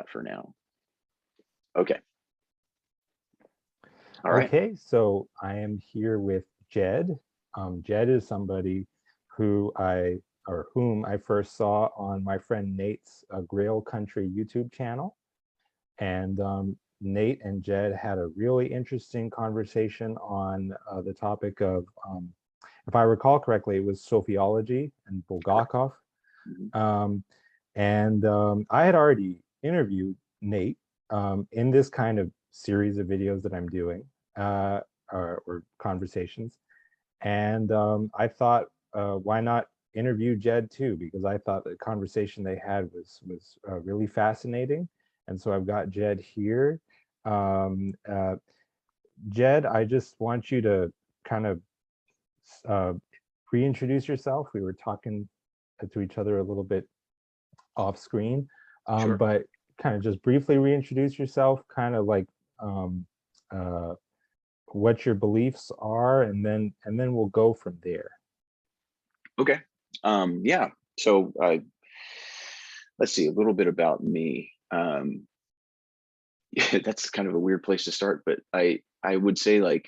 that for now. Okay. All right. Okay, so I am here with Jed. Jed is somebody whom I first saw on my friend Nate's Grail Country YouTube channel. And Nate and Jed had a really interesting conversation on the topic of, if I recall correctly, it was Sophiology and Bulgakov. I had already interviewed Nate in this kind of series of videos that I'm doing, or conversations. And I thought, why not interview Jed too? Because I thought the conversation they had was really fascinating. And so I've got Jed here. Jed, I just want you to kind of reintroduce yourself. We were talking to each other a little bit off screen, Sure. but kind of just briefly reintroduce yourself, kind of like what your beliefs are, and then we'll go from there. Okay. Yeah. So let's see, a little bit about me. That's kind of a weird place to start, but I would say, like,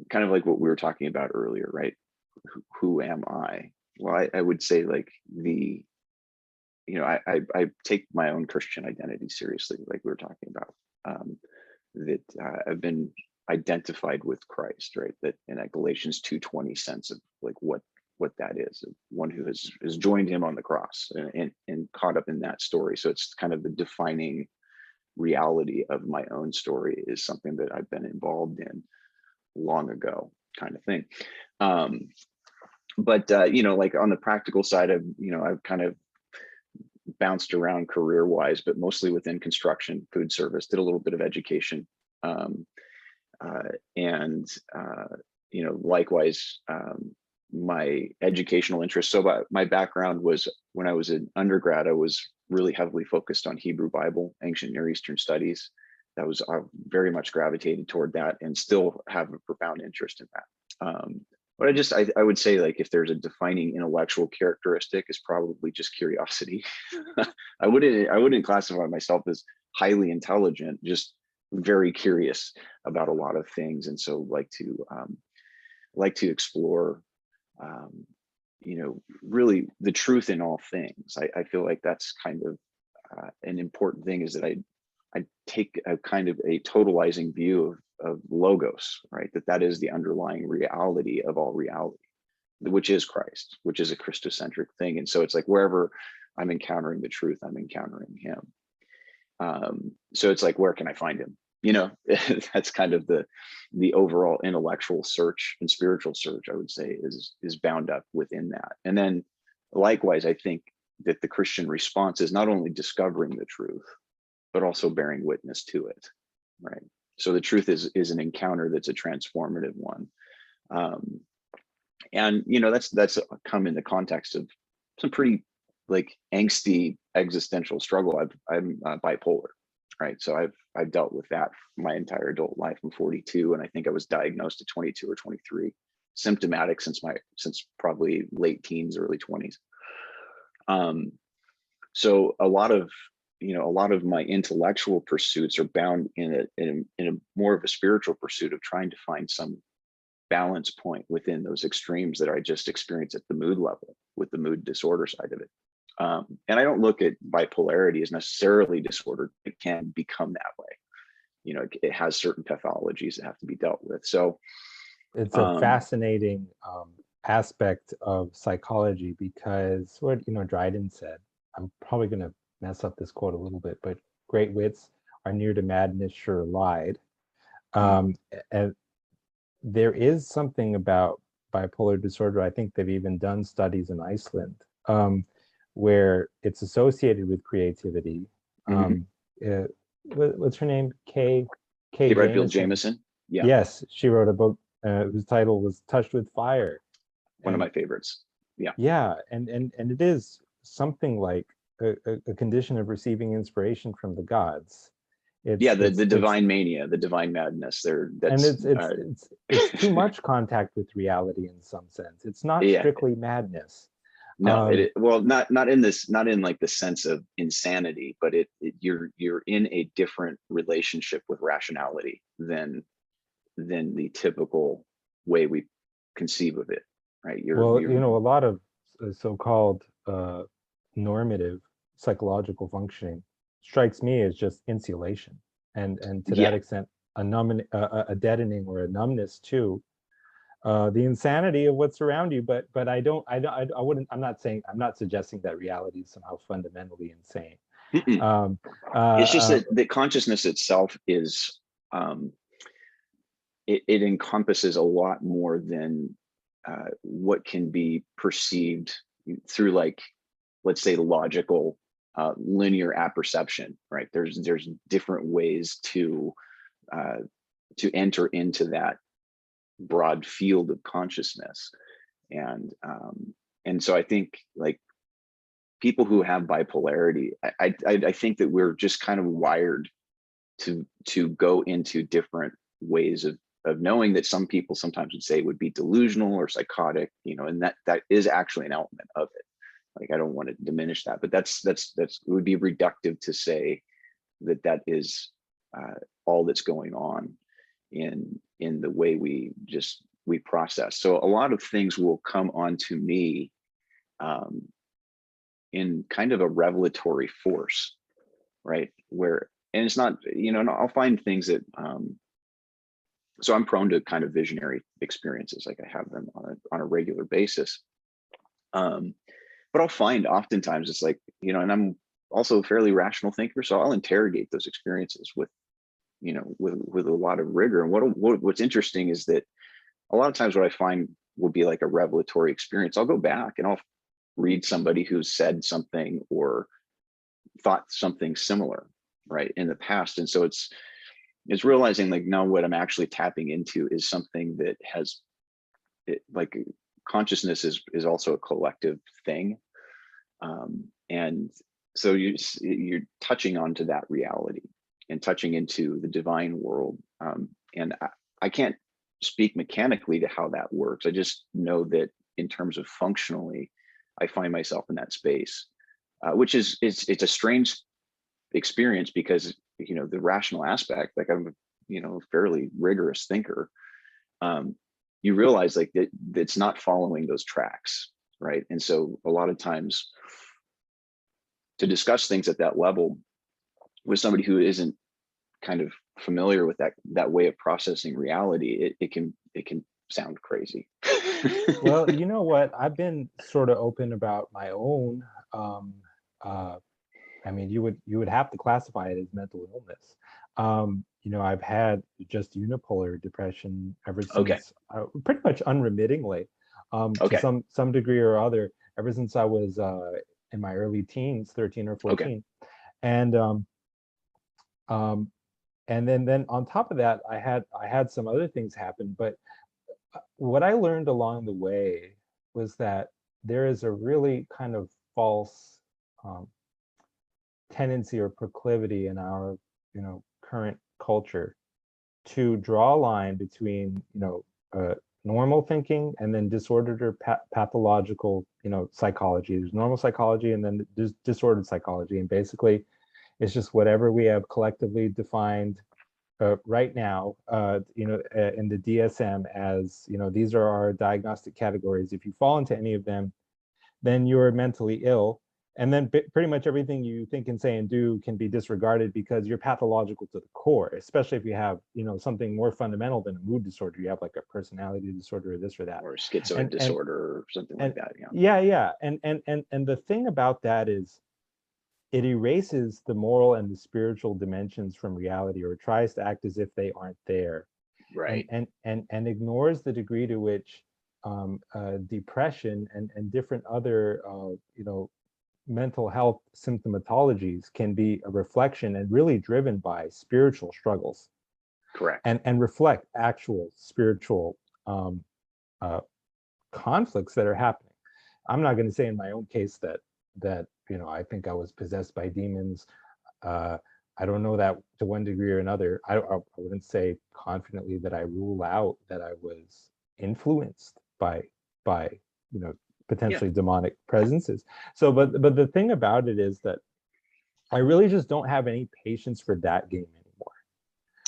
kind of like what we were talking about earlier, right? Who am I? Well, I would say, like, I take my own Christian identity seriously, like we were talking about. That I've been identified with Christ, right? That in that Galatians 2:20 sense of like what that is, one who has joined him on the cross and caught up in that story. So it's kind of the defining reality of my own story, is something that I've been involved in long ago, kind of thing. But like on the practical side, I've kind of bounced around career-wise, but mostly within construction, food service, did a little bit of education. Likewise, my educational interests. So my background was, when I was an undergrad, I was really heavily focused on Hebrew Bible, ancient Near Eastern studies. That was very much gravitated toward that, and still have a profound interest in that. But I would say, like, if there's a defining intellectual characteristic, is probably just curiosity. I wouldn't classify myself as highly intelligent, just very curious about a lot of things, and so like to explore, really the truth in all things. I feel like that's kind of an important thing, is that I take a kind of a totalizing view of logos, right? That is the underlying reality of all reality, which is Christ, which is a Christocentric thing. And so it's like, wherever I'm encountering the truth, I'm encountering him. So it's like, where can I find him? That's kind of the overall intellectual search and spiritual search, I would say, is bound up within that. And then likewise, I think that the Christian response is not only discovering the truth, but also bearing witness to it, right? So the truth is an encounter that's a transformative one. And that's come in the context of some pretty, like, angsty existential struggle. I'm bipolar, right? So I've dealt with that my entire adult life. I'm 42, and I think I was diagnosed at 22 or 23, symptomatic since probably late teens, early 20s. So a lot of my intellectual pursuits are bound in a more of a spiritual pursuit of trying to find some balance point within those extremes that I just experienced at the mood level, with the mood disorder side of it. And I don't look at bipolarity as necessarily disordered. It can become that way. It has certain pathologies that have to be dealt with. So it's a fascinating aspect of psychology, because what Dryden said, I'm probably going to mess up this quote a little bit, but great wits are near to madness sure lied. And there is something about bipolar disorder. I think they've even done studies in Iceland, where it's associated with creativity. What's her name? K. Redfield Jamison. Yeah. Yes, she wrote a book whose title was Touched with Fire. One of my favorites. Yeah. Yeah, and it is something like a condition of receiving inspiration from the gods. The divine mania, the divine madness. It's too much contact with reality in some sense. It's not strictly madness. No, well, not in this, not in like the sense of insanity, but you're in a different relationship with rationality than the typical way we conceive of it, right? Well, You're a lot of so-called normative psychological functioning strikes me as just insulation, and to that Yeah, extent, a deadening or a numbness to the insanity of what's around you. But I wouldn't. I'm not suggesting that reality is somehow fundamentally insane. mm-mm. Um, It's just uh, that consciousness itself is um, it encompasses a lot more than what can be perceived through, like, let's say, logical linear apperception, right? There's different ways uh, to enter into that broad field of consciousness, and so I think, like, people who have bipolarity, I think that we're just kind of wired to go into different ways of knowing, that some people sometimes would say would be delusional or psychotic, and that is actually an element of it. Like, I don't want to diminish that, but that's it would be reductive to say that is all that's going on in the way we process. So a lot of things will come onto me um, in kind of a revelatory force, right? Where, and it's not, and I'll find things that so I'm prone to kind of visionary experiences, like I have them on a regular basis. But I'll find oftentimes it's like, and I'm also a fairly rational thinker, so I'll interrogate those experiences with, with a lot of rigor. And what's interesting is that a lot of times what I find will be like a revelatory experience. I'll go back and I'll read somebody who's said something or thought something similar, right, in the past. And so it's realizing, like, now what I'm actually tapping into is something that has like, consciousness is also a collective thing. And so you're touching onto that reality and touching into the divine world. And I can't speak mechanically to how that works. I just know that in terms of functionally, I find myself in that space, which is it's a strange experience, because the rational aspect, like, I'm a fairly rigorous thinker. You realize, like, that it's not following those tracks, right? And so a lot of times, to discuss things at that level with somebody who isn't kind of familiar with that way of processing reality, it can sound crazy. well, you know what? I've been sort of open about my own. Um, uh, I mean, you would have to classify it as mental illness. I've had just unipolar depression ever Okay. since, pretty much unremittingly, to Okay. some degree or other, ever since I was in my early teens, 13 or Okay. 14, and um, and then on top of that, I had some other things happen. But what I learned along the way was that there is a really kind of false um, tendency or proclivity in our current culture to draw a line between normal thinking and then disordered or pathological psychology. There's normal psychology and then there's disordered psychology, and basically it's just whatever we have collectively defined right now in the DSM as these are our diagnostic categories. If you fall into any of them, then you're mentally ill. And then pretty much everything you think and say and do can be disregarded because you're pathological to the core, especially if you have, something more fundamental than a mood disorder. You have like a personality disorder or this or that. Or schizoid And disorder or something like that. yeah. And the thing about that is it erases the moral and the spiritual dimensions from reality, or tries to act as if they aren't there. Right. And ignores the degree to which depression and different other mental health symptomatologies can be a reflection and really driven by spiritual struggles, Correct. and reflect actual spiritual um, uh, conflicts that are happening. I'm not going to say in my own case that I think I was possessed by demons. I don't know that to one degree or another. I wouldn't say confidently that I rule out that I was influenced by Yeah. potentially demonic presences. So, but the thing about it is that I really just don't have any patience for that game anymore.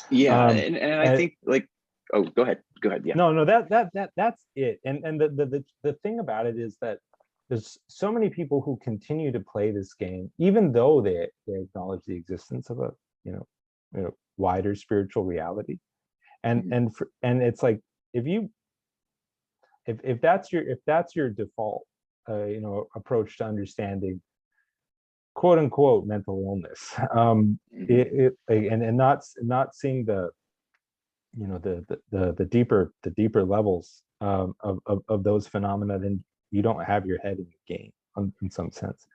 Yeah, and I And think like, oh, go ahead. Go ahead. Yeah. no, that's it. And the thing about it is that there's so many people who continue to play this game, even though they acknowledge the existence of a you know wider spiritual reality. Mhm. And it's like, if that's your default approach to understanding quote unquote mental illness, Mhm. and not seeing the the deeper levels of those phenomena, then you don't have your head in the game in some sense.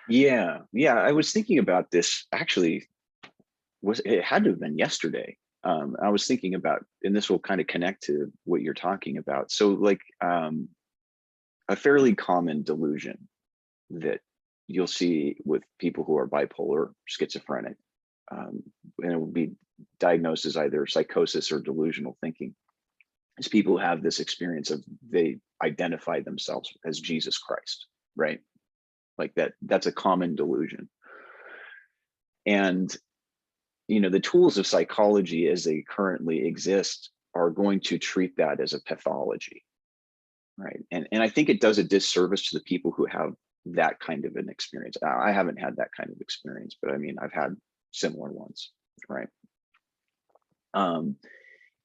Yeah, yeah. I was thinking about this actually. It had to have been yesterday. I was thinking about, and this will kind of connect to what you're talking about. So, like, a fairly common delusion that you'll see with people who are bipolar, schizophrenic, and it will be diagnosed as either psychosis or delusional thinking. Is people who have this experience of they identify themselves as Jesus Christ, right? Like that's a common delusion. And the tools of psychology as they currently exist are going to treat that as a pathology, right? And I think it does a disservice to the people who have that kind of an experience. I haven't had that kind of experience, but I mean, I've had similar ones, right?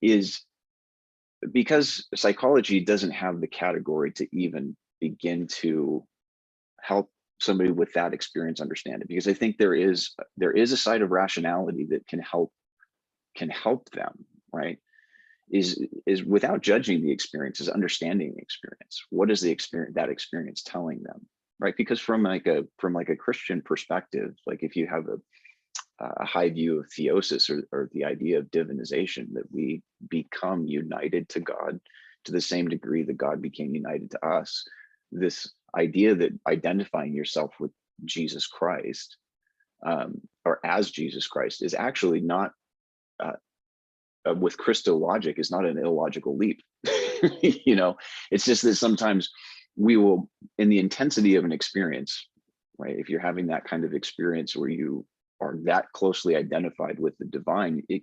Is because psychology doesn't have the category to even begin to help somebody with that experience understand it, because I think there is a side of rationality that can help them, right? Is without judging the experience, is understanding the experience. What is the experience, that experience telling them, right? Because from like a Christian perspective, like if you have a high view of theosis, or the idea of divinization, that we become united to God to the same degree that God became united to us, this idea that identifying yourself with Jesus Christ, or as Jesus Christ, is actually not with Christo logic, is not an illogical leap. It's just that sometimes we will, in the intensity of an experience, right? If you're having that kind of experience where you are that closely identified with the divine, you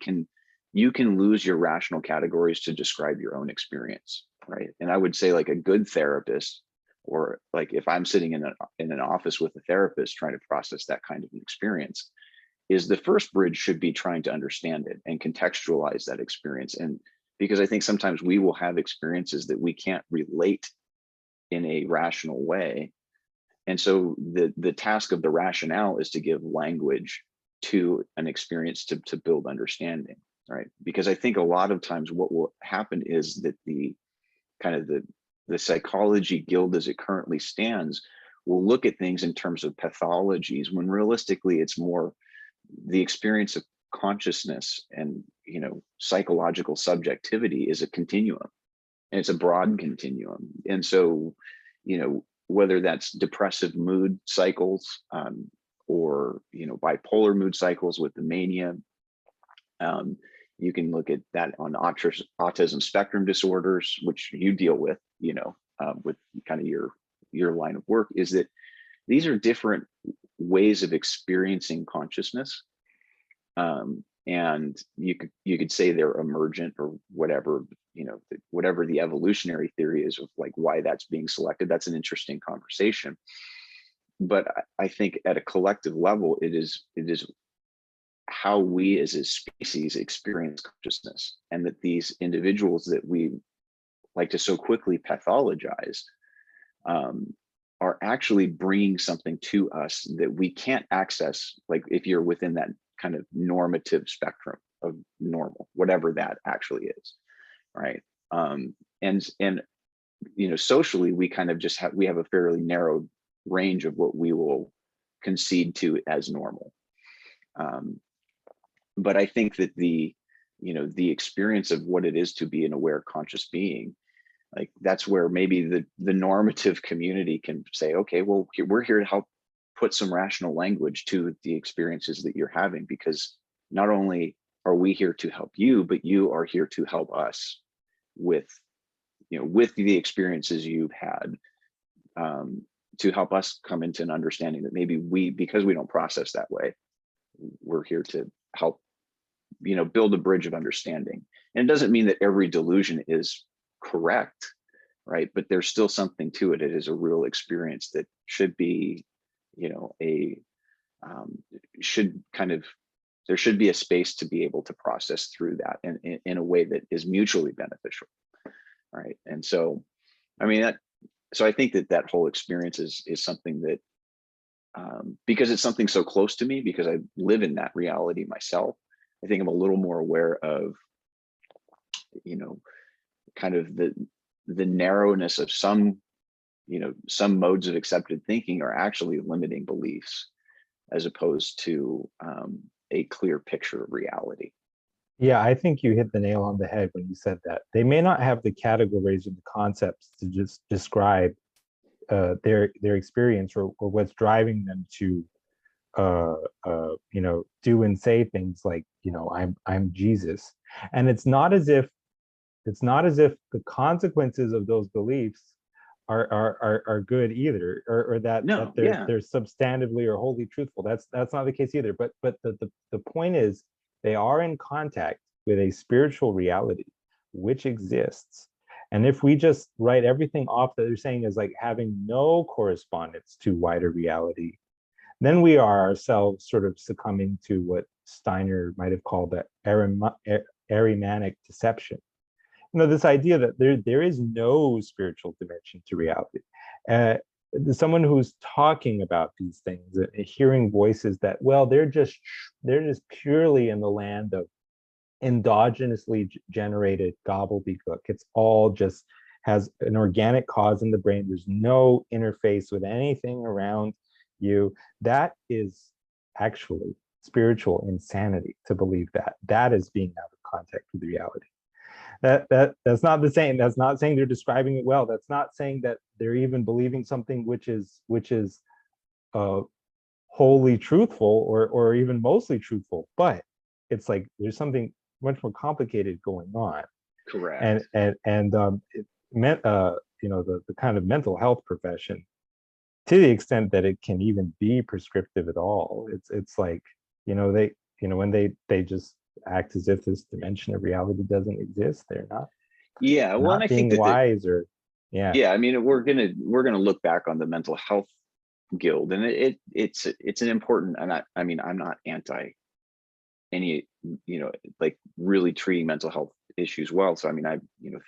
can lose your rational categories to describe your own experience, right? And I would say, like, a good therapist, or like if I'm sitting in an office with a therapist trying to process that kind of an experience, is the first bridge should be trying to understand it and contextualize that experience. And because I think sometimes we will have experiences that we can't relate in a rational way. And so the task of the rationale is to give language to an experience to build understanding, right? Because I think a lot of times what will happen is that the kind of the psychology guild as it currently stands will look at things in terms of pathologies, when realistically it's more the experience of consciousness. And psychological subjectivity is a continuum, and it's a broad continuum. And so whether that's depressive mood cycles, or bipolar mood cycles with the mania, you can look at that on autism spectrum disorders, which you deal with, with kind of your line of work, is that these are different ways of experiencing consciousness. And you could say they're emergent, or whatever, whatever the evolutionary theory is of like why that's being selected. That's an interesting conversation. But I think at a collective level, it is how we as a species experience consciousness, and that these individuals that we like to so quickly pathologize, are actually bringing something to us that we can't access, like if you're within that kind of normative spectrum of normal, whatever that actually is, right? And socially, we kind of just have a fairly narrow range of what we will concede to as normal. But I think that the experience of what it is to be an aware, conscious being, like that's where maybe the normative community can say, okay, well, we're here to help put some rational language to the experiences that you're having, because not only are we here to help you, but you are here to help us with with the experiences you've had, to help us come into an understanding that maybe because we don't process that way, we're here to help, build a bridge of understanding. And it doesn't mean that every delusion is correct, right? But there's still something to it. It is a real experience that should be, should kind of, there should be a space to be able to process through that in a way that is mutually beneficial, right? And so, so I think that whole experience is something that, because it's something so close to me, because I live in that reality myself, I think I'm a little more aware of, kind of the narrowness of some modes of accepted thinking are actually limiting beliefs, as opposed to a clear picture of reality. Yeah, I think you hit the nail on the head when you said that. They may not have the categories or the concepts to just describe their experience or what's driving them to do and say things like, I'm Jesus. And it's not as if the consequences of those beliefs are good either, or that they're substantively or wholly truthful. That's not the case either. But the point is, they are in contact with a spiritual reality which exists. And if we just write everything off that they're saying as like having no correspondence to wider reality, then we are ourselves sort of succumbing to what Steiner might have called the Ariemanic Deception. This idea that there is no spiritual dimension to reality. Someone who's talking about these things, hearing voices that, well, they're just purely in the land of endogenously generated gobbledygook. It's all just has an organic cause in the brain. There's no interface with anything around you. That is actually spiritual insanity to believe that. That is being out of contact with reality. That's not the same. That's not saying they're describing it well. That's not saying that they're even believing something which is wholly truthful or even mostly truthful. But it's like there's something much more complicated going on. Correct. And it meant the kind of mental health profession, to the extent that it can even be prescriptive at all. It's like when they just act as if this dimension of reality doesn't exist. They're not. Yeah, well, and I think that wise yeah. I mean, we're gonna look back on the mental health guild, and it's an important. And I'm not anti any like really treating mental health issues well. So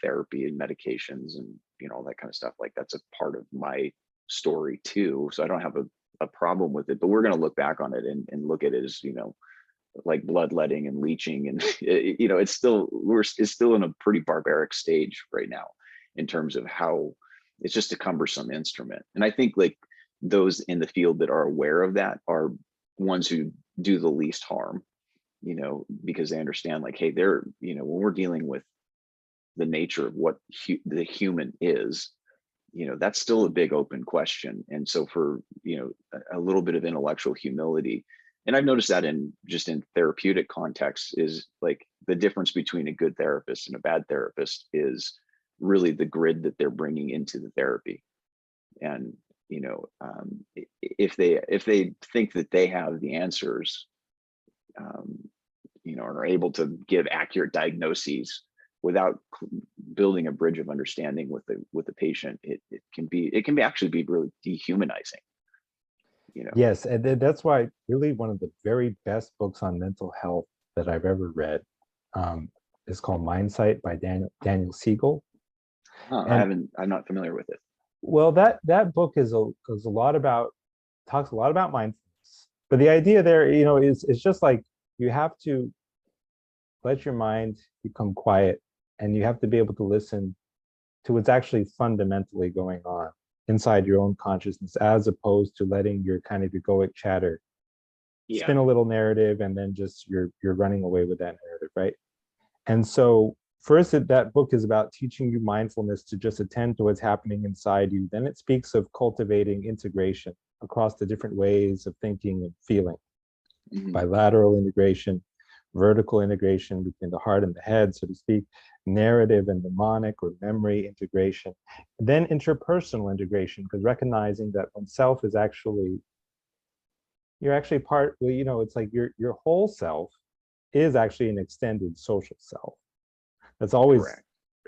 therapy and medications and all that kind of stuff, like that's a part of my story too. So I don't have a problem with it. But we're gonna look back on it and look at it as like bloodletting and leeching, and it's still in a pretty barbaric stage right now in terms of how it's just a cumbersome instrument. And I think like those in the field that are aware of that are ones who do the least harm, because they understand like, hey, they're when we're dealing with the nature of what the human is, that's still a big open question. And so for a little bit of intellectual humility. And I've noticed that in therapeutic contexts, is like the difference between a good therapist and a bad therapist is really the grid that they're bringing into the therapy. And if they think that they have the answers, are able to give accurate diagnoses without building a bridge of understanding with the patient, it can actually be really dehumanizing. Yes, and that's why really one of the very best books on mental health that I've ever read is called Mindsight by Daniel Siegel. I'm not familiar with it. Well, that book talks a lot about mindfulness, but the idea there, is just like you have to let your mind become quiet, and you have to be able to listen to what's actually fundamentally going on inside your own consciousness, as opposed to letting your kind of egoic chatter spin a little narrative and then just you're running away with that narrative, right? And so first, that book is about teaching you mindfulness to just attend to what's happening inside you. Then it speaks of cultivating integration across the different ways of thinking and feeling. Bilateral integration, vertical integration between the heart and the head, so to speak, narrative and mnemonic or memory integration, then interpersonal integration, because recognizing that when self is actually, you're actually part, well, you know, it's like your whole self is actually an extended social self that's always Correct.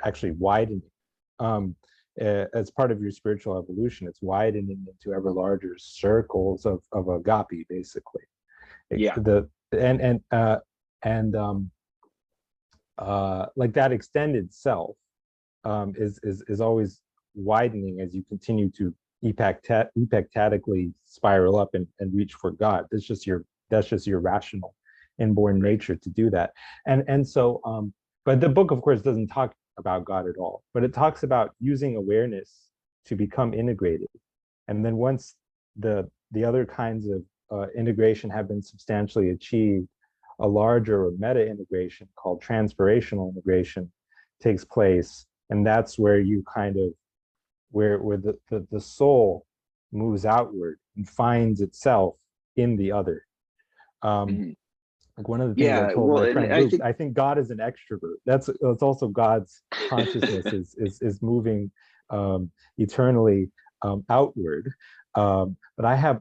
actually widening. As part of your spiritual evolution, it's widening into ever larger circles of agape, basically. Yeah. The and like that extended self is always widening as you continue to epectatically spiral up and reach for God. That's just your rational inborn nature to do that. And so but the book, of course, doesn't talk about God at all, but it talks about using awareness to become integrated. And then once the other kinds of integration have been substantially achieved, a larger or meta integration called transpirational integration takes place. And that's where you kind of, where the soul moves outward and finds itself in the other. Mhm. Like one of the things I Yeah. told Well, my and friend I Luke, think I think God is an extrovert. That's also God's consciousness is moving eternally outward. But I have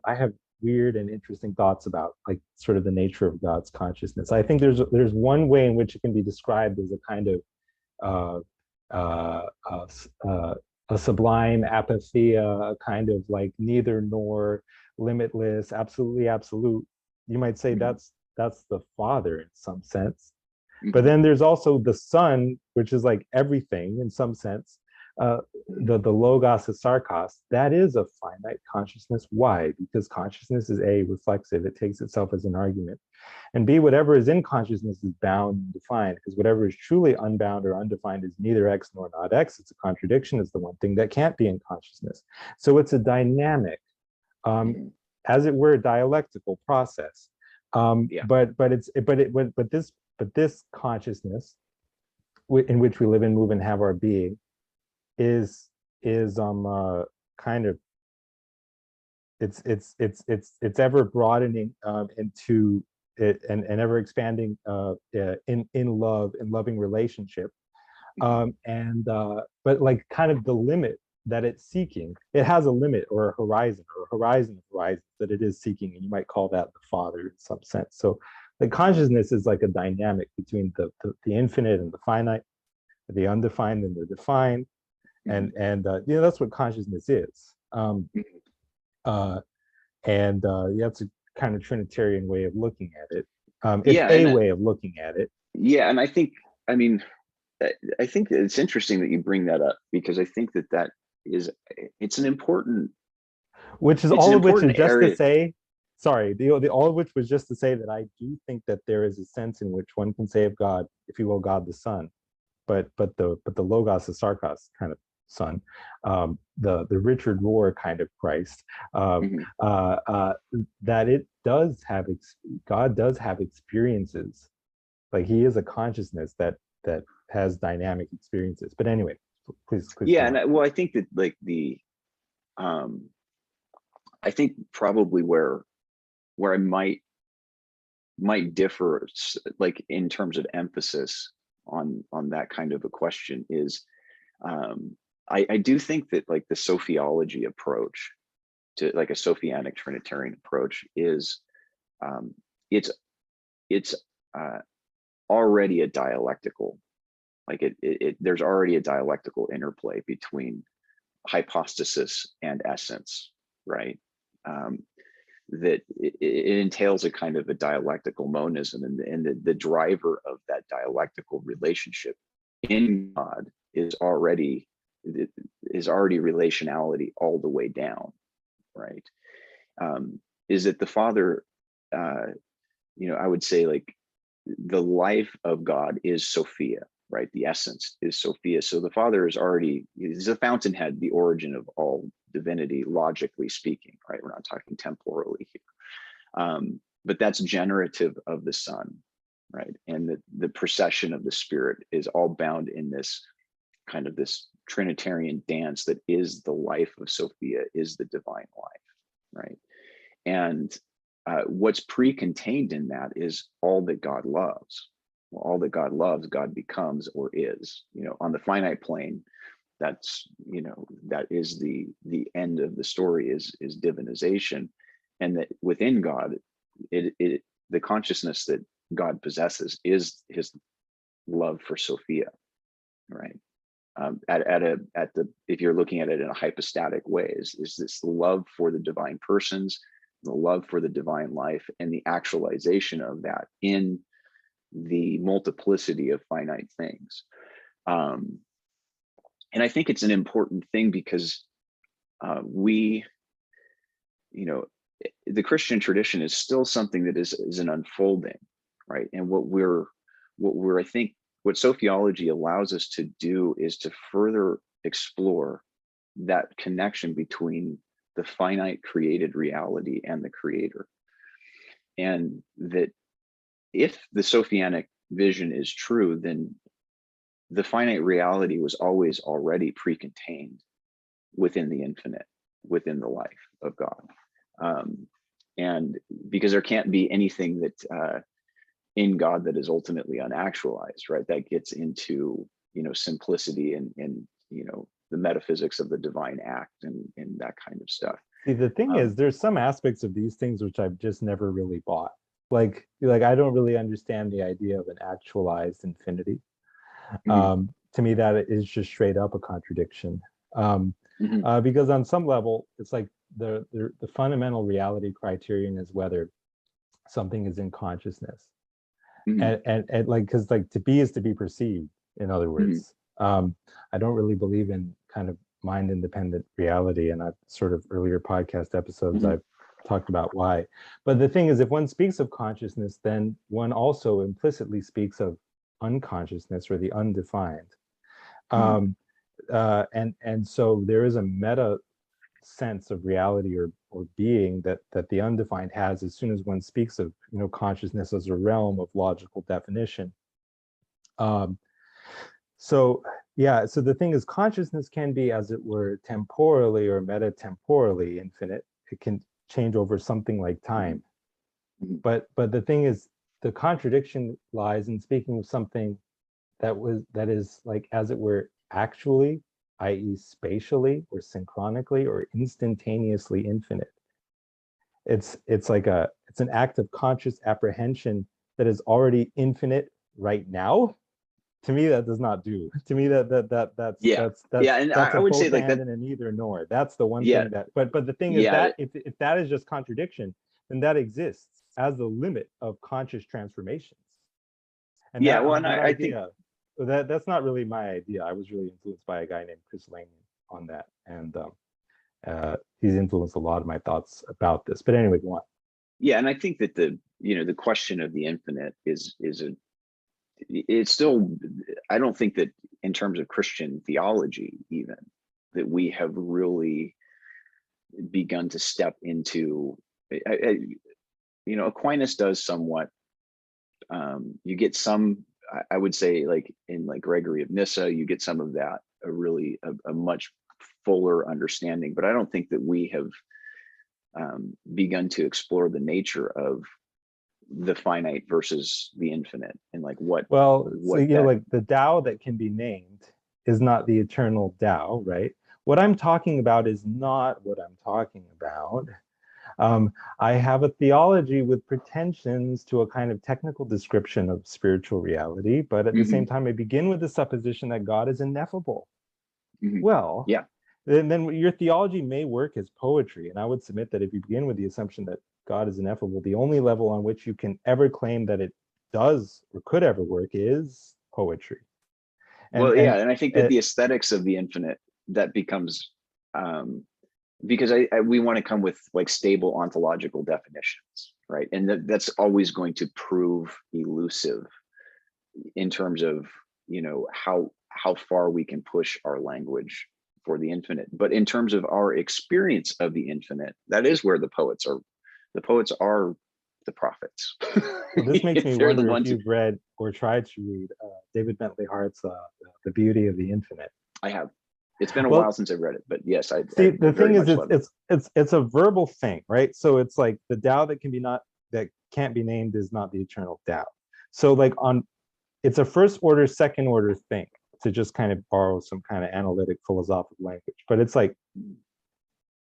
weird and interesting thoughts about like sort of the nature of God's consciousness. I think there's one way in which it can be described as a kind of uh, uh, uh, a sublime apatheia, a kind of like neither nor, limitless, absolutely absolute. You might say Mhm. that's the Father in some sense. But Mhm. then there's also the Son, which is like everything in some sense. Uh, Mhm. the logos is sarkos. That is a finite consciousness. Why? Because consciousness is A, reflexive. It takes itself as an argument. And B, whatever is in consciousness is bound and defined, because whatever is truly unbound or undefined is neither X nor not X. It's a contradiction. It's the one thing that can't be in consciousness. So it's a dynamic, um, Mhm. as it were, dialectical process. Yeah. But this consciousness in which we live and move and have our being is kind of, it's ever broadening into it, and ever expanding in love and loving relationship, Mhm. and but like kind of the limit that it's seeking, it has a limit or a horizon of horizons that it is seeking, and you might call that the Father in some sense. So the Mhm. consciousness is like a dynamic between the infinite and the finite, the undefined and the defined, Mhm. and you know, that's what consciousness is. Mhm. Uh, and yeah, it's a kind of Trinitarian way of looking at it. It's Yeah. a way of looking at it, Yeah. And I think, I mean, I think it's interesting that you bring that up, because I think that is, it's an important, which is it's an all of which important is just to area. say, sorry, the all of which was just to say that I do think that there is a sense in which one can say of God, if you will, God the Son, but the logos is sarkos kind of Son, the Richard Rohr kind of Christ, um, Mhm. that it does have God does have experiences, like he is a consciousness that has dynamic experiences. But anyway, please Yeah. go And on. well, I think that like um, I think probably where I might differ, like in terms of emphasis on that kind of a question is, um, I do think that like the sophiology approach to like a Sophianic Trinitarian approach is, um, it's it's uh, already a dialectical, like there's already a dialectical interplay between hypostasis and essence, right? Um, that it entails a kind of a dialectical monism, and the driver of that dialectical relationship in God is already relationality all the way down, right? Is that the Father? Uh, I would say like the life of God is Sophia, right? The essence is Sophia. So the Father is the fountainhead, the origin of all divinity, logically speaking, right? We're not talking temporally here. But that's generative of the Son, right? And the procession of the Spirit is all bound in this kind of this Trinitarian dance that is the life of Sophia, is the divine life, right? And what's pre-contained in that is all that God loves, Well, all that God loves, God becomes or is. On the finite plane, that's that is the end of the story is divinization, and that within God, the consciousness that God possesses is his love for Sophia, right? If you're looking at it in a hypostatic way, is this love for the divine persons, the love for the divine life, and the actualization of that in the multiplicity of finite things. And I think it's an important thing because the Christian tradition is still something that is an unfolding, right? And I think what sophiology allows us to do is to further explore that connection between the finite created reality and the creator. And that if the Sophianic vision is true, then the finite reality was always already pre-contained within the infinite, within the life of God. And because there can't be anything that in God that is ultimately unactualized, right? That gets into, simplicity and the metaphysics of the divine act and that kind of stuff. See, the thing is, there's some aspects of these things which I've just never really bought. Like I don't really understand the idea of an actualized infinity. To me, that is just straight up a contradiction. Because on some level, it's like the fundamental reality criterion is whether something is in consciousness. And like, because like to be is to be perceived, in other words. I don't really believe in kind of mind independent reality, and I've sort of earlier podcast episodes I've talked about why. But the thing is, if one speaks of consciousness, then one also implicitly speaks of unconsciousness or the undefined. And so there is a meta sense of reality or being that the undefined has as soon as one speaks of consciousness as a realm of logical definition. So the thing is, consciousness can be, as it were, temporally or metatemporally infinite. It can change over something like time. But the thing is, the contradiction lies in speaking of something that is like, as it were, actually, i.e. spatially or synchronically or instantaneously infinite. It's an act of conscious apprehension that is already infinite right now. To me, that does not do. To me, that's and I would say like that, and an either nor. That's the one thing that. But the thing is that if that is just contradiction, then that exists as the limit of conscious transformations. And I think that's not really my idea. I was really influenced by a guy named Chris Langan on that, and he's influenced a lot of my thoughts about this. But anyway, go on. Yeah, and I think that the question of the infinite it's still, I don't think that in terms of Christian theology, even, that we have really begun to step into, Aquinas does somewhat, you get some, I would say, like in like Gregory of Nyssa, you get some of that, a much fuller understanding, but I don't think that we have begun to explore the nature of the finite versus the infinite, and like like the Tao that can be named is not the eternal Tao, right? What I'm talking about is not what I'm talking about. I have a theology with pretensions to a kind of technical description of spiritual reality, but at the same time, I begin with the supposition that God is ineffable. Well, then your theology may work as poetry, and I would submit that if you begin with the assumption that God is ineffable, the only level on which you can ever claim that it does or could ever work is poetry. And I think that the aesthetics of the infinite, that becomes, because we want to come with like stable ontological definitions, right? And that's always going to prove elusive in terms of, how far we can push our language for the infinite. But in terms of our experience of the infinite, that is where the poets are the prophets. Well, this makes me wonder if you've read or tried to read David Bentley Hart's The Beauty of the Infinite. I have. It's been a while since I've read it, but yes, I see. The thing is, it's a verbal thing, right? So it's like the Tao that can't be named is not the eternal Tao. So like on it's a first order, second order thing, to just kind of borrow some kind of analytic philosophical language. But it's like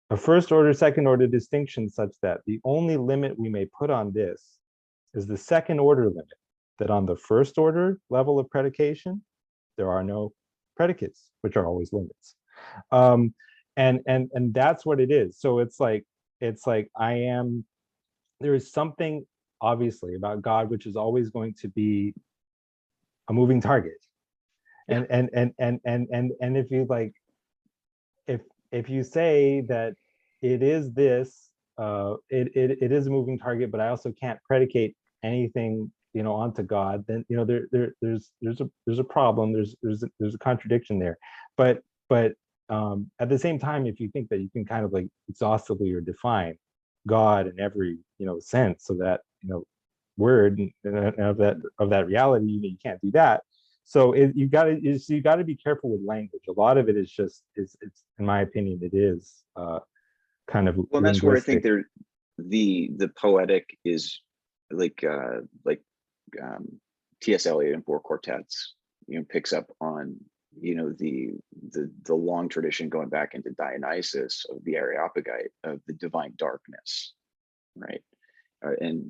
a first order, second order distinction such that the only limit we may put on this is the second order limit, that on the first order level of predication, there are no predicates, which are always limits. And that's what it is. So it's like there is something obviously about God which is always going to be a moving target. And if you like, if you say that it is this, it is a moving target, but I also can't predicate anything, onto God, then there's a problem. There's a contradiction there. But at the same time, if you think that you can kind of like exhaustively or define God in every sense, so that word of that reality, you can't do that. So you got to be careful with language. A lot of it is just it's in my opinion, it is kind of well, and that's where I think the poetic is like T.S. Eliot in Four Quartets, picks up on the long tradition going back into Dionysus of the Areopagite of the divine darkness, right? And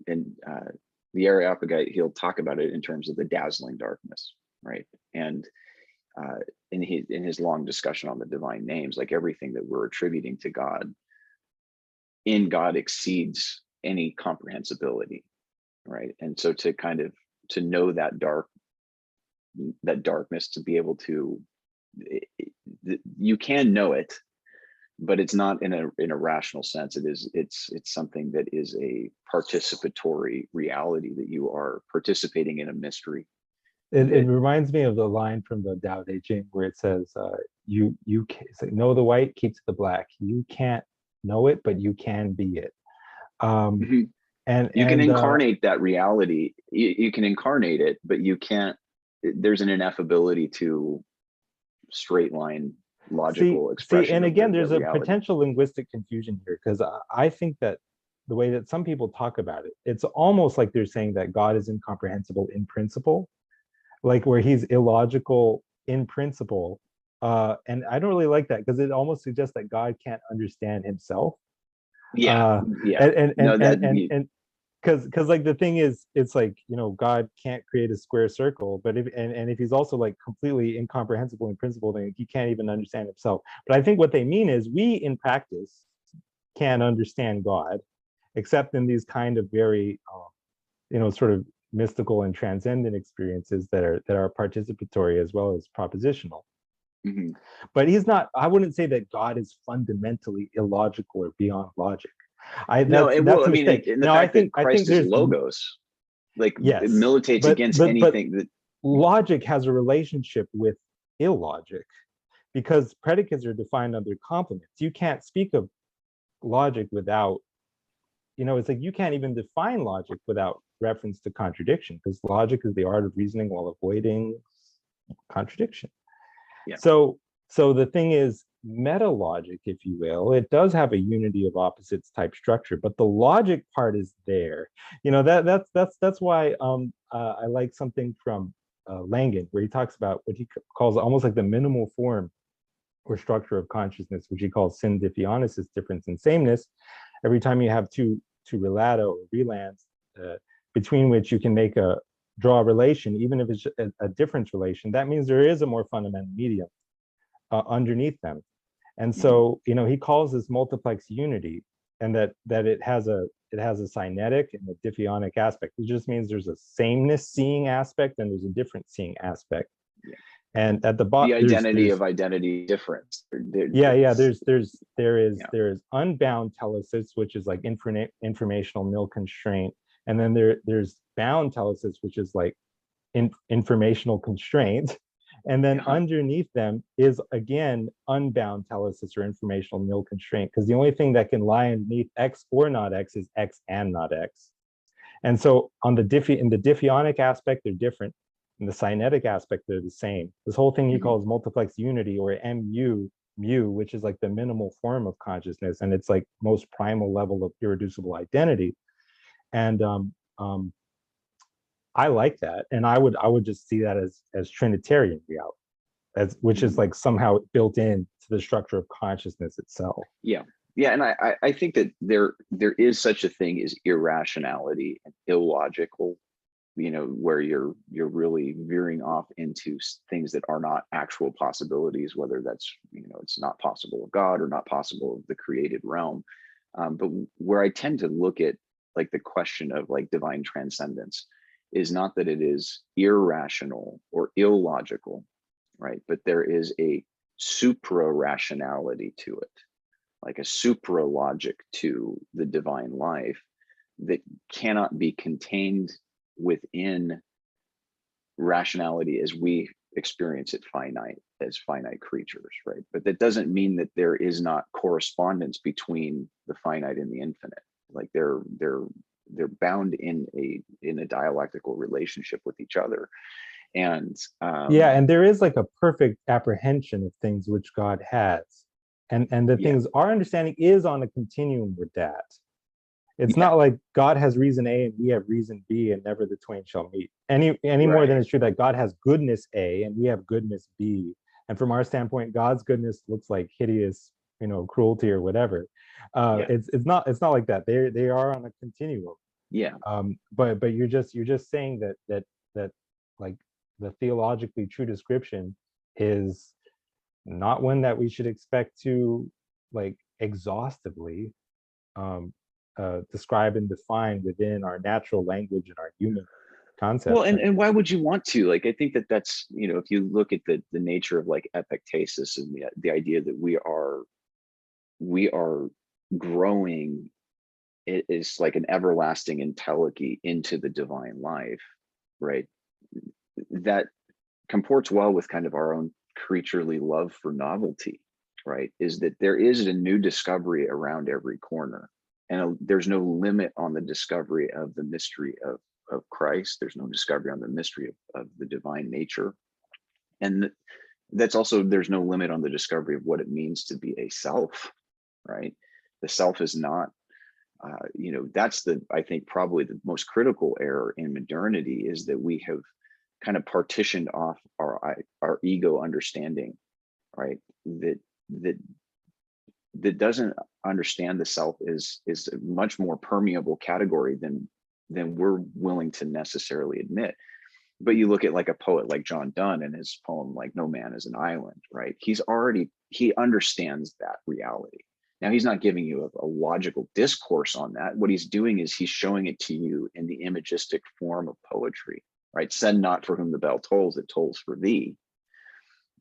the Areopagite, he'll talk about it in terms of the dazzling darkness, right? And in his long discussion on the divine names, like everything that we're attributing to God, in God exceeds any comprehensibility, right? And so to know that darkness, to be able to, you can know it, but it's not in a rational sense. It's something that is a participatory reality, that you are participating in a mystery. It reminds me of the line from the Tao Te Ching where it says, it's like, know the white keeps the black. You can't know it, but you can be it. And you can incarnate that reality. You can incarnate it, but you can't. There's an ineffability to straight line logical expression. And again, there's a potential linguistic confusion here, because I think that the way that some people talk about it, it's almost like they're saying that God is incomprehensible in principle, like where he's illogical in principle. And I don't really like that, because it almost suggests that God can't understand himself. And because like the thing is, it's like, God can't create a square circle, but if he's also like completely incomprehensible in principle, then he can't even understand himself. But I think what they mean is, we in practice can't understand God, except in these kind of very sort of mystical and transcendent experiences that are participatory as well as propositional. But I wouldn't say that God is fundamentally illogical or beyond logic. That's a mistake. I think Christ is logos, like, yes, it militates against anything that logic has a relationship with illogic, because predicates are defined under complements. You can't speak of logic without, it's like you can't even define logic without reference to contradiction, because logic is the art of reasoning while avoiding contradiction. So the thing is, meta logic, if you will, it does have a unity of opposites type structure, but the logic part is there. That's why I like something from Langen, where he talks about what he calls almost like the minimal form or structure of consciousness, which he calls syndiphionesis, difference in sameness. Every time you have two relata or relans between which you can draw a relation, even if it's a difference relation, that means there is a more fundamental medium underneath them. And so, he calls this multiplex unity, and that it has a synetic and a diffionic aspect. It just means there's a sameness seeing aspect and there's a different seeing aspect. And at the bottom, the identity of identity difference. There is unbound telesis, which is like informational nil constraint, and then there's bound telesis, which is like informational constraint. And then underneath them is, again, unbound telesis or informational nil constraint, because the only thing that can lie underneath X or not X is X and not X. And so in the diffionic aspect, they're different. In the synetic aspect, they're the same. This whole thing he calls multiplex unity, or mu, which is like the minimal form of consciousness, and it's like most primal level of irreducible identity. And I like that, and I would just see that as Trinitarian reality, which is like somehow built in to the structure of consciousness itself. Yeah. Yeah. And I think that there is such a thing as irrationality and illogical, where you're really veering off into things that are not actual possibilities, whether that's, it's not possible of God or not possible of the created realm. But where I tend to look at like the question of like divine transcendence is not that it is irrational or illogical, right? But there is a supra rationality to it, like a supra logic to the divine life that cannot be contained within rationality as we experience it as finite creatures, right? But that doesn't mean that there is not correspondence between the finite and the infinite. Like they're bound in a dialectical relationship with each other. And Yeah, and there is like a perfect apprehension of things which God has. And the yeah, things our understanding is on a continuum with that. It's yeah, not like God has reason A and we have reason B and never the twain shall meet. Any more than right, it's true that God has goodness A and we have goodness B. And from our standpoint, God's goodness looks like hideous, cruelty or whatever. yeah, It's not like that. They are on a continuum. yeah, But you're just saying that like the theologically true description is not one that we should expect to like exhaustively um, describe and define within our natural language and our human well, concepts. and why would you want to? Like, I think that that's, if you look at the nature of like epictasis and the idea that we are growing, it is like an everlasting entelechy into the divine life, right? That comports well with kind of our own creaturely love for novelty, right? Is that there is a new discovery around every corner, and there's no limit on the discovery of the mystery of Christ. There's no discovery on the mystery of the divine nature, and that's also, there's no limit on the discovery of what it means to be a self, right? The self is not, that's I think probably the most critical error in modernity, is that we have kind of partitioned off our ego understanding, right? That doesn't understand the self is a much more permeable category than we're willing to necessarily admit. But you look at like a poet like John Donne and his poem like No Man is an Island, right? He understands that reality. Now he's not giving you a logical discourse on that. What he's doing is he's showing it to you in the imagistic form of poetry, right? Send not for whom the bell tolls, it tolls for thee.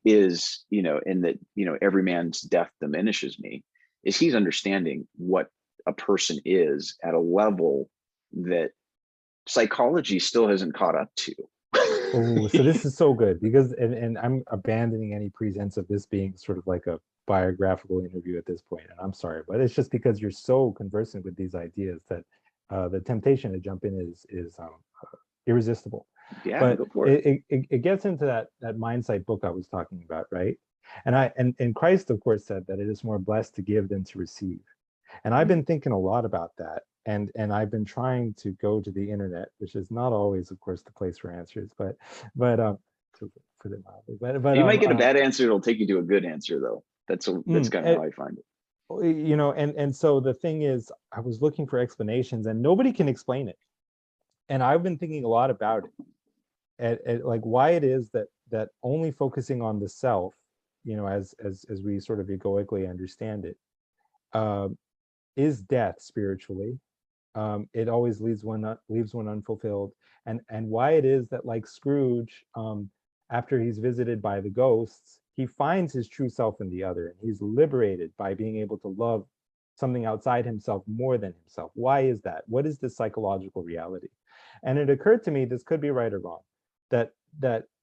Is, in that, every man's death diminishes me, is he's understanding what a person is at a level that psychology still hasn't caught up to. Oh, so this is so good because, and I'm abandoning any pretense of this being sort of like a biographical interview at this point, and I'm sorry, but it's just because you're so conversant with these ideas that the temptation to jump in is irresistible. Yeah, But go for it. it gets into that Mindsight book I was talking about, right? And Christ, of course, said that it is more blessed to give than to receive. And I've been thinking a lot about that. And I've been trying to go to the internet, which is not always, of course, the place for answers, but to put it mildly. But You might get a bad answer, it'll take you to a good answer though. That's kind of how I find it. and so the thing is, I was looking for explanations and nobody can explain it. And I've been thinking a lot about it. At like why it is that only focusing on the self, as we sort of egoically understand it, is death spiritually. It always leaves one unfulfilled, and why it is that, like Scrooge, after he's visited by the ghosts, he finds his true self in the other, and he's liberated by being able to love something outside himself more than himself. Why is that? What is this psychological reality? And it occurred to me, this could be right or wrong, that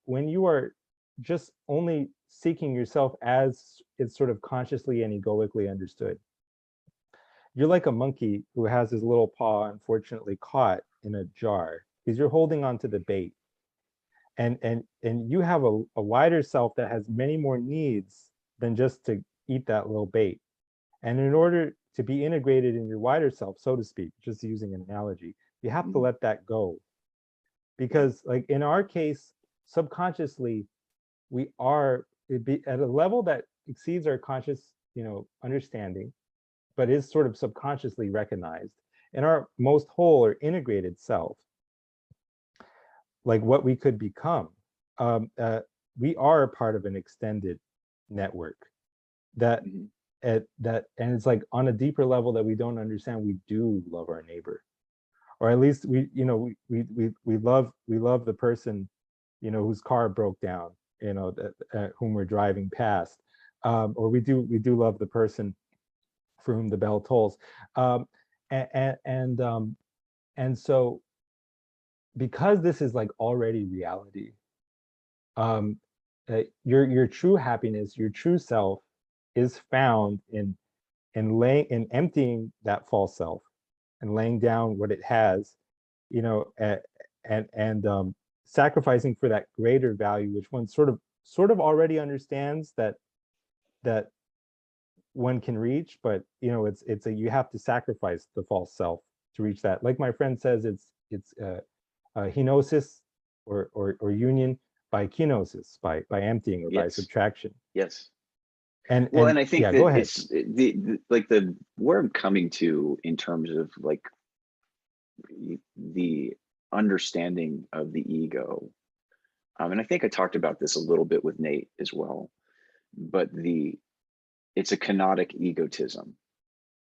when you are just only seeking yourself as it's sort of consciously and egoically understood, you're like a monkey who has his little paw unfortunately caught in a jar because you're holding on to the bait. And you have a wider self that has many more needs than just to eat that little bait. And in order to be integrated in your wider self, so to speak, just using an analogy, you have to let that go. because like in our case, subconsciously, we are at a level that exceeds our conscious, understanding, but is sort of subconsciously recognized in our most whole or integrated self, like what we could become. We are a part of an extended network that Mhm. and it's like on a deeper level that we don't understand, we do love our neighbor, or at least we love the person, whose car broke down, that whom we're driving past, or we do love the person for whom the bell tolls, and and so because this is like already reality, um your true happiness, your true self, is found in emptying that false self and laying down what it has, and sacrificing for that greater value, which one sort of already understands that one can reach, but it's a you have to sacrifice the false self to reach that. Like my friend says, it's henosis, or union by kenosis, by emptying or by Yes. subtraction. Yes. And Well, and and I think yeah, go that ahead. it's the like the where I'm coming to in terms of like the understanding of the ego. And I think I talked about this a little bit with Nate as well, but it's a kenotic egotism,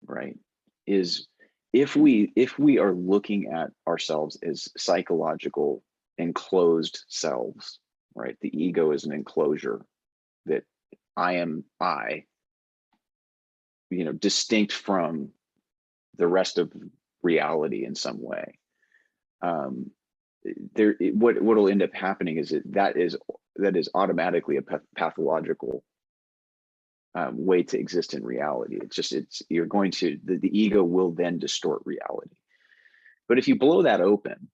right? Is if we are looking at ourselves as psychological enclosed selves, right? The ego is an enclosure that I am distinct from the rest of reality in some way. What'll end up happening is that is automatically a pathological way to exist in reality. You're going to the ego will then distort reality. But if you blow that open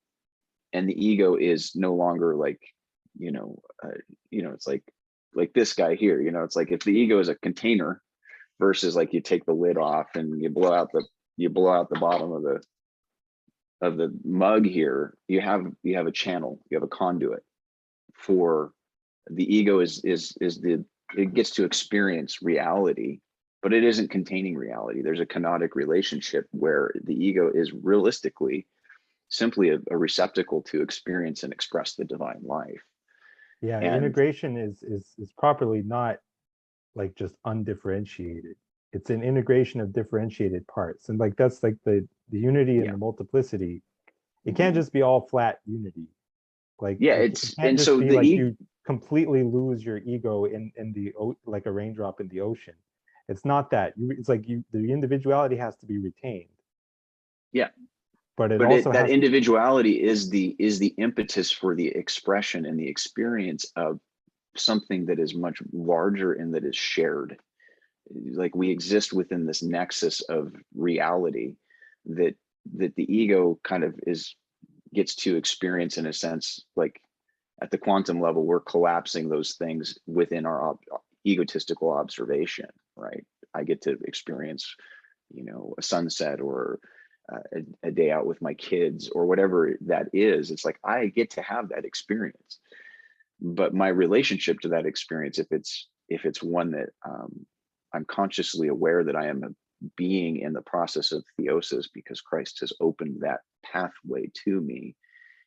and the ego is no longer like, it's like this guy here, it's like if the ego is a container versus like you take the lid off and you blow out the bottom of the mug here, you have a channel, you have a conduit for the ego it gets to experience reality, but it isn't containing reality. There's a kenotic relationship where the ego is realistically simply a receptacle to experience and express the divine life. Yeah, And integration is properly not like just undifferentiated. It's an integration of differentiated parts, and like that's like the unity and yeah, the multiplicity. It can't mhm. just be all flat unity. Like Yeah, it can't and just so be like you completely lose your ego in like a raindrop in the ocean. It's not that. It's like the individuality has to be retained, yeah, but it but also that has to. individuality is the impetus for the expression and the experience of something that is much larger and that is shared. Like we exist within this nexus of reality that the ego kind of gets to experience in a sense. Like at the quantum level, we're collapsing those things within our egotistical observation, right? I get to experience, a sunset or a day out with my kids or whatever that is. It's like I get to have that experience, but my relationship to that experience, if it's one that I'm consciously aware that I am a being in the process of theosis because Christ has opened that pathway to me,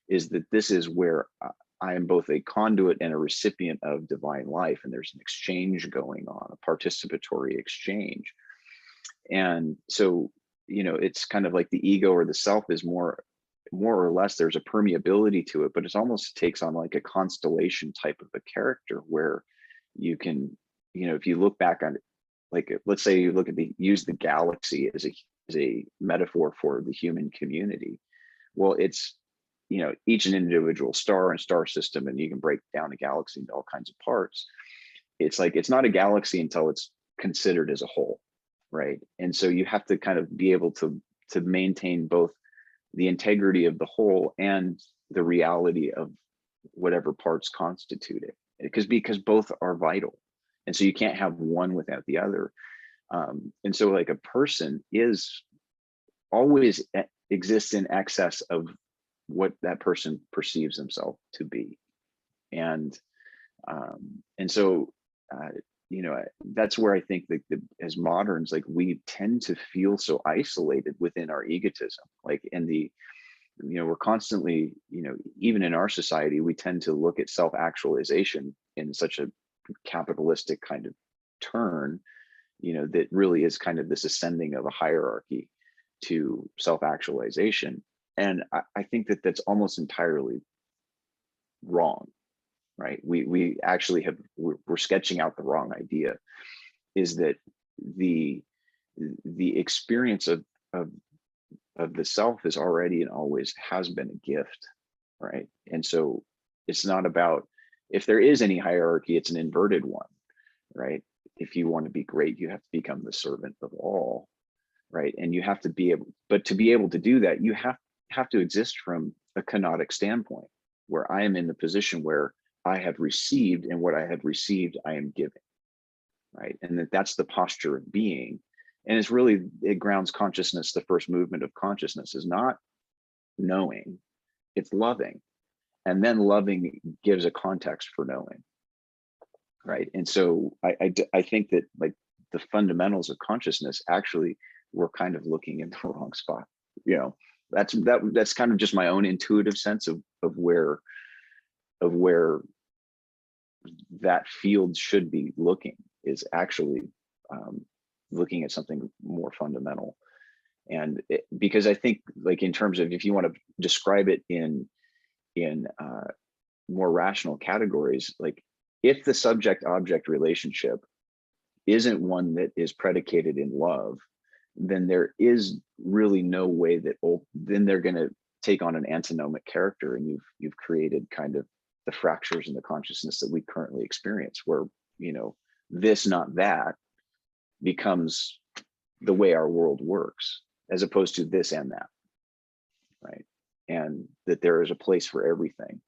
is that this is where I am both a conduit and a recipient of divine life, and there's an exchange going on, a participatory exchange. And so, it's kind of like the ego or the self is more or less there's a permeability to it, but it almost takes on like a constellation type of a character where you can, if you look back on it, like let's say you use the galaxy as a metaphor for the human community. Well, it's each an individual star and star system, and you can break down a galaxy into all kinds of parts. It's like it's not a galaxy until it's considered as a whole, right? And so you have to kind of be able to maintain both the integrity of the whole and the reality of whatever parts constitute it, because both are vital, and so you can't have one without the other. And so like a person is always exists in excess of what that person perceives themselves to be. And so you know, that's where I think that as moderns, like, we tend to feel so isolated within our egotism, like, in the, you know, we're constantly, you know, even in our society, we tend to look at self-actualization in such a capitalistic kind of turn, you know, that really is kind of this ascending of a hierarchy to self-actualization. And I think that that's almost entirely wrong, right? We actually have, we're sketching out the wrong idea, is that the experience of the self is already and always has been a gift, right? And so it's not about, if there is any hierarchy, it's an inverted one, right? If you want to be great, you have to become the servant of all, right? And you have to be able, but to be able to do that, you have to exist from a kenotic standpoint, where I am in the position where I have received, and what I have received, I am giving, right? And that's the posture of being. And it's really, it grounds consciousness. The first movement of consciousness is not knowing, it's loving. And then loving gives a context for knowing, right? And so I think that, like, the fundamentals of consciousness, actually, we're kind of looking in the wrong spot. You know, that's kind of just my own intuitive sense of where that field should be looking, is actually looking at something more fundamental. And because I think, like, in terms of, if you want to describe it in more rational categories, like, if the subject-object relationship isn't one that is predicated in love, then there is really no way that, then they're going to take on an antinomic character, and you've created kind of the fractures in the consciousness that we currently experience, where, you know, this, not that, becomes the way our world works, as opposed to this and that, right? And that there is a place for everything.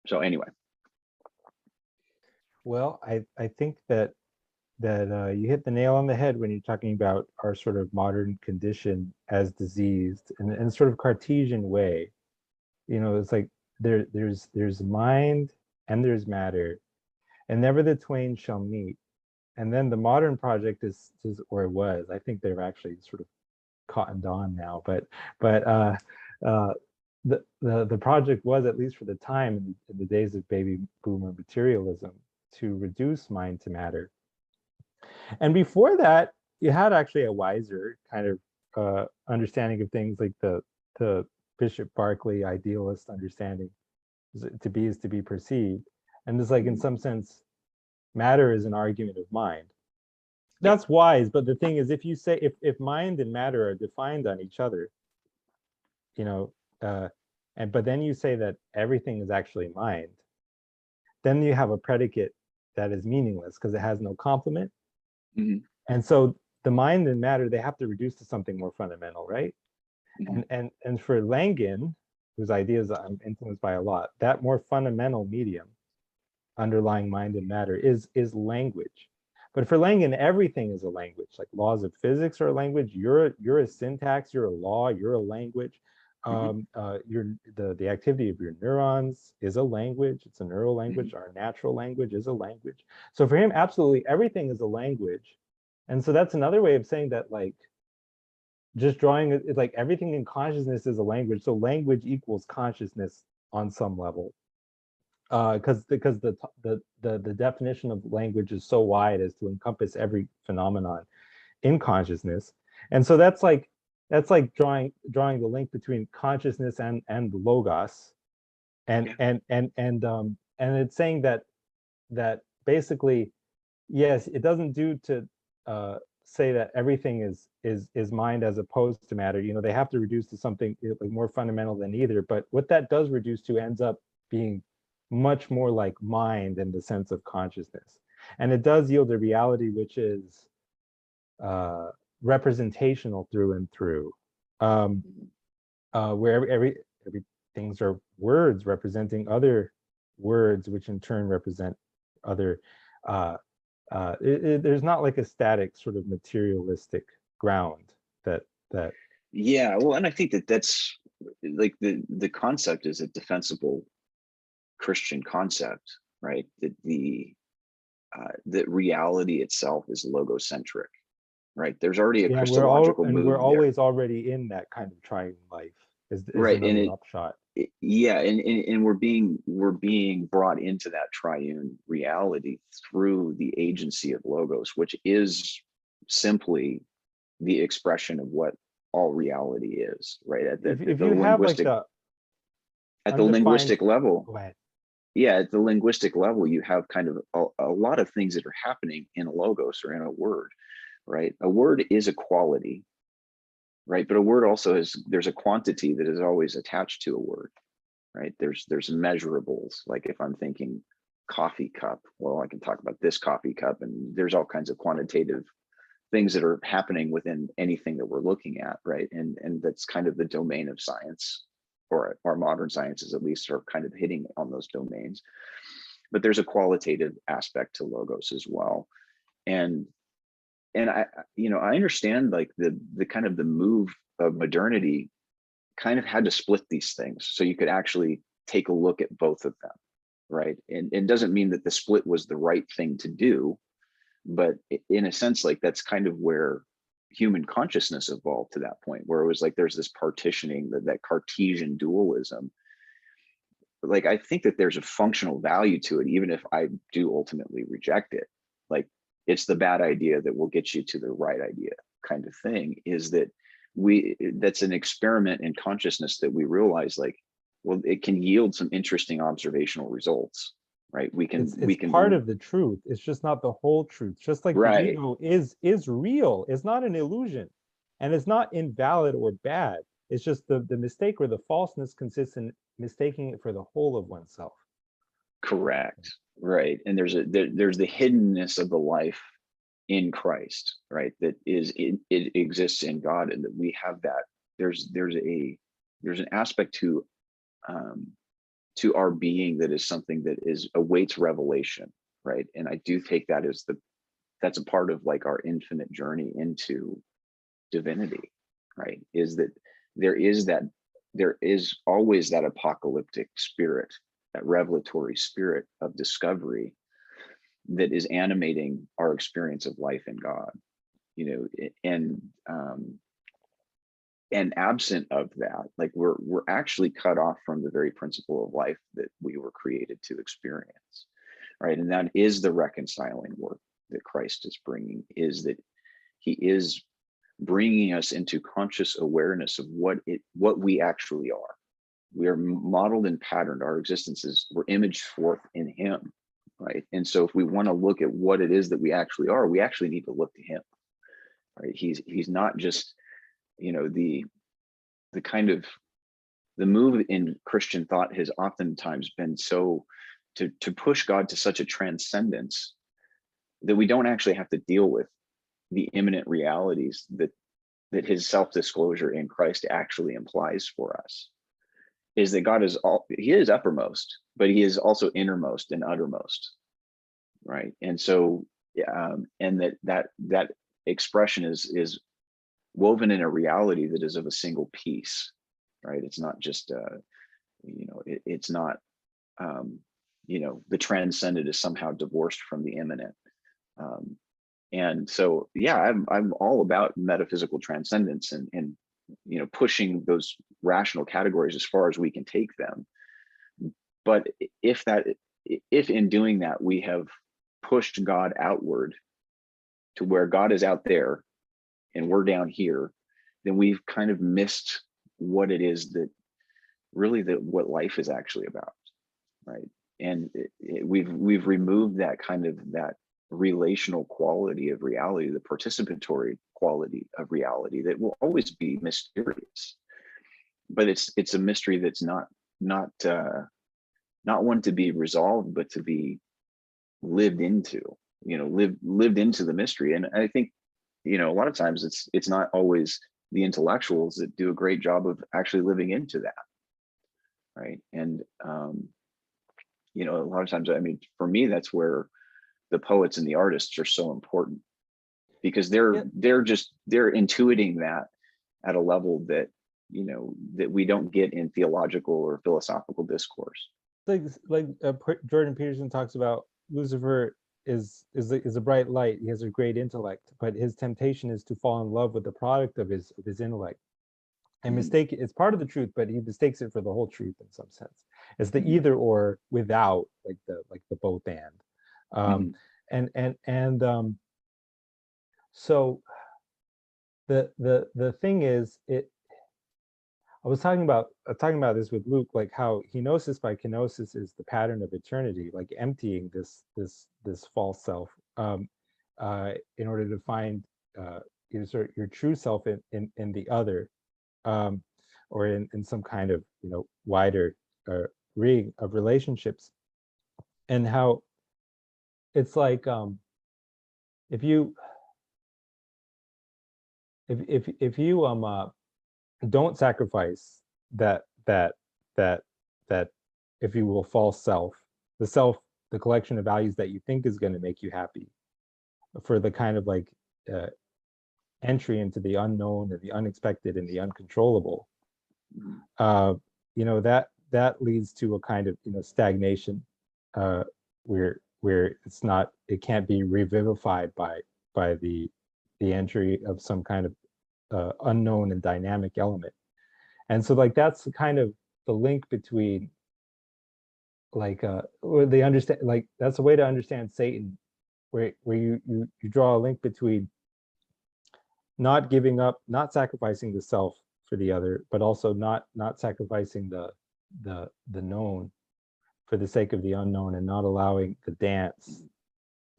So anyway. Well, I think that you hit the nail on the head when you're talking about our sort of modern condition as diseased in a sort of Cartesian way. You know, it's like there's mind and there's matter, and never the twain shall meet. And then the modern project is or it was, I think they're actually sort of cottoned on now, but the project was, at least for the time, in the days of baby boomer materialism, to reduce mind to matter. And before that, you had actually a wiser kind of understanding of things, like the Bishop Berkeley idealist understanding. To be is to be perceived. And it's like, in some sense, matter is an argument of mind. That's wise, but the thing is, if you say, if mind and matter are defined on each other, you know, but then you say that everything is actually mind, then you have a predicate that is meaningless because it has no complement. Mm-hmm. And so the mind and matter, they have to reduce to something more fundamental, right? Mm-hmm. And for Langen, whose ideas I'm influenced by a lot, that more fundamental medium underlying mind and matter is language. But for Langen, everything is a language. Like, laws of physics are a language. You're a syntax. You're a law. You're a language. The activity of your neurons is a language. It's a neural language. Mm-hmm. Our natural language is a language. So for him, absolutely everything is a language. And so that's another way of saying that, like, just drawing it, like, everything in consciousness is a language. So language equals consciousness on some level. Because the definition of language is so wide as to encompass every phenomenon in consciousness. And so that's like drawing the link between consciousness and the logos, and it's saying that basically, yes, it doesn't do to say that everything is mind as opposed to matter. You know, they have to reduce to something like more fundamental than either. But what that does reduce to ends up being much more like mind in the sense of consciousness. And it does yield a reality which is representational through and through, where every things are words representing other words, which in turn represent other. There's not like a static sort of materialistic ground that. Yeah, well, and I think that's like the concept is a defensible Christian concept, right? That reality itself is logocentric, right? There's already a Yeah, Christological we're move there, always already in that kind of triune life is right? And another upshot. yeah, and we're being brought into that triune reality through the agency of logos, which is simply the expression of what all reality is, right? If you have like the at the undefined, linguistic level, go ahead. yeah, at the linguistic level, you have kind of a lot of things that are happening in a logos or in a word, right? A word is a quality, right? But a word also there's a quantity that is always attached to a word, right? There's measurables. Like if I'm thinking coffee cup, well, I can talk about this coffee cup, and there's all kinds of quantitative things that are happening within anything that we're looking at, right? And that's kind of the domain of science, or our modern sciences at least are kind of hitting on those domains. But there's a qualitative aspect to logos as well. And I, I understand like the kind of the move of modernity kind of had to split these things so you could actually take a look at both of them, right? And it doesn't mean that the split was the right thing to do, but in a sense, like that's kind of where human consciousness evolved to that point, where it was like there's this partitioning, that Cartesian dualism. Like I think that there's a functional value to it, even if I do ultimately reject it. Like it's the bad idea that will get you to the right idea kind of thing, is that that's an experiment in consciousness that we realize, like, well, it can yield some interesting observational results, right? We can Part of the truth. It's just not the whole truth. Just like the right, ego is real. It's not an illusion, and it's not invalid or bad. It's just the mistake or the falseness consists in mistaking it for the whole of oneself. correct, right. And there's the hiddenness of the life in Christ, right? That is it exists in God, and that we have that. There's an aspect um, to our being that is something that awaits revelation, right? And I do take that as that's a part of like our infinite journey into divinity, right? Is that there is always that apocalyptic spirit, that revelatory spirit of discovery that is animating our experience of life in God, and absent of that, like we're actually cut off from the very principle of life that we were created to experience, right? And that is the reconciling work that Christ is bringing, is that he is bringing us into conscious awareness of what we actually are. We are modeled and patterned. Our existences were imaged forth in him, right? And so if we want to look at what it is that we actually are, we actually need to look to him, right? He's not just, the kind of the move in Christian thought has oftentimes been so to push God to such a transcendence that we don't actually have to deal with the imminent realities that his self-disclosure in Christ actually implies for us. Is that God he is uppermost, but he is also innermost and uttermost, right? And so, and that expression is woven in a reality that is of a single piece, right? It's not just it's not the transcendent is somehow divorced from the immanent. And so, yeah, I'm all about metaphysical transcendence and pushing those rational categories as far as we can take them. But if in doing that we have pushed God outward to where God is out there and we're down here, then we've kind of missed what it is that really what life is actually about, right? And we've removed that kind of that relational quality of reality, the participatory quality of reality that will always be mysterious, but it's a mystery that's not one to be resolved, but to be lived into, lived into the mystery. And I think, a lot of times it's not always the intellectuals that do a great job of actually living into that, right? And a lot of times, I mean, for me, that's where the poets and the artists are so important, because they're intuiting that at a level that that we don't get in theological or philosophical discourse. Jordan Peterson talks about, Lucifer is a bright light. He has a great intellect, but his temptation is to fall in love with the product of his intellect, and mistake it's part of the truth, but he mistakes it for the whole truth in some sense. It's the either or without like the both and. So the thing is, I was talking about this with Luke, like how kenosis by kenosis is the pattern of eternity, like emptying this false self in order to find your true self in the other, or in some kind of wider ring of relationships, and how it's like if you don't sacrifice that if you will false self, the collection of values that you think is going to make you happy, for the kind of like entry into the unknown and the unexpected and the uncontrollable, that leads to a kind of stagnation, where it can't be revivified by the entry of some kind of unknown and dynamic element. And so like that's kind of the link between or they understand, like that's a way to understand Satan, where you draw a link between not giving up, not sacrificing the self for the other, but also not sacrificing the known for the sake of the unknown, and not allowing the dance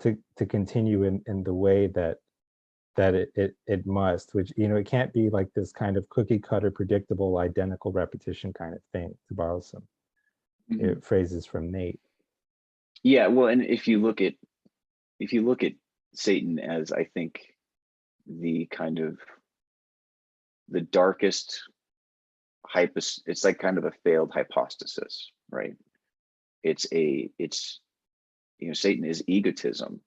to continue in the way that it must, which it can't be like this kind of cookie cutter, predictable, identical repetition kind of thing, to borrow some phrases from Nate. Yeah, well, and if you look at Satan as, I think, the kind of the darkest it's like kind of a failed hypostasis, right? Satan is egotism,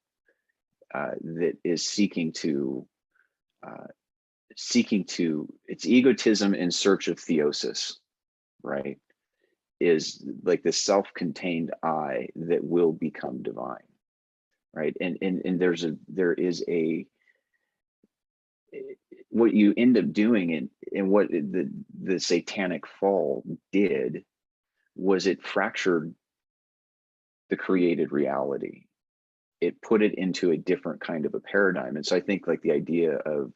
that is seeking to it's egotism in search of theosis, right? Is like this self-contained I that will become divine, right? And there is what you end up doing, and what the satanic fall did was it fractured the created reality. It put it into a different kind of a paradigm. And so I think like the idea of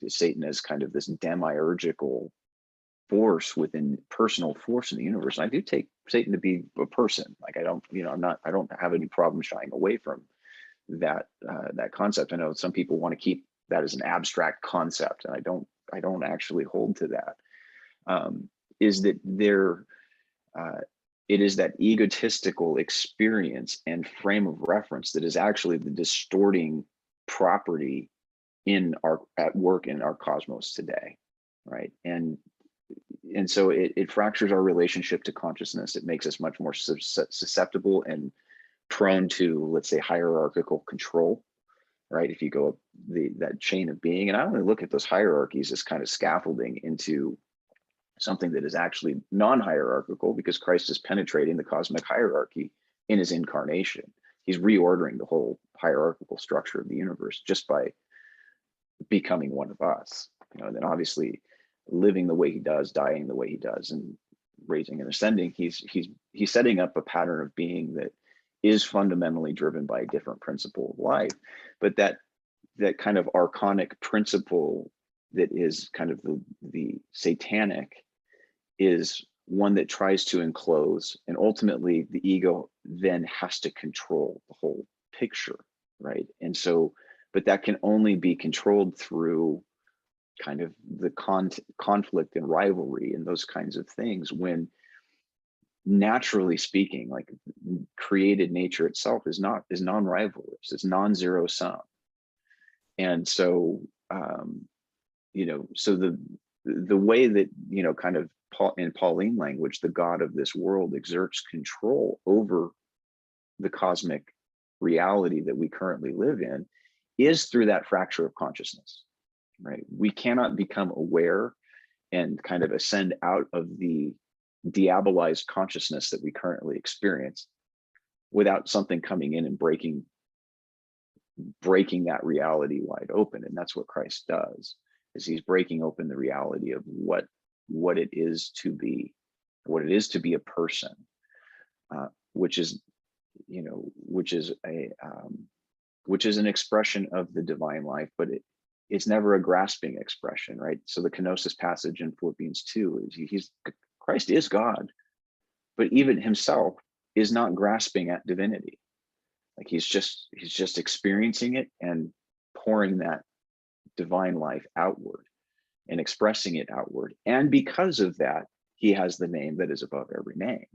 Satan as kind of this demiurgical force within personal force in the universe. And I do take Satan to be a person. Like I don't have any problem shying away from that concept. I know some people want to keep that as an abstract concept, and I don't actually hold to that. Is that there it is that egotistical experience and frame of reference that is actually the distorting property at work in our cosmos today, right? And so it fractures our relationship to consciousness. It makes us much more susceptible and prone to, let's say, hierarchical control, right? If you go up that chain of being, and I only look at those hierarchies as kind of scaffolding into something that is actually non-hierarchical, because Christ is penetrating the cosmic hierarchy in his incarnation. He's reordering the whole hierarchical structure of the universe just by becoming one of us. And then obviously living the way he does, dying the way he does, and raising and ascending, he's setting up a pattern of being that is fundamentally driven by a different principle of life. But that kind of archonic principle that is kind of the satanic is one that tries to enclose, and ultimately the ego then has to control the whole picture, right? And so, but that can only be controlled through kind of the conflict and rivalry and those kinds of things, when naturally speaking, like created nature itself is non-rivalrous, it's non-zero sum. And so so the way that kind of in Pauline language, the God of this world exerts control over the cosmic reality that we currently live in is through that fracture of consciousness, right? We cannot become aware and kind of ascend out of the diabolized consciousness that we currently experience without something coming in and breaking that reality wide open. And that's what Christ does, is he's breaking open the reality of what it is to be a person, which is an expression of the divine life, but it's never a grasping expression, right? So the kenosis passage in Philippians 2 is Christ is God, but even himself is not grasping at divinity. Like he's just experiencing it and pouring that divine life outward and expressing it outward. And because of that, he has the name that is above every name,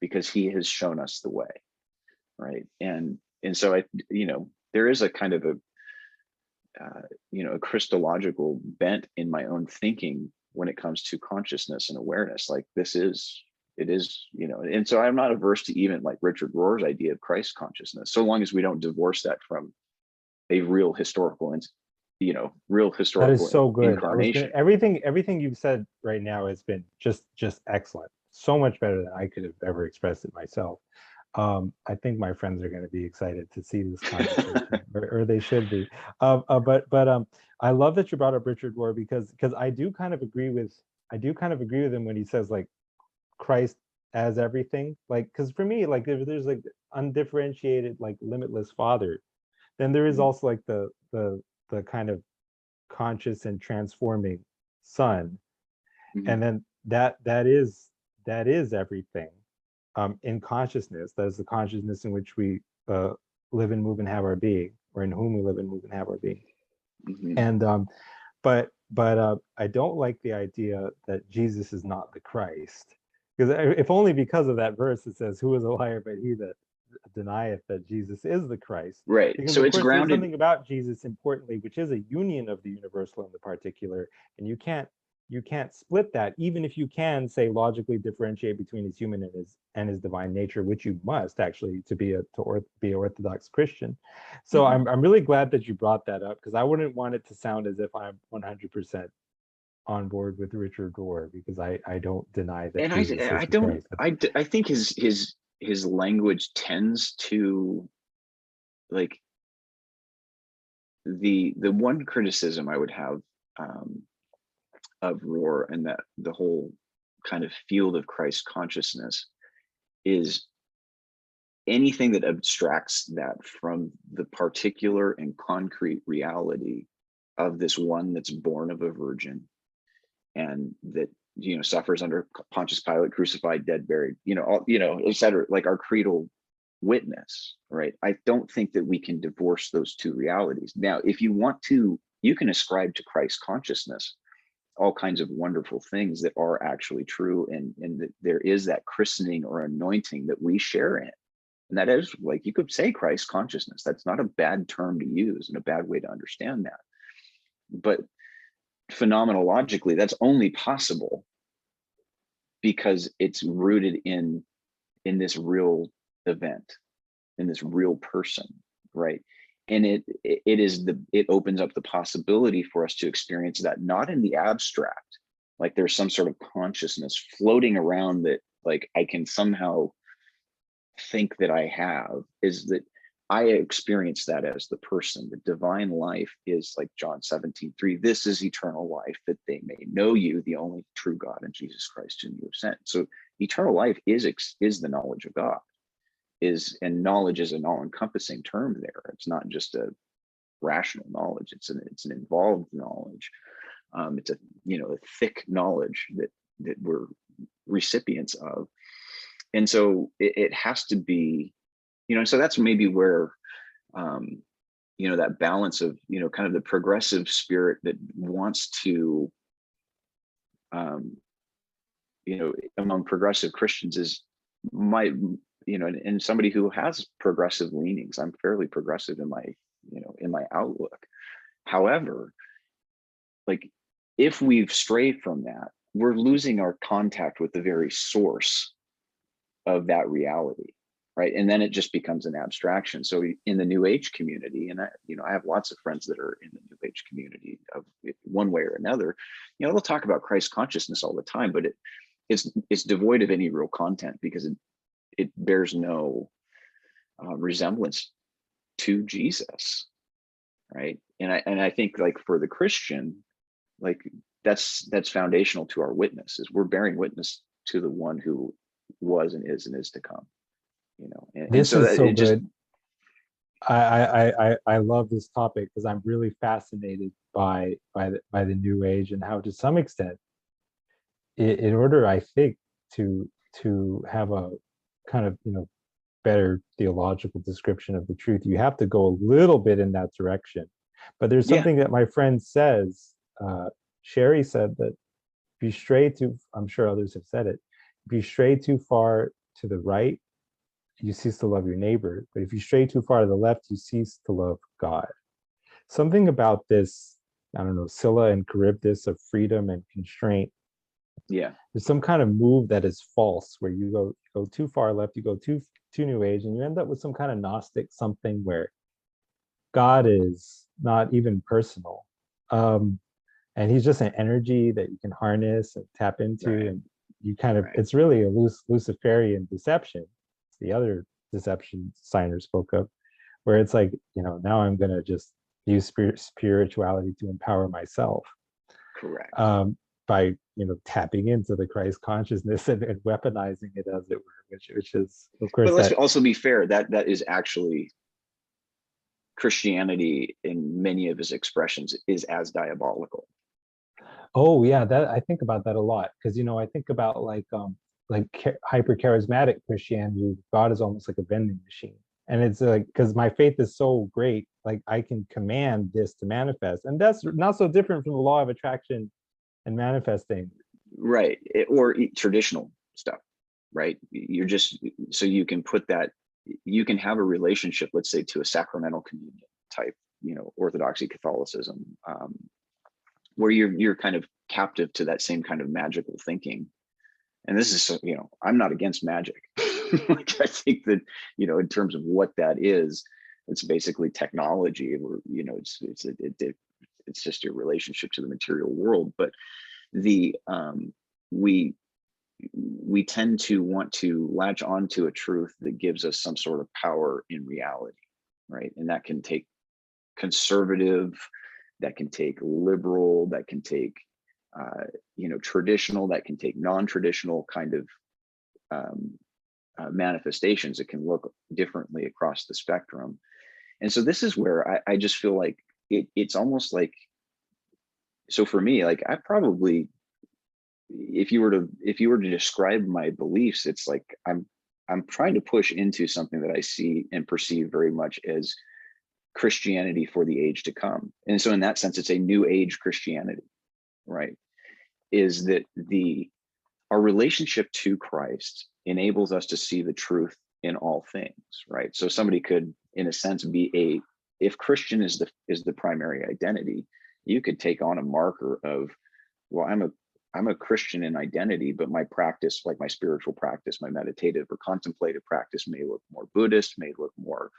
because he has shown us the way, right? And so there is a kind of a Christological bent in my own thinking when it comes to consciousness and awareness. Like it is, and so I'm not averse to even like Richard Rohr's idea of Christ consciousness, so long as we don't divorce that from a real historical That is so good. incarnation. Everything you've said right now has been just excellent. So much better than I could have ever expressed it myself. I think my friends are going to be excited to see this conversation, or they should be. But I love that you brought up Richard Rohr, because I do kind of agree with him when he says like Christ as everything. Like, because for me, like if there's like undifferentiated, like limitless Father, then there is also like the kind of conscious and transforming Son, and then that is everything. In consciousness, that is the consciousness in which we live and move and have our being, or in whom we live and move and have our being. And but I don't like the idea that Jesus is not the Christ, because if only because of that verse that says, "Who is a liar but he that denieth that Jesus is the Christ?" Right. Because So of it's course grounded. there's something about Jesus, importantly, which is a union of the universal and the particular, and you can't split that, even if you can say logically differentiate between his human and his divine nature, which you must actually to be an Orthodox Christian. So I'm really glad that you brought that up, because I wouldn't want it to sound as if I'm 100% on board with Richard Rohr, because I don't deny that And Jesus is I the don't Christ. I think his language tends to, like, the one criticism I would have of Rohr and that the whole kind of field of Christ consciousness is anything that abstracts that from the particular and concrete reality of this one that's born of a virgin, and that suffers under Pontius Pilate, crucified, dead, buried, etc., like our creedal witness, right? I don't think that we can divorce those two realities. Now, if you want to, you can ascribe to Christ consciousness all kinds of wonderful things that are actually true, and that there is that christening or anointing that we share in. And that is, like, you could say Christ consciousness. That's not a bad term to use and a bad way to understand that. But phenomenologically, that's only possible because it's rooted in this real event, in this real person, right? And it opens up the possibility for us to experience that, not in the abstract, like there's some sort of consciousness floating around that, like, I can somehow think that I have, is that I experience that as the person. The divine life is like John 17:3. This is eternal life, that they may know you, the only true God, and Jesus Christ whom you have sent. So eternal life is the knowledge of God. And knowledge is an all-encompassing term there. It's not just a rational knowledge. It's an involved knowledge. It's a thick knowledge that we're recipients of. And so it has to be, so that's maybe where, that balance of, kind of the progressive spirit that wants to, among progressive Christians is and somebody who has progressive leanings. I'm fairly progressive in my outlook. However, like, if we've strayed from that, we're losing our contact with the very source of that reality, right? And then it just becomes an abstraction. So in the New Age community, and I have lots of friends that are in the New Age age community of one way or another, they'll talk about Christ consciousness all the time, but it's devoid of any real content because it bears no resemblance to Jesus, right? And I think, like, for the Christian, like, that's foundational to our witness, is we're bearing witness to the one who was and is to come, and This so is that so it just, good. I love this topic because I'm really fascinated by the New Age, and how, to some extent, in order, I think, to have a kind of better theological description of the truth, you have to go a little bit in that direction. But there's yeah, something that my friend says. Sherry said that if you stray too, I'm sure others have said it, if you stray too far to the right, you cease to love your neighbor. But if you stray too far to the left, you cease to love God. Something about this, I don't know, Scylla and Charybdis of freedom and constraint. yeah, There's some kind of move that is false, where you go too far left, you go too New Age, and you end up with some kind of Gnostic something where God is not even personal. And he's just an energy that you can harness and tap into, right, and you kind of, right, it's really a Luciferian deception. It's the other deception Steiner spoke of, where it's like, now I'm going to just use spirituality to empower myself, correct. by tapping into the Christ consciousness, and weaponizing it, as it were, which is, of course, But let's that. also be fair, that is actually Christianity, in many of its expressions, is as diabolical. Oh yeah, that I think about that a lot, because I think about hyper charismatic Christianity. God is almost like a vending machine, and it's like, because my faith is so great, like I can command this to manifest, and that's not so different from the law of attraction and manifesting. Right. Or traditional stuff, right? You're just, so you can put that, you can have a relationship, let's say, to a sacramental communion type, Orthodoxy, Catholicism, where you're kind of captive to that same kind of magical thinking. And this is, I'm not against magic. Like, I think that, in terms of what that is, it's basically technology, or, it's just your relationship to the material world. But the we tend to want to latch onto a truth that gives us some sort of power in reality, right? And that can take conservative, that can take liberal, that can take traditional, that can take non-traditional kind of manifestations. It can look differently across the spectrum. And so this is where I just feel like it's almost like, so for me, like, I probably, if you were to describe my beliefs, it's like I'm trying to push into something that I see and perceive very much as Christianity for the age to come. And so in that sense, it's a new age Christianity, right? Is that our relationship to Christ enables us to see the truth in all things, right? So somebody could, in a sense, be if Christian is the primary identity, you could take on a marker of, well, I'm a Christian in identity, but my practice, like my spiritual practice, my meditative or contemplative practice, may look more Buddhist, may look more,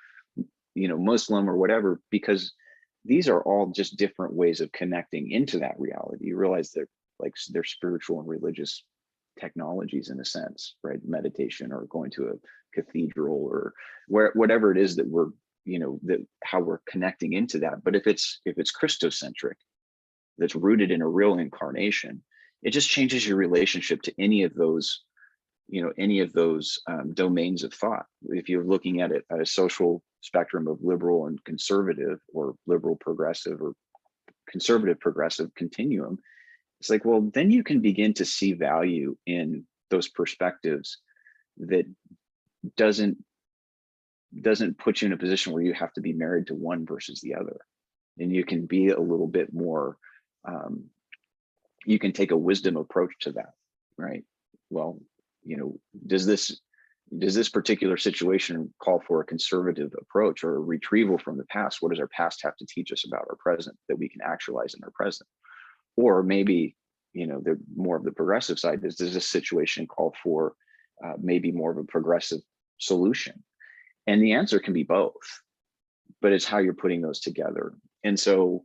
Muslim or whatever, because these are all just different ways of connecting into that reality. You realize they're spiritual and religious technologies, in a sense, right? Meditation, or going to a cathedral, or whatever it is that we're, that how we're connecting into that. But if it's Christocentric, that's rooted in a real incarnation, it just changes your relationship to any of those domains of thought. If you're looking at it at a social spectrum of liberal and conservative, or liberal progressive, or conservative progressive continuum, it's like, well, then you can begin to see value in those perspectives that doesn't put you in a position where you have to be married to one versus the other. And you can be a little bit more, you can take a wisdom approach to that, right? Well, does this particular situation call for a conservative approach, or a retrieval from the past? What does our past have to teach us about our present that we can actualize in our present? Or maybe, the more of the progressive side, does this situation call for maybe more of a progressive solution? And the answer can be both, but it's how you're putting those together. And so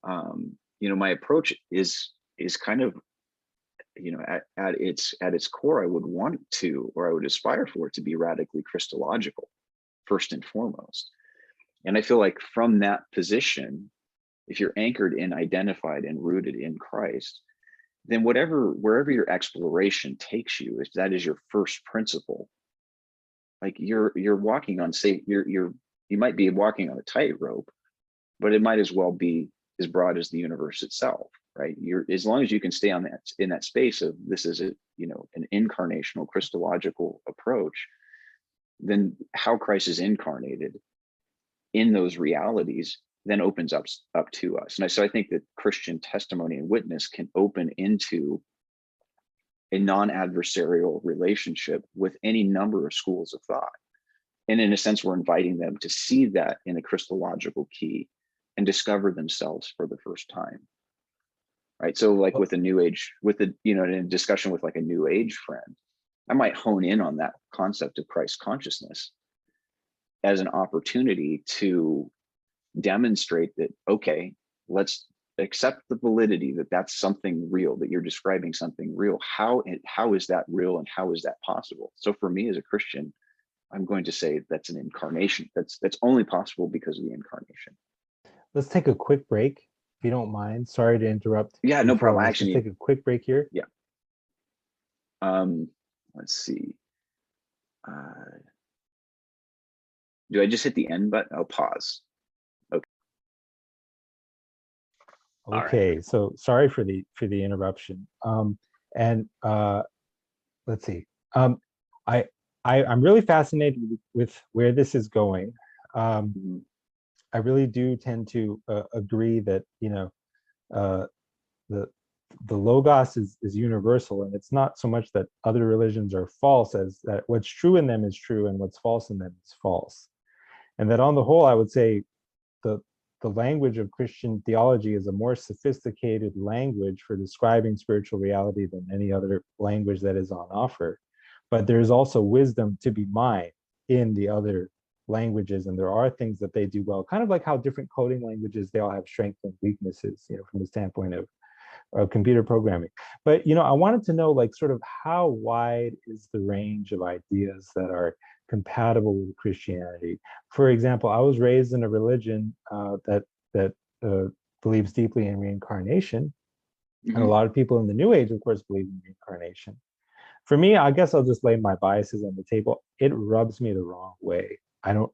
My approach is kind of, at its core, I would want to, or I would aspire for it to be radically Christological, first and foremost. And I feel like from that position, if you're anchored in, identified and rooted in Christ, then wherever your exploration takes you, if that is your first principle, like you're walking on safe, you might be walking on a tightrope, but it might as well be as broad as the universe itself, right? As long as you can stay in that space of, this is an incarnational Christological approach, then how Christ is incarnated in those realities then opens up to us. And so I think that Christian testimony and witness can open into a non-adversarial relationship with any number of schools of thought. And in a sense, we're inviting them to see that in a Christological key and discover themselves for the first time. Right. So like with a new age, in a discussion with like a new age friend, I might hone in on that concept of Christ consciousness as an opportunity to demonstrate that, okay, let's accept the validity that that's something real, that you're describing something real. How is that real, and how is that possible? So for me as a Christian, I'm going to say that's an incarnation. That's only possible because of the incarnation. Let's take a quick break, if you don't mind. Sorry to interrupt. Yeah, no problem. Actually, take a quick break here. Yeah. Let's see. Do I just hit the end button? I'll pause. Okay, right. So sorry for the interruption. Let's see. I'm really fascinated with where this is going. I really do tend to agree that the logos is universal, and it's not so much that other religions are false as that what's true in them is true and what's false in them is false. And that on the whole, I would say the language of Christian theology is a more sophisticated language for describing spiritual reality than any other language that is on offer. But there's also wisdom to be mined in the other languages, and there are things that they do well, kind of like how different coding languages, they all have strengths and weaknesses, from the standpoint of computer programming. But I wanted to know, like, sort of how wide is the range of ideas that are compatible with Christianity? For example, I was raised in a religion that believes deeply in reincarnation, and a lot of people in the New Age, of course, believe in reincarnation. For me, I guess I'll just lay my biases on the table. It rubs me the wrong way. I don't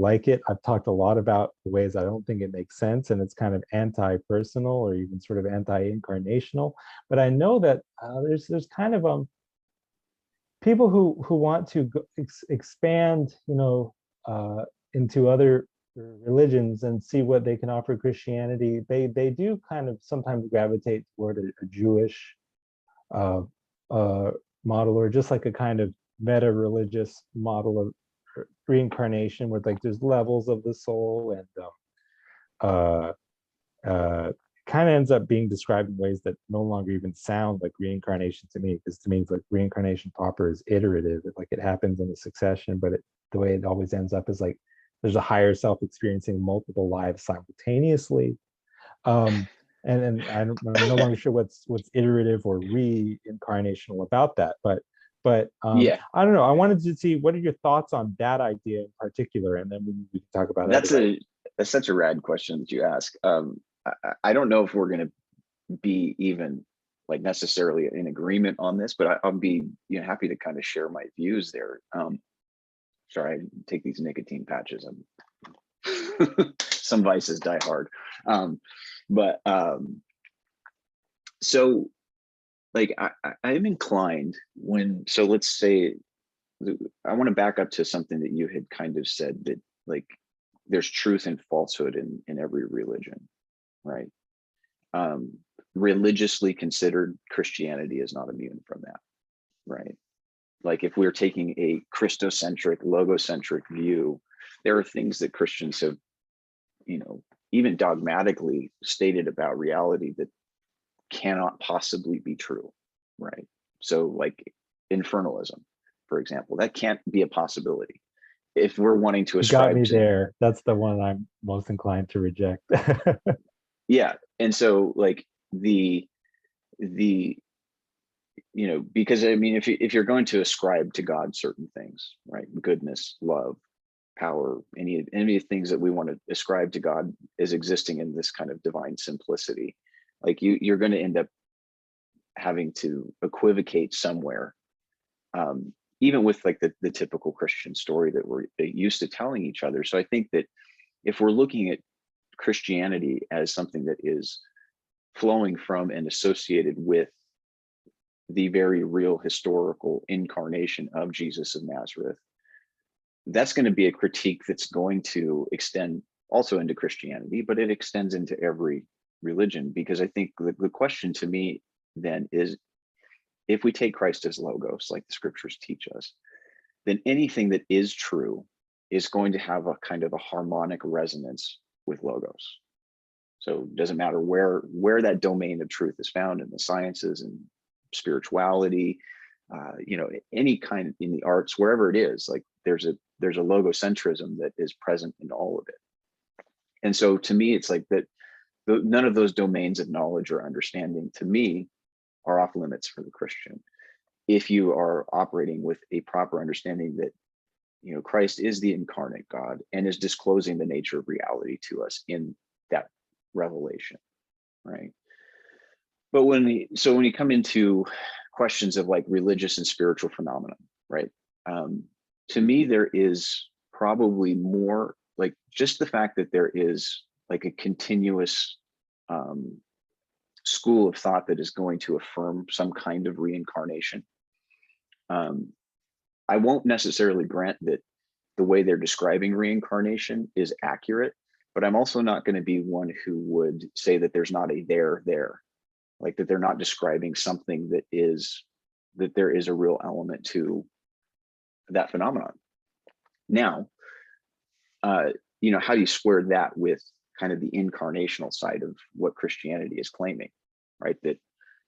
like it. I've talked a lot about the ways I don't think it makes sense, and it's kind of anti-personal or even sort of anti-incarnational. But I know that there's kind of people who want to expand, into other religions and see what they can offer Christianity. They do kind of sometimes gravitate toward a Jewish model, or just like a kind of meta-religious model of reincarnation, where like there's levels of the soul, and kind of ends up being described in ways that no longer even sound like reincarnation to me, because to me it's like reincarnation proper is iterative. Like it happens in a succession, but the way it always ends up is like there's a higher self experiencing multiple lives simultaneously. And I'm no longer sure what's iterative or reincarnational about that, but yeah, I don't know. I wanted to see, what are your thoughts on that idea in particular, and then we can talk about that's such a rad question that you ask. I don't know if we're going to be even like necessarily in agreement on this, but I'll be happy to kind of share my views there. Sorry, I take these nicotine patches. Some vices die hard. So like I'm inclined so let's say, I want to back up to something that you had kind of said, that like there's truth and falsehood in every religion, right? Religiously considered, Christianity is not immune from that, right? Like if we're taking a Christocentric, logocentric view, there are things that Christians have, even dogmatically stated about reality that cannot possibly be true, right? So like infernalism, for example, that can't be a possibility. If we're wanting to ascribe, you got me there. That's the one I'm most inclined to reject. yeah. And so like the because I mean, if you're going to ascribe to God certain things, right, goodness, love, power, any of the things that we want to ascribe to God as existing in this kind of divine simplicity, like you're going to end up having to equivocate somewhere, even with like the typical Christian story that we're used to telling each other. So I think that if we're looking at Christianity as something that is flowing from and associated with the very real historical incarnation of Jesus of Nazareth, that's going to be a critique that's going to extend also into Christianity, but it extends into every religion. Because I think the question to me then is, if we take Christ as logos, like the scriptures teach us, then anything that is true is going to have a kind of a harmonic resonance with logos. So it doesn't matter where that domain of truth is found in the sciences and spirituality, any kind in the arts, wherever it is, like there's a logocentrism that is present in all of it. And so to me, it's like that none of those domains of knowledge or understanding to me are off limits for the Christian, if you are operating with a proper understanding that Christ is the incarnate God and is disclosing the nature of reality to us in that revelation, right? But when you come into questions of like religious and spiritual phenomenon, right? To me, there is probably more like just the fact that there is like a continuous school of thought that is going to affirm some kind of reincarnation. I won't necessarily grant that the way they're describing reincarnation is accurate, but I'm also not going to be one who would say that there's not a there, like that they're not describing something that there is a real element to that phenomenon. Now, how do you square that with kind of the incarnational side of what Christianity is claiming, right? That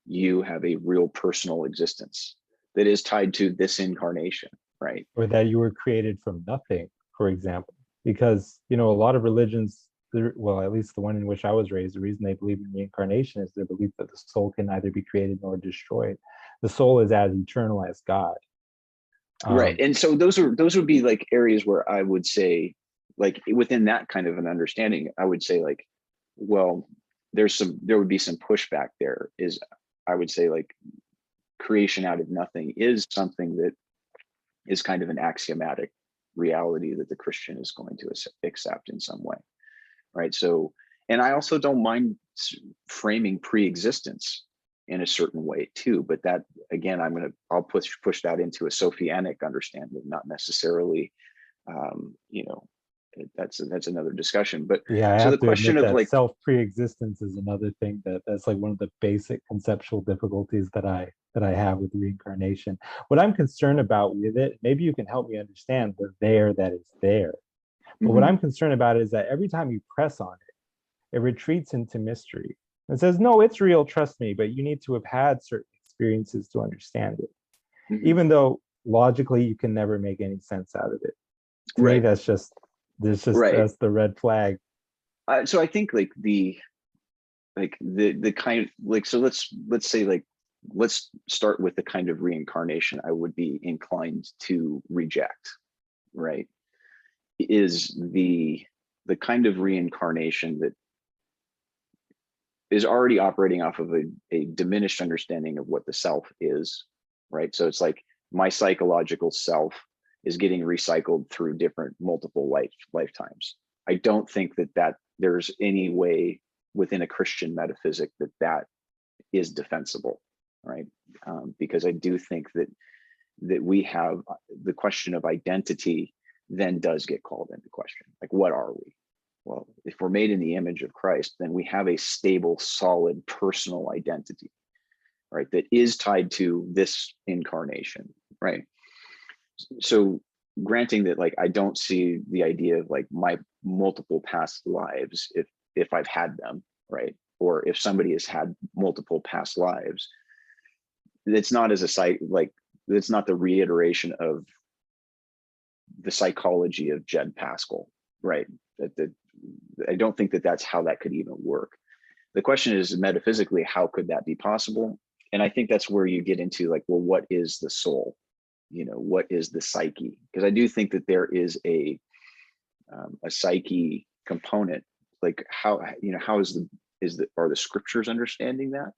you have a real personal existence that is tied to this incarnation, right? Or that you were created from nothing, for example. Because, a lot of religions, well, at least the one in which I was raised, the reason they believe in reincarnation is their belief that the soul can neither be created nor destroyed. The soul is as eternal as God. Right. And so those would be like areas where I would say, like within that kind of an understanding, I would say like, well, there would be some pushback there. Is I would say like creation out of nothing is something that is kind of an axiomatic reality that the Christian is going to accept in some way, right? So, and I also don't mind framing pre-existence in a certain way too, but that again, I'll push that into a Sophianic understanding, not necessarily, that's another discussion. But yeah, I so the have to question admit of that like, self pre-existence is another thing that's like one of the basic conceptual difficulties that I have with reincarnation. What I'm concerned about with it, maybe you can help me understand the there that is there. But what I'm concerned about is that every time you press on it, it retreats into mystery. It says, no, it's real, trust me, but you need to have had certain experiences to understand it. Even though logically you can never make any sense out of it. To me, right, that's the red flag. So I think like the kind of like, so let's say like, let's start with the kind of reincarnation I would be inclined to reject, right? Is the kind of reincarnation that is already operating off of a diminished understanding of what the self is, right? So it's like my psychological self is getting recycled through different multiple lifetimes. I don't think that there's any way within a Christian metaphysic that is defensible, right? Because I do think that we have the question of identity then does get called into question. Like, what are we? Well, if we're made in the image of Christ, then we have a stable, solid personal identity, right? That is tied to this incarnation, right? So granting that, like, I don't see the idea of like my multiple past lives, if I've had them, right? Or if somebody has had multiple past lives, it's not as it's not the reiteration of the psychology of Jed Pascal, right? I don't think that that's how that could even work. The question is metaphysically, how could that be possible? And I think that's where you get into like, well, what is the soul? You know, what is the psyche? Because I do think that there is a psyche component. Like how, you know, how are the scriptures understanding that?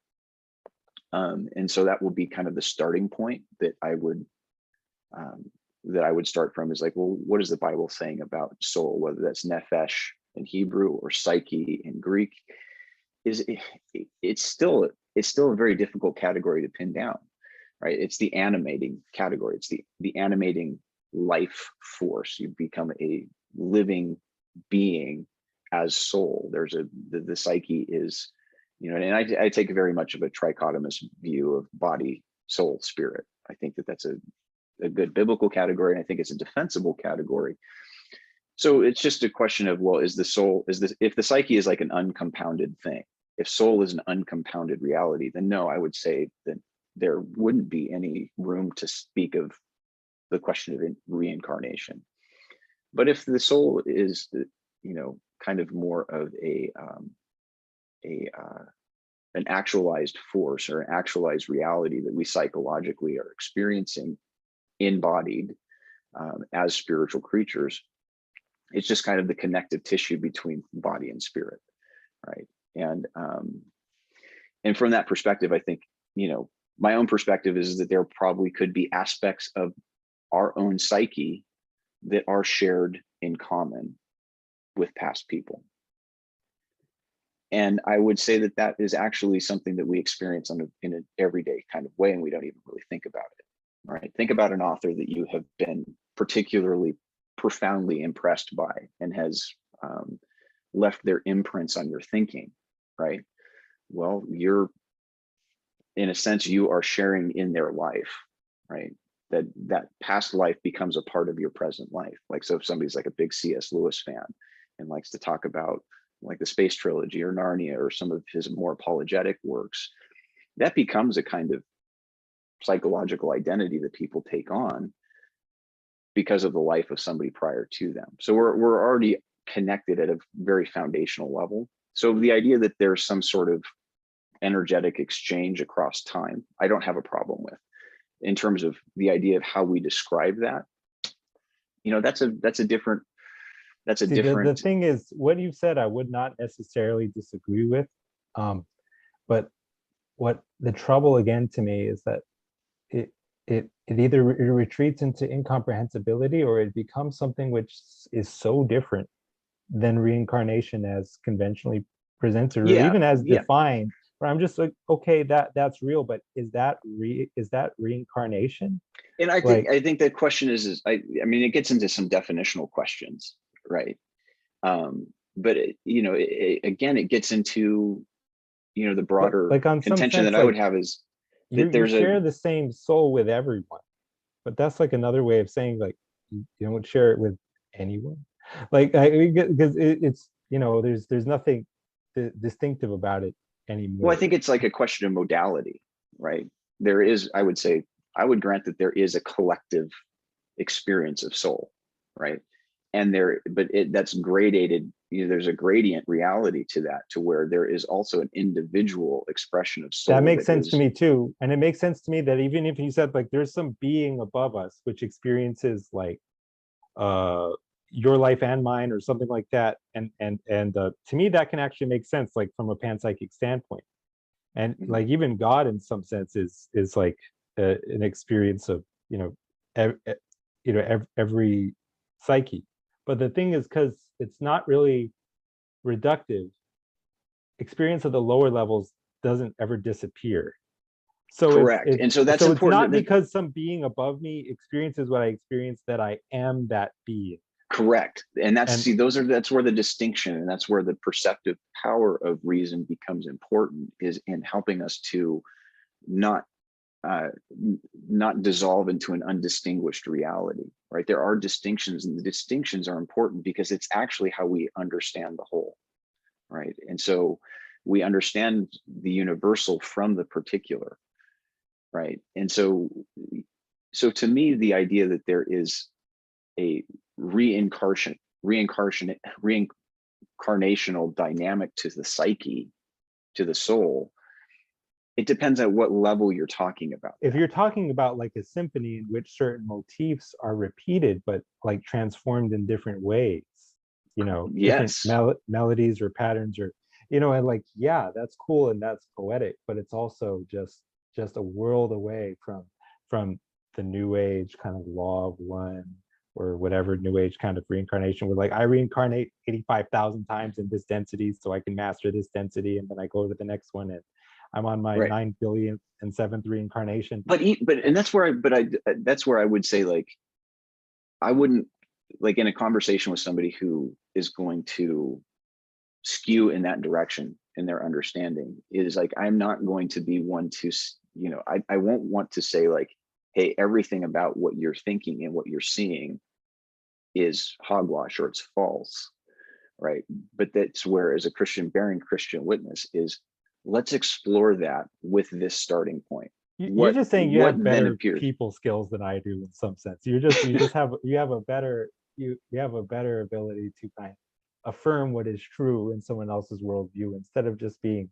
And so that will be kind of the starting point that I would start from, is like, well, what is the Bible saying about soul, whether that's nephesh in Hebrew or psyche in Greek? It's still a very difficult category to pin down, right? It's the animating category. It's the animating life force. You become a living being as soul. There's the psyche is, you know, and I take very much of a trichotomous view of body, soul, spirit. I think that that's a good biblical category, and I think it's a defensible category. So it's just a question of, well, if the psyche is like an uncompounded thing, if soul is an uncompounded reality, then no, I would say that there wouldn't be any room to speak of the question of reincarnation. But if the soul is, you know, kind of more of an actualized force or an actualized reality that we psychologically are experiencing embodied as spiritual creatures, it's just kind of the connective tissue between body and spirit, right? And from that perspective, I think, you know, my own perspective is that there probably could be aspects of our own psyche that are shared in common with past people. And I would say that that is actually something that we experience in an everyday kind of way, and we don't even really think about it, right? Think about an author that you have been particularly profoundly impressed by and has left their imprints on your thinking, right? Well, in a sense, you are sharing in their life, right? That past life becomes a part of your present life. Like, so if somebody's like a big C.S. Lewis fan and likes to talk about like the Space Trilogy or Narnia or some of his more apologetic works, that becomes a kind of psychological identity that people take on because of the life of somebody prior to them. So we're already connected at a very foundational level. So the idea that there's some sort of energetic exchange across time, I don't have a problem with. In terms of the idea of how we describe that, you know, that's a different. The thing is, what you said, I would not necessarily disagree with, but what the trouble again to me is that it either retreats into incomprehensibility, or it becomes something which is so different than reincarnation as conventionally presented, or even as defined. Where I'm just like, okay, that's real, but is that reincarnation? And I think the question is I mean, it gets into some definitional questions, right? But you know, again, it gets into, you know, the broader like on contention that I would have is that you share the same soul with everyone, but that's like another way of saying like you don't share it with anyone. Like because it's, you know, there's nothing distinctive about it anymore. Well, I think it's like a question of modality, right? There is, I would say, I would grant that there is a collective experience of soul, right? And that's gradated, you know, there's a gradient reality to that, to where there is also an individual expression of soul. That makes sense to me too. And it makes sense to me that even if you said like there's some being above us which experiences like your life and mine or something like that, and to me that can actually make sense, like from a panpsychic standpoint. And like even God in some sense is like an experience of, you know, every psyche. But the thing is, because it's not really reductive, experience of the lower levels doesn't ever disappear. So correct. And so that's important. It's not because some being above me experiences what I experience that I am that being. Correct. And that's where the distinction, and that's where the perceptive power of reason becomes important, is in helping us to not dissolve into an undistinguished reality, right? There are distinctions, and the distinctions are important because it's actually how we understand the whole, right? And so we understand the universal from the particular, right? And so to me, the idea that there is a reincarnational dynamic to the psyche to the soul. It depends on what level you're talking about. If you're talking about like a symphony in which certain motifs are repeated, but like transformed in different ways, you know, different Yes. melodies or patterns, or, you know, and like, yeah, that's cool and that's poetic, but it's also just a world away from the new age kind of law of one, or whatever new age kind of reincarnation, where like I reincarnate 85,000 times in this density so I can master this density, and then I go to the next one and I'm on my Right. 9 billionth and 7th reincarnation. And that's where that's where I would say, like, I wouldn't, like, in a conversation with somebody who is going to skew in that direction in their understanding, is like, I'm not going to be one to, you know, I won't want to say like, hey, everything about what you're thinking and what you're seeing is hogwash or it's false, right? But that's where, as a Christian bearing Christian witness, is let's explore that with this starting point. You're just saying you What have then better appears? people skills than I do in some sense. You just have a better you have a better ability to kind of affirm what is true in someone else's worldview, instead of just being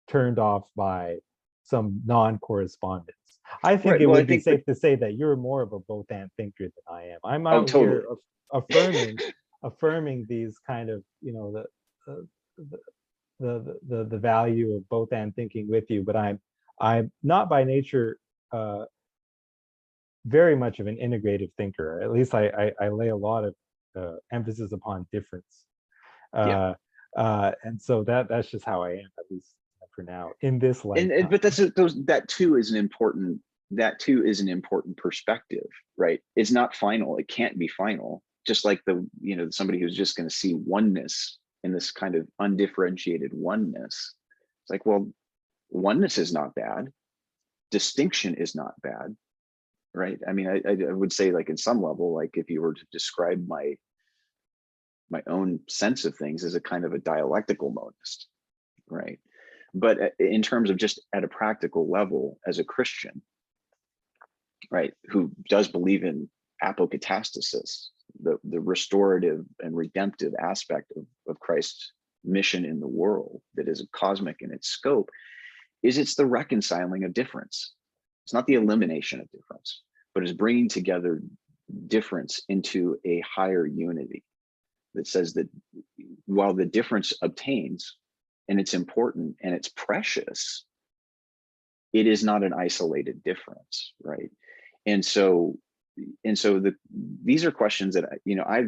turned off by some non-correspondence. I think Right. it Well, I would be think that, safe to say that you're more of a both and thinker than I am. I'm oh, out totally. here affirming these kind of, you know, the the value of both and thinking with you, but I'm not by nature uh, very much of an integrative thinker. At least I lay a lot of emphasis upon difference, Yeah. uh, and so that's just how I am, at least for now, in this And lifetime. but that too is an important, perspective, right? It's not final. It can't be final. Just like the, you know, somebody who's just going to see oneness in this kind of undifferentiated oneness. It's like, well, oneness is not bad. Distinction is not bad, right? I mean, I would say, like, in some level, like, if you were to describe my own sense of things as a kind of a dialectical monist, right? But in terms of just at a practical level, as a Christian, right, who does believe in apokatastasis, the restorative and redemptive aspect of Christ's mission in the world, that is cosmic in its scope, is it's the reconciling of difference. It's not the elimination of difference, but is bringing together difference into a higher unity, that says that while the difference obtains and it's important and it's precious, it is not an isolated difference, right? And so these are questions that, you know, I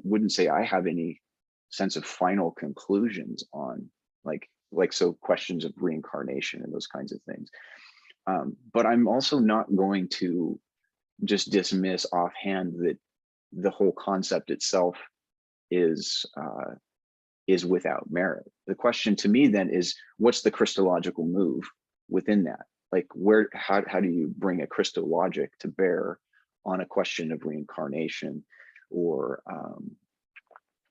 wouldn't say I have any sense of final conclusions on, so questions of reincarnation and those kinds of things. But I'm also not going to just dismiss offhand that the whole concept itself is without merit. The question to me then is, what's the Christological move within that? Like, how do you bring a Christologic to bear on a question of reincarnation, or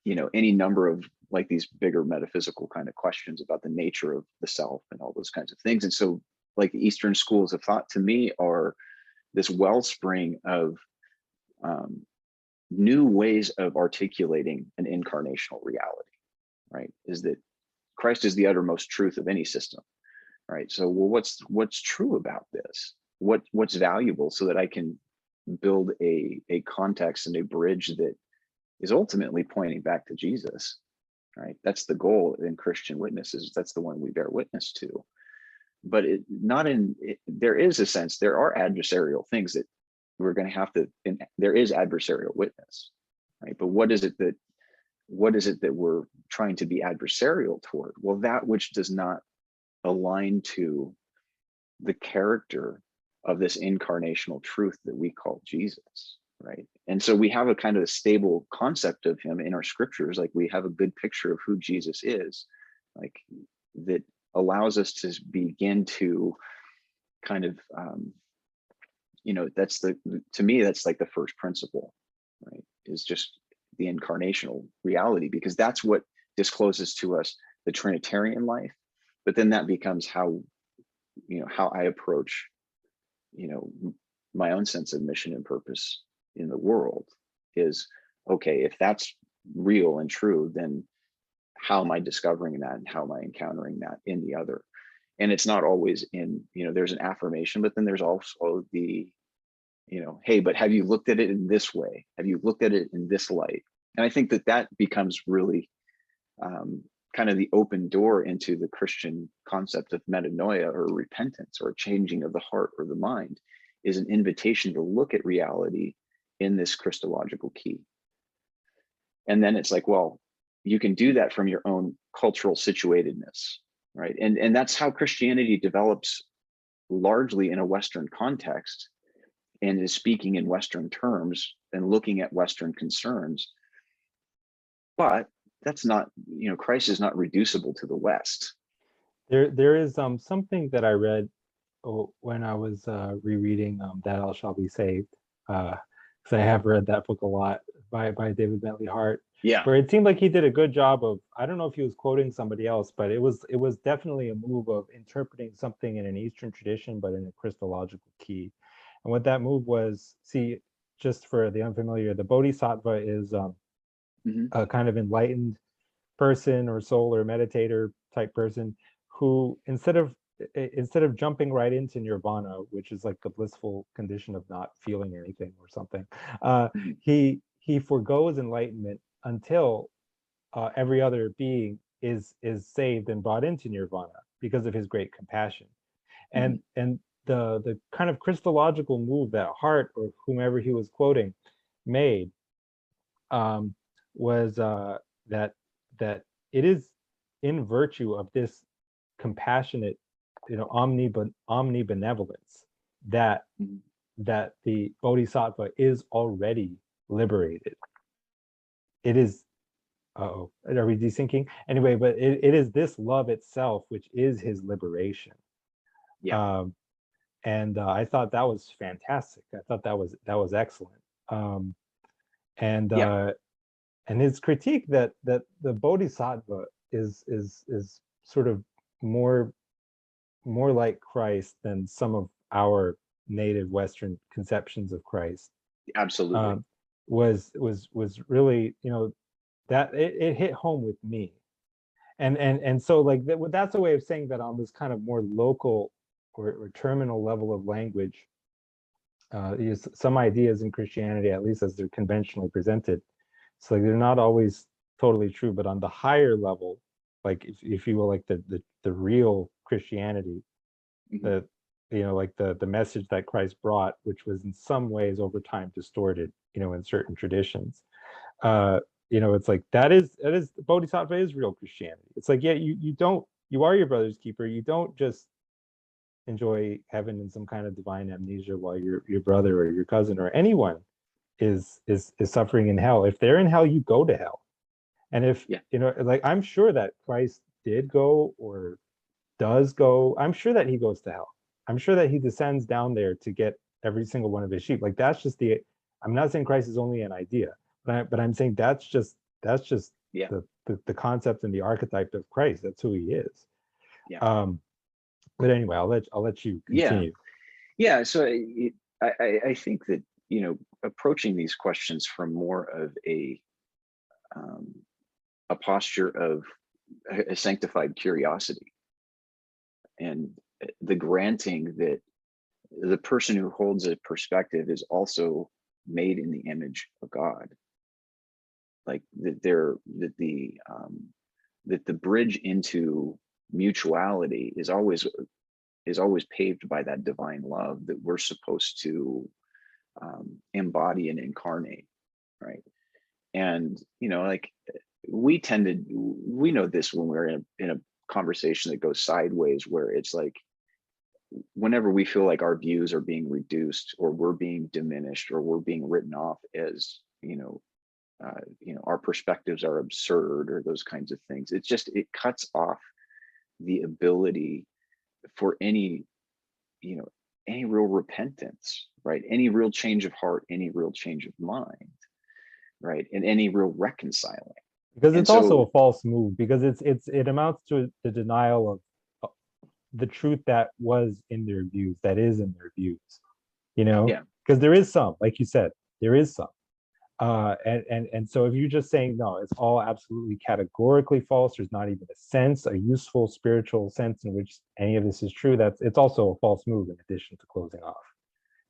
you know, any number of, like, these bigger metaphysical kind of questions about the nature of the self and all those kinds of things. And so, like, the Eastern schools of thought to me are this wellspring of new ways of articulating an incarnational reality, right? Is that Christ is the uttermost truth of any system, right? So, well, what's true about this? What's valuable, so that I can build a context and a bridge that is ultimately pointing back to Jesus, right? That's the goal in Christian witnesses. That's the one we bear witness to. But there is a sense, there are adversarial things that we're going to have to, and there is adversarial witness, right? But what is it that we're trying to be adversarial toward? Well, that which does not align to the character of this incarnational truth that we call Jesus, right? And so we have a kind of a stable concept of him in our scriptures. Like, we have a good picture of who Jesus is, like, that allows us to begin to kind of, you know, to me, that's like the first principle, right? Is just the incarnational reality, because that's what discloses to us the Trinitarian life. But then that becomes how I approach, you know, my own sense of mission and purpose in the world. Is, okay, if that's real and true, then how am I discovering that and how am I encountering that in the other? And it's not always in, there's an affirmation, but then there's also the, hey, but have you looked at it in this way? Have you looked at it in this light? And I think that that becomes really kind of the open door into the Christian concept of metanoia, or repentance, or changing of the heart or the mind, is an invitation to look at reality in this Christological key. And then it's like, well, you can do that from your own cultural situatedness, right? And that's how Christianity develops largely in a Western context, and is speaking in Western terms and looking at Western concerns. But that's not, Christ is not reducible to the West. There is something that I read when I was rereading That All Shall Be Saved, because I have read that book a lot, by David Bentley Hart. Yeah. Where it seemed like he did a good job of, I don't know if he was quoting somebody else, but it was definitely a move of interpreting something in an Eastern tradition, but in a Christological key. And what that move was, see, just for the unfamiliar, the Bodhisattva is a kind of enlightened person or soul or meditator type person who, instead of jumping right into nirvana, which is like the blissful condition of not feeling anything or something, he forgoes enlightenment until every other being is saved and brought into nirvana because of his great compassion. And the kind of Christological move that Hart, or whomever he was quoting, made was that it is in virtue of this compassionate, omnibenevolence, that the Bodhisattva is already liberated. It is, are we desyncing? Anyway, but it is this love itself which is his liberation. Yeah. And I thought that was fantastic. I thought that was excellent. And his critique that the Bodhisattva is sort of more like Christ than some of our native Western conceptions of Christ. Absolutely. Was really, that it hit home with me. And so like that's a way of saying that on this kind of more local or terminal level of language, some ideas in Christianity, at least as they're conventionally presented, so like they're not always totally true, but on the higher level, like if you will, like the real Christianity, the like the message that Christ brought, which was in some ways over time distorted, in certain traditions. It's like that is Bodhisattva is real Christianity. It's like, yeah, you are your brother's keeper. You don't just enjoy heaven in some kind of divine amnesia while your brother or your cousin or anyone is suffering in hell. If they're in hell, you go to hell. And if like, I'm sure that Christ did go or does go, I'm sure that he goes to hell. I'm sure that he descends down there to get every single one of his sheep. Like that's just I'm not saying Christ is only an idea, but I'm saying that's just the concept and the archetype of Christ. That's who he is. But anyway, I'll let you continue. So I think that approaching these questions from more of a posture of a sanctified curiosity, and the granting that the person who holds a perspective is also made in the image of God, like that the bridge into mutuality is always paved by that divine love that we're supposed to embody and incarnate, right? And like we know this when we're in a conversation that goes sideways, where it's like whenever we feel like our views are being reduced, or we're being diminished, or we're being written off as our perspectives are absurd, or those kinds of things, it cuts off the ability for any real repentance, right? Any real change of heart, any real change of mind, right? And any real reconciling. Because it's also a false move, because it amounts to the denial of the truth that was in their views, that is in their views, because there is some, like you said, there is some, And so if you're just saying, no, it's all absolutely categorically false, there's not even a sense, a useful spiritual sense in which any of this is true, it's also a false move in addition to closing off,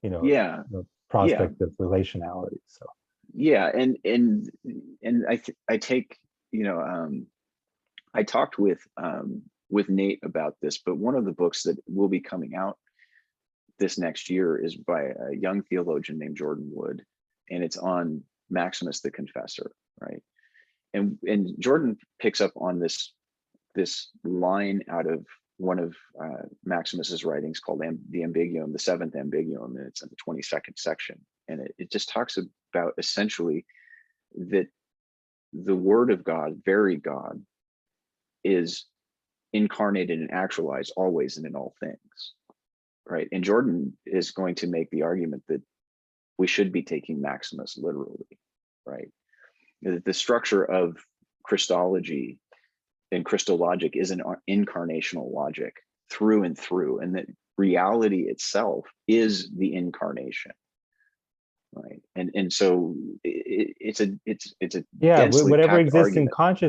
Yeah. the Yeah. prospect of relationality. So Yeah. And I take, I talked with Nate about this, but one of the books that will be coming out this next year is by a young theologian named Jordan Wood, and it's on Maximus the Confessor, right? And Jordan picks up on this line out of one of Maximus's writings called the Ambiguum, the seventh Ambiguum, and it's in the 22nd section, and it just talks about essentially that the Word of God, very God, is incarnated and actualized always and in all things, right? And Jordan is going to make the argument that we should be taking Maximus literally, right? The structure of Christology and Christologic is an incarnational logic through and through, and that reality itself is the incarnation, right? And so it's a yeah, densely whatever packed exists in argument.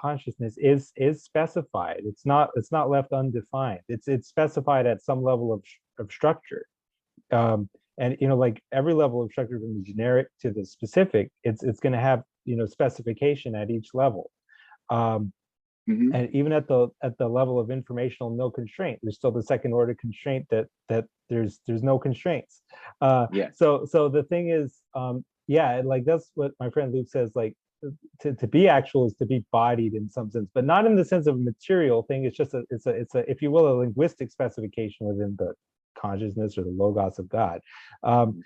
consciousness, is specified. It's not left undefined. It's specified at some level of structure. And like every level of structure, from the generic to the specific, it's going to have specification at each level. Mm-hmm. And even at the level of informational no constraint, there's still the second order constraint that there's no constraints. Yeah. So the thing is, yeah, like that's what my friend Luke says, like to be actual is to be bodied in some sense, but not in the sense of a material thing. It's just it's a if you will, a linguistic specification within the consciousness or the logos of God, and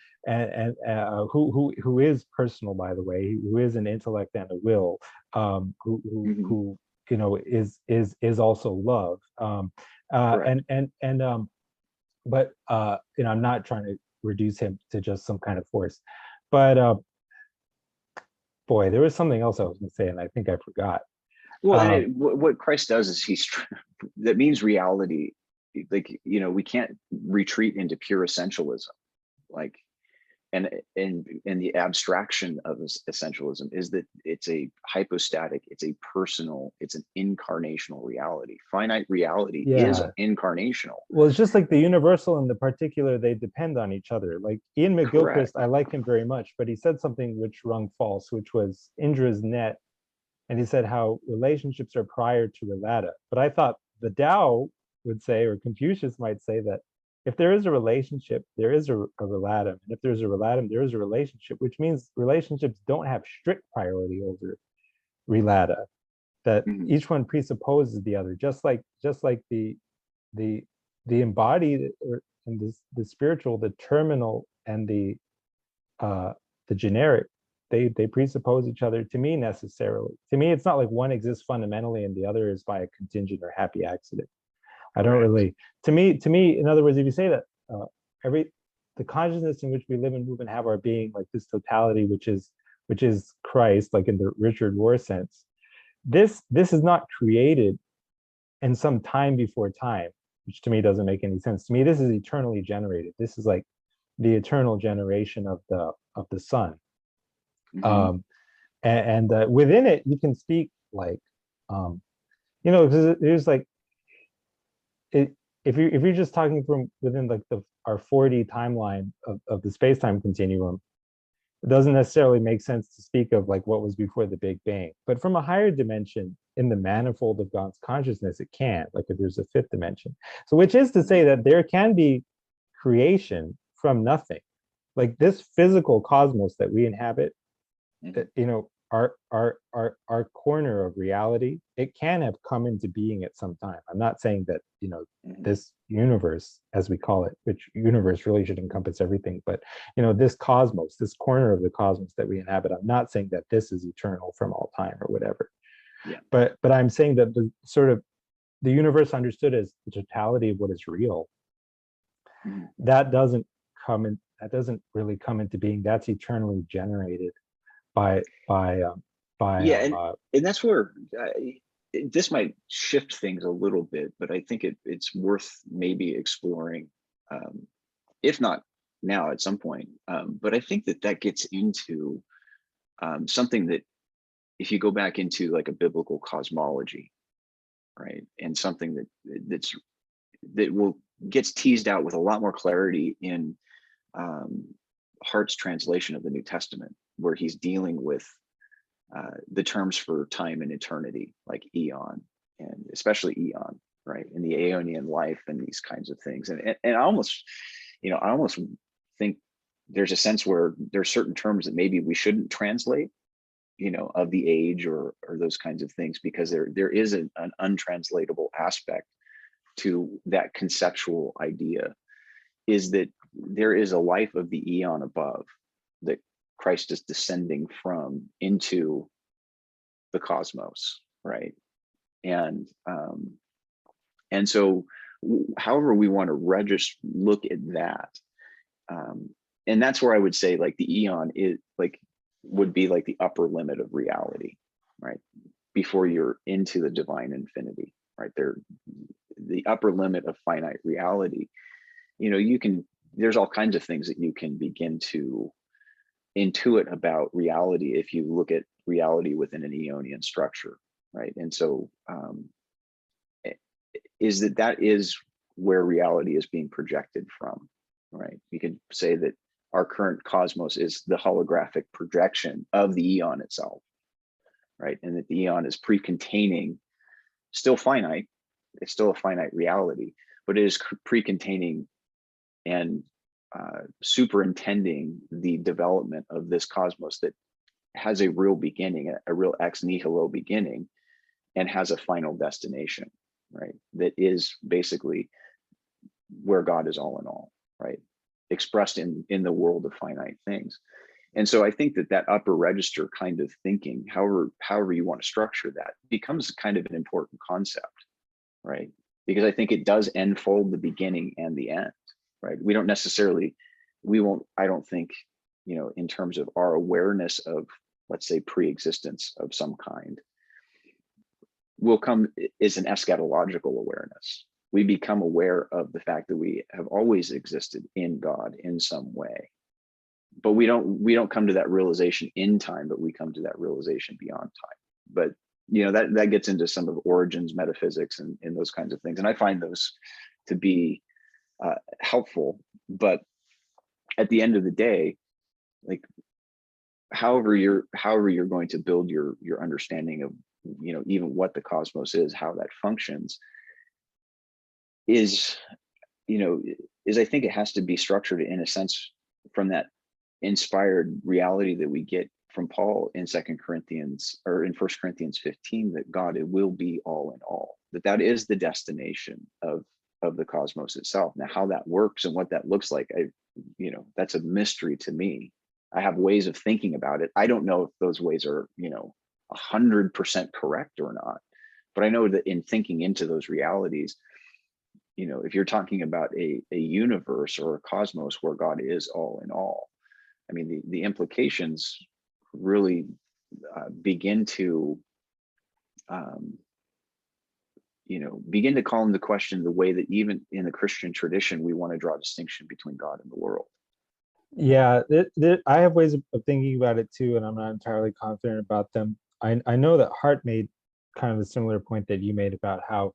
who is personal, by the way, who is an intellect and a will, who is also love, but I'm not trying to reduce him to just some kind of force, but boy, there was something else I was going to say and I think I forgot. Well, and what Christ does is that means reality, like, we can't retreat into pure essentialism, like, and the abstraction of essentialism is that it's a hypostatic, it's a personal, it's an incarnational reality. Finite reality is incarnational. Well, it's just like the universal and the particular, they depend on each other. Like Ian McGilchrist, I like him very much, but he said something which rung false, which was Indra's net. And he said how relationships are prior to relata. But I thought the Tao would say, or Confucius might say, that if there is a relationship, there is a relatum. And if there's a relatum, there is a relationship, which means relationships don't have strict priority over relata, that each one presupposes the other, just like the embodied and the spiritual, the terminal and the generic, they presuppose each other, to me, necessarily. To me, it's not like one exists fundamentally and the other is by a contingent or happy accident. I don't really, to me, in other words, if you say that the consciousness in which we live and move and have our being, like this totality, which is Christ, like in the Richard Rohr sense, this is not created in some time before time, which to me doesn't make any sense. To me, this is eternally generated. This is like the eternal generation of the sun. And within it, you can speak like, there's like, if you're just talking from within like our 4D timeline of the space-time continuum, it doesn't necessarily make sense to speak of like what was before the Big Bang. But from a higher dimension in the manifold of God's consciousness, it can, like if there's a fifth dimension. So which is to say that there can be creation from nothing. Like this physical cosmos that we inhabit, our corner of reality, it can have come into being at some time. I'm not saying that this universe, as we call it, which universe really should encompass everything, but this cosmos, this corner of the cosmos that we inhabit, I'm not saying that this is eternal from all time or whatever. But I'm saying that the universe understood as the totality of what is real, that doesn't really come into being. That's eternally generated by and that's where this might shift things a little bit, but I think it's worth maybe exploring, if not now at some point. But I think that that gets into something that, if you go back into like a biblical cosmology, right, and something that gets teased out with a lot more clarity in Hart's translation of the New Testament, where he's dealing with the terms for time and eternity, like eon, and especially eon, right, and the aeonian life and these kinds of things. And I almost, I almost think there's a sense where there's certain terms that maybe we shouldn't translate, of the age or those kinds of things, because there is an untranslatable aspect to that conceptual idea, is that there is a life of the eon above that Christ is descending from into the cosmos, right? And so however we want to look at that, and that's where I would say like the eon is like would be like the upper limit of reality, right? Before you're into the divine infinity, right? The upper limit of finite reality, there's all kinds of things that you can begin to intuit about reality if you look at reality within an Aeonian structure, right? And so that is where reality is being projected from, right? You could say that our current cosmos is the holographic projection of the eon itself, right? And that the eon is pre-containing, still finite, it's still a finite reality, but it is pre-containing and superintending the development of this cosmos that has a real beginning, a real ex nihilo beginning, and has a final destination, right? That is basically where God is all in all, right? Expressed in the world of finite things. And so I think that upper register kind of thinking, however you want to structure that, becomes kind of an important concept, right? Because I think it does enfold the beginning and the end, right? I don't think, in terms of our awareness of, let's say, pre-existence of some kind, will come is an eschatological awareness. We become aware of the fact that we have always existed in God in some way, but we don't come to that realization in time, but we come to that realization beyond time. But that gets into some of origins, metaphysics, and those kinds of things, and I find those to be helpful. But at the end of the day, like however you're going to build your understanding of even what the cosmos is, how that functions, is I think it has to be structured in a sense from that inspired reality that we get from Paul in 2 Corinthians or in 1 Corinthians 15, that God, it will be all in all, that is the destination of the cosmos itself. Now, how that works and what that looks like, that's a mystery to me. I have ways of thinking about it. I don't know if those ways are 100% correct or not, but I know that in thinking into those realities, if you're talking about a universe or a cosmos where God is all in all, I mean, the implications really begin to call into question the way that even in the Christian tradition, we want to draw a distinction between God and the world. Yeah, I have ways of thinking about it too, and I'm not entirely confident about them. I know that Hart made kind of a similar point that you made about how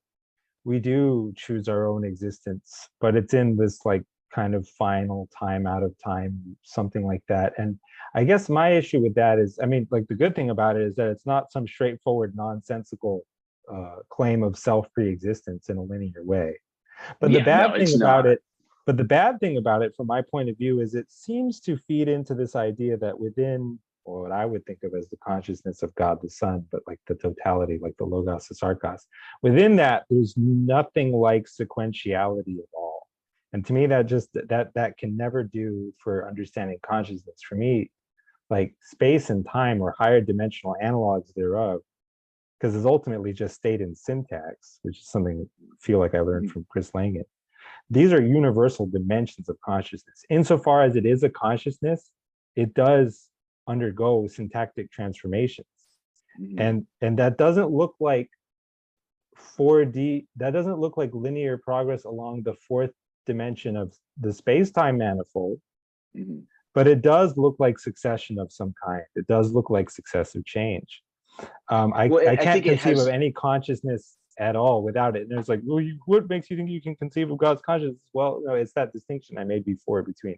we do choose our own existence, but it's in this like kind of final time out of time, something like that. And I guess my issue with that is, I mean, like the good thing about it is that it's not some straightforward, nonsensical claim of self pre-existence in a linear way. But the bad thing about it, from my point of view, is it seems to feed into this idea that within, or what I would think of as the consciousness of God the Son, but like the totality, like the Logos, the Sarkos, within that, there's nothing like sequentiality at all. And to me, that can never do for understanding consciousness. For me, like space and time or higher dimensional analogs thereof, because it's ultimately just state and syntax, which is something I feel like I learned from Chris Langan. These are universal dimensions of consciousness. Insofar as it is a consciousness, it does undergo syntactic transformations. And that doesn't look like 4D, that doesn't look like linear progress along the fourth dimension of the space-time manifold, Mhm. But it does look like succession of some kind. It does look like successive change. Well, I I can't think it conceive of has. any consciousness at all without it. And it's like, well, what makes you think you can conceive of God's consciousness? Well, no, it's that distinction I made before between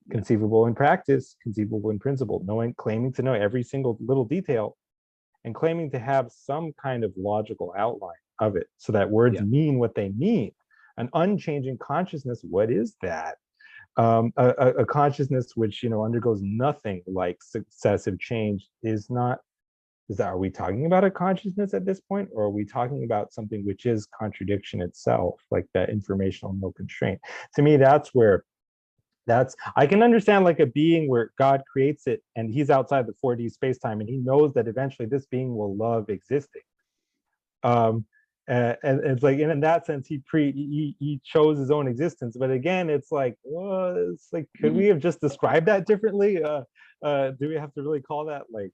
Yeah. conceivable in practice, conceivable in principle, knowing, claiming to know every single little detail, and claiming to have some kind of logical outline of it, so that words Yeah. mean what they mean. An unchanging consciousness, what is that? A consciousness which, undergoes nothing like successive change is not. Are we talking about a consciousness at this point, or are we talking about something which is contradiction itself, like that informational no constraint? To me, that's where I can understand like a being where God creates it and he's outside the 4D space-time and he knows that eventually this being will love existing. And it's like, and in that sense, he chose his own existence. But again, it's like, well, it's like, could we Mhm. have just described that differently? Do we have to really call that like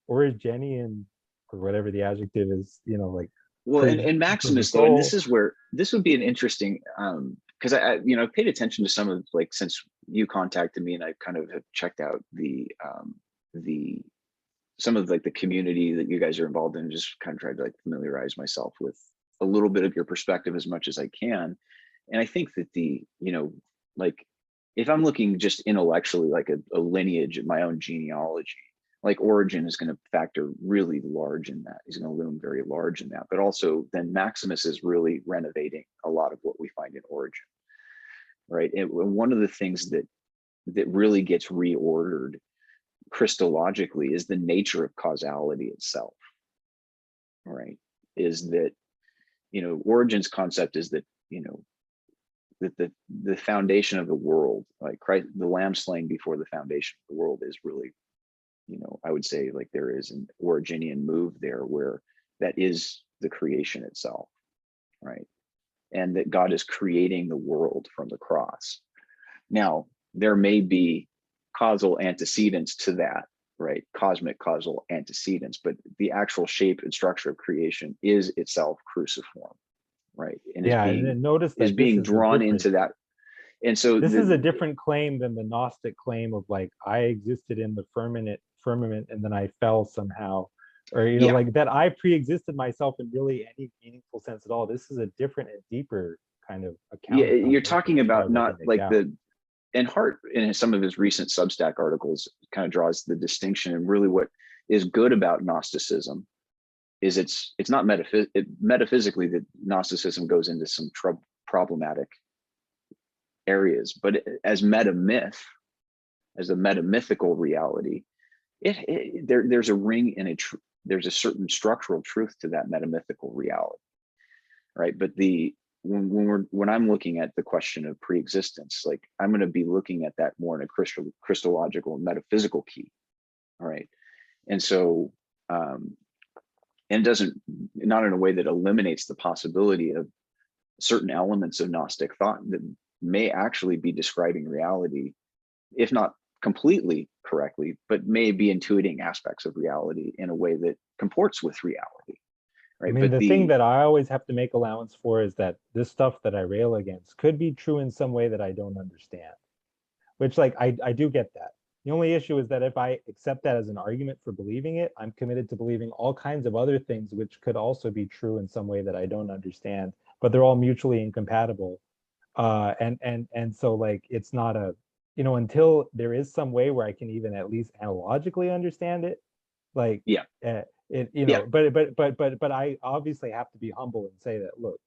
Origenian, or whatever the adjective is, like Well, proof and of the Maximus though, and this soul? is where this would be an interesting, because I paid attention to some of, like, since you contacted me, and I kind of have checked out the some of, like, the community that you guys are involved in, just kind of tried to, like, familiarize myself with a little bit of your perspective as much as I can. And I think that like, if I'm looking just intellectually, like a lineage of my own genealogy, like Origin is going to factor really large in that. He's going to loom very large in that. But also then Maximus is really renovating a lot of what we find in Origin, right? And one of the things that really gets reordered Christologically is the nature of causality itself, right? Is that, Origin's concept is that, that the foundation of the world, like Christ, the lamb slain before the foundation of the world, is really, I would say, like, there is an Originian move there where that is the creation itself, right? And that God is creating the world from the cross. Now, there may be causal antecedents to that, right? Cosmic causal antecedents, but the actual shape and structure of creation is itself cruciform, right? And Yeah, and then notice is that this being is a drawn different into that. And so this is a different claim than the Gnostic claim of like I existed in the firmament and then I fell somehow, or yeah, like that I pre-existed myself in really any meaningful sense at all. This is a different and deeper kind of yeah, account of you're nature talking as far about as I can not make like out. and Hart in some of his recent Substack articles kind of draws the distinction, and really what is good about Gnosticism is it's not metaphysically that Gnosticism goes into some problematic areas, but as meta myth, as a metamythical reality, there's a ring in there's a certain structural truth to that metamythical reality, right? But when I'm looking at the question of pre-existence, like, I'm going to be looking at that more in a Christological and metaphysical key, all right? And so, and doesn't, not in a way that eliminates the possibility of certain elements of Gnostic thought that may actually be describing reality, if not completely correctly, but may be intuiting aspects of reality in a way that comports with reality, I right? mean, But the thing that I always have to make allowance for is that this stuff that I rail against could be true in some way that I don't understand, which like I do get that. The only issue is that if I accept that as an argument for believing it, I'm committed to believing all kinds of other things which could also be true in some way that I don't understand, but they're all mutually incompatible. And so like it's not a, until there is some way where I can even at least analogically understand it, like yeah, it, yeah, but I obviously have to be humble and say that, look,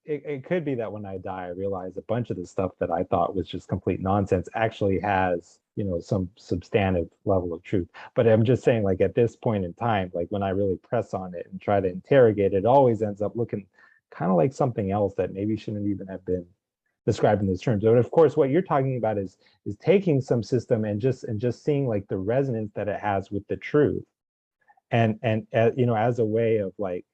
it could be that when I die, I realize a bunch of the stuff that I thought was just complete nonsense actually has, some substantive level of truth. But I'm just saying, like, at this point in time, like when I really press on it and try to interrogate it, it always ends up looking kind of like something else that maybe shouldn't even have been described in those terms. But of course, what you're talking about is taking some system and just seeing like the resonance that it has with the truth, and as a way of like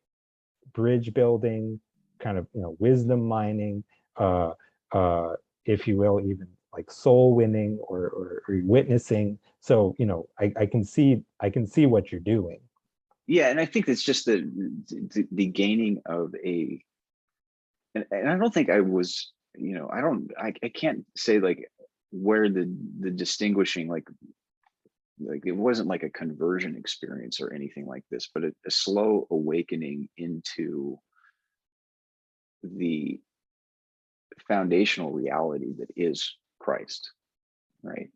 bridge building, kind of wisdom mining, uh, uh, if you will, even like soul winning or witnessing. So I can see what you're doing. yeah. And I think it's just the gaining of and I don't think I was, I can't say like where the distinguishing, like it wasn't like a conversion experience or anything like this, but a slow awakening into the foundational reality that is Christ, right?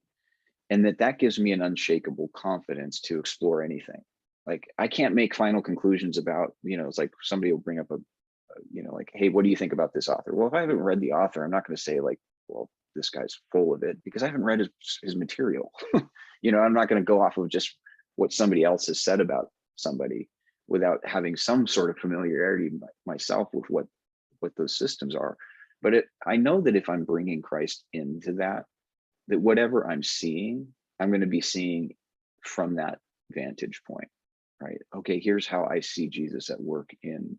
And that gives me an unshakable confidence to explore anything. Like I can't make final conclusions about, it's like somebody will bring up like, hey, what do you think about this author? Well, if I haven't read the author, I'm not going to say like, well, this guy's full of it, because I haven't read his material. I'm not going to go off of just what somebody else has said about somebody without having some sort of familiarity myself with what those systems are. But I know that if I'm bringing Christ into that whatever I'm seeing, I'm going to be seeing from that vantage point, right? Okay, here's how I see Jesus at work in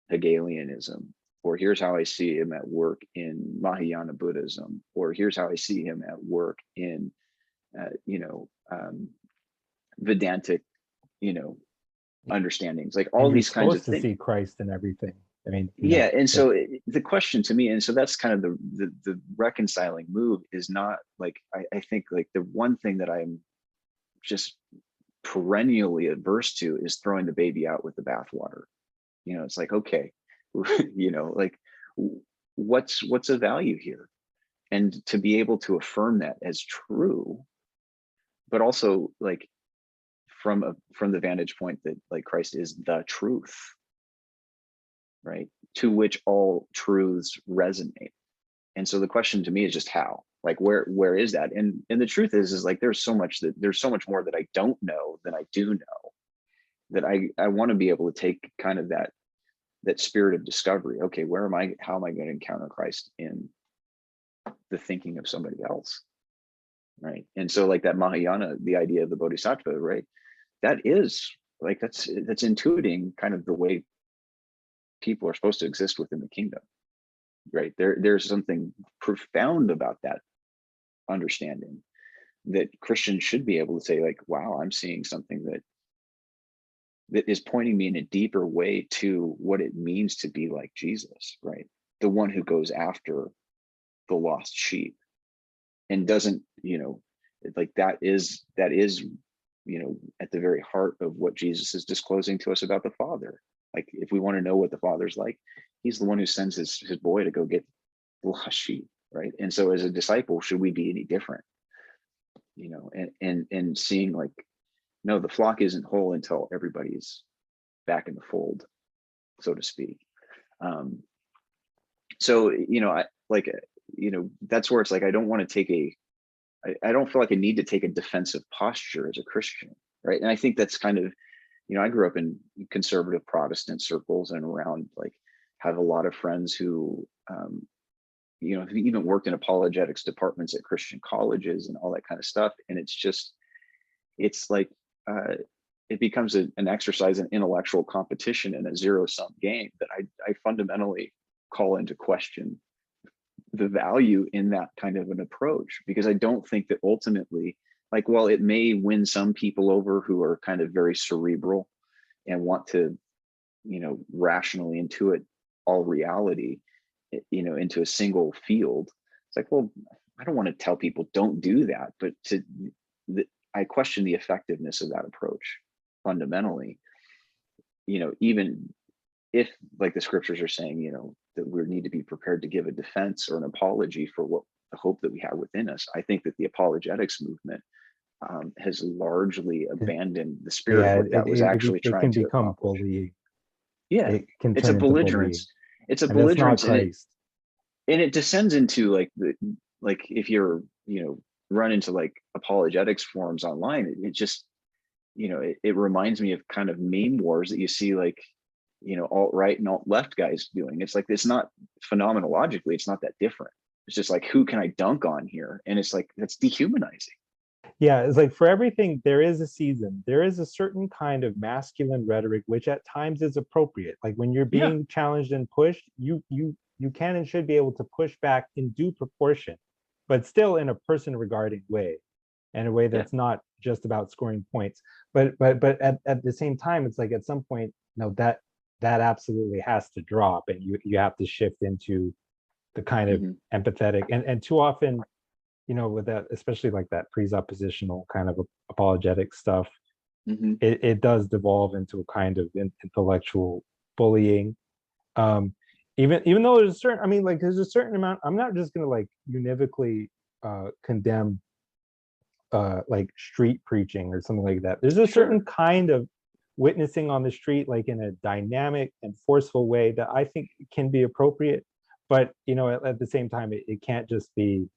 Hegelianism, or here's how I see him at work in Mahayana Buddhism, or here's how I see him at work in, Vedantic, understandings, like all And you're these kinds of supposed to things. see Christ in everything. I mean, Yeah, and so the question to me, and so that's kind of the reconciling move, is not like I think like the one thing that I'm just perennially adverse to is throwing the baby out with the bathwater. It's like, okay, like what's a value here, and to be able to affirm that as true, but also like from the vantage point that like Christ is the truth, right, to which all truths resonate. And so the question to me is just how, like where is that? And the truth is like there's so much more that I don't know than I do know, that I want to be able to take kind of that spirit of discovery. Okay, how am I going to encounter Christ in the thinking of somebody else, right? And so like that Mahayana, the idea of the bodhisattva, right, that is like that's intuiting kind of the way people are supposed to exist within the kingdom, right? There's something profound about that understanding that Christians should be able to say like, wow, I'm seeing something that is pointing me in a deeper way to what it means to be like Jesus, right? The one who goes after the lost sheep and doesn't, like that is, at the very heart of what Jesus is disclosing to us about the Father. Like if we want to know what the Father's like, he's the one who sends his boy to go get the lost sheep, right? And so as a disciple, should we be any different? And seeing like, no, the flock isn't whole until everybody's back in the fold, so to speak. So, that's where it's like, I don't want to take I don't feel like I need to take a defensive posture as a Christian, right? And I think that's kind of, I grew up in conservative Protestant circles and around, like, have a lot of friends who, have even worked in apologetics departments at Christian colleges and all that kind of stuff. And it's like, it becomes an exercise in intellectual competition and a zero-sum game that I fundamentally call into question the value in that kind of an approach, because I don't think that ultimately, like, while it may win some people over who are kind of very cerebral and want to, rationally intuit all reality, into a single field, it's like, well, I don't want to tell people don't do that, but I question the effectiveness of that approach fundamentally, even if, like the scriptures are saying, that we need to be prepared to give a defense or an apology for what the hope that we have within us. I think that the apologetics movement has largely abandoned the spirit of what that was actually it trying can to become accomplish. bullying. Yeah, It can it's a turn into bullying, belligerence. It's a and that's not belligerence, Christ. and it descends into like if you're run into like apologetics forums online, it just it reminds me of kind of meme wars that you see, like alt-right and alt-left guys doing. It's like, it's not phenomenologically, it's not that different. It's just like, who can I dunk on here? And it's like, that's dehumanizing. Yeah, it's like for everything, there is a season. There is a certain kind of masculine rhetoric, which at times is appropriate. Like when you're Yeah, being challenged and pushed, you can and should be able to push back in due proportion, but still in a person regarding way, and a way yeah, that's not just about scoring points. But at the same time, it's like at some point, that absolutely has to drop, and you have to shift into the kind of hmm empathetic, and too often with that, especially like that presuppositional kind of apologetic stuff, Hmm. it does devolve into a kind of intellectual bullying. Um, even though there's a certain, I mean, like there's a certain amount, I'm not just gonna like univocally condemn like street preaching or something like that. There's a certain Sure. kind of witnessing on the street, like in a dynamic and forceful way, that I think can be appropriate. But at the same time, it can't just be,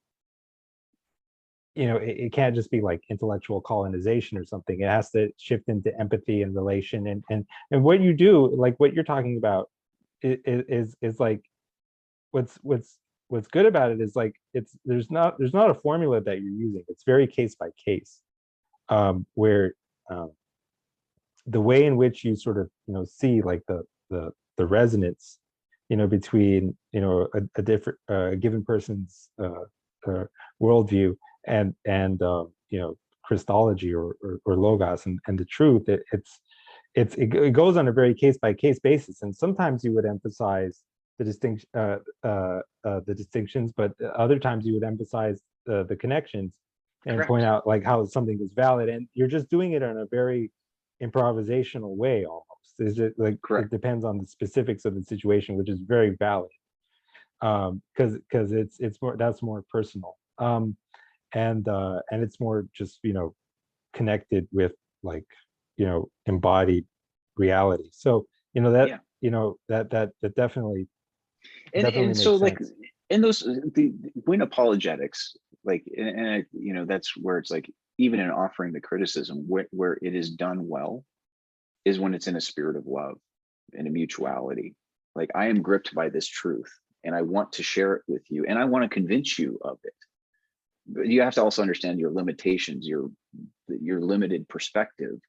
it can't just be like intellectual colonization or something. It has to shift into empathy and relation, and what you do, like what you're talking about, is like what's good about it is like there's not a formula that you're using. It's very case by case, where um, the way in which you sort of see like the resonance between a different a given person's worldview and Christology or logos and the truth. It goes on a very case by case basis, and sometimes you would emphasize the distinctions, but other times you would emphasize the connections and point Correct. out like how something is valid, and you're just doing it in a very improvisational way almost. Is it like it Correct. depends on the specifics of the situation, which is very valid, because it's more, that's more personal, and it's more just connected with like embodied reality. So that Yeah. that And definitely so makes like sense. in those the when apologetics, like that's where it's like even in offering the criticism where it is done well is when it's in a spirit of love and a mutuality. Like I am gripped by this truth and I want to share it with you and I want to convince you of it. But you have to also understand your limitations, your limited perspective.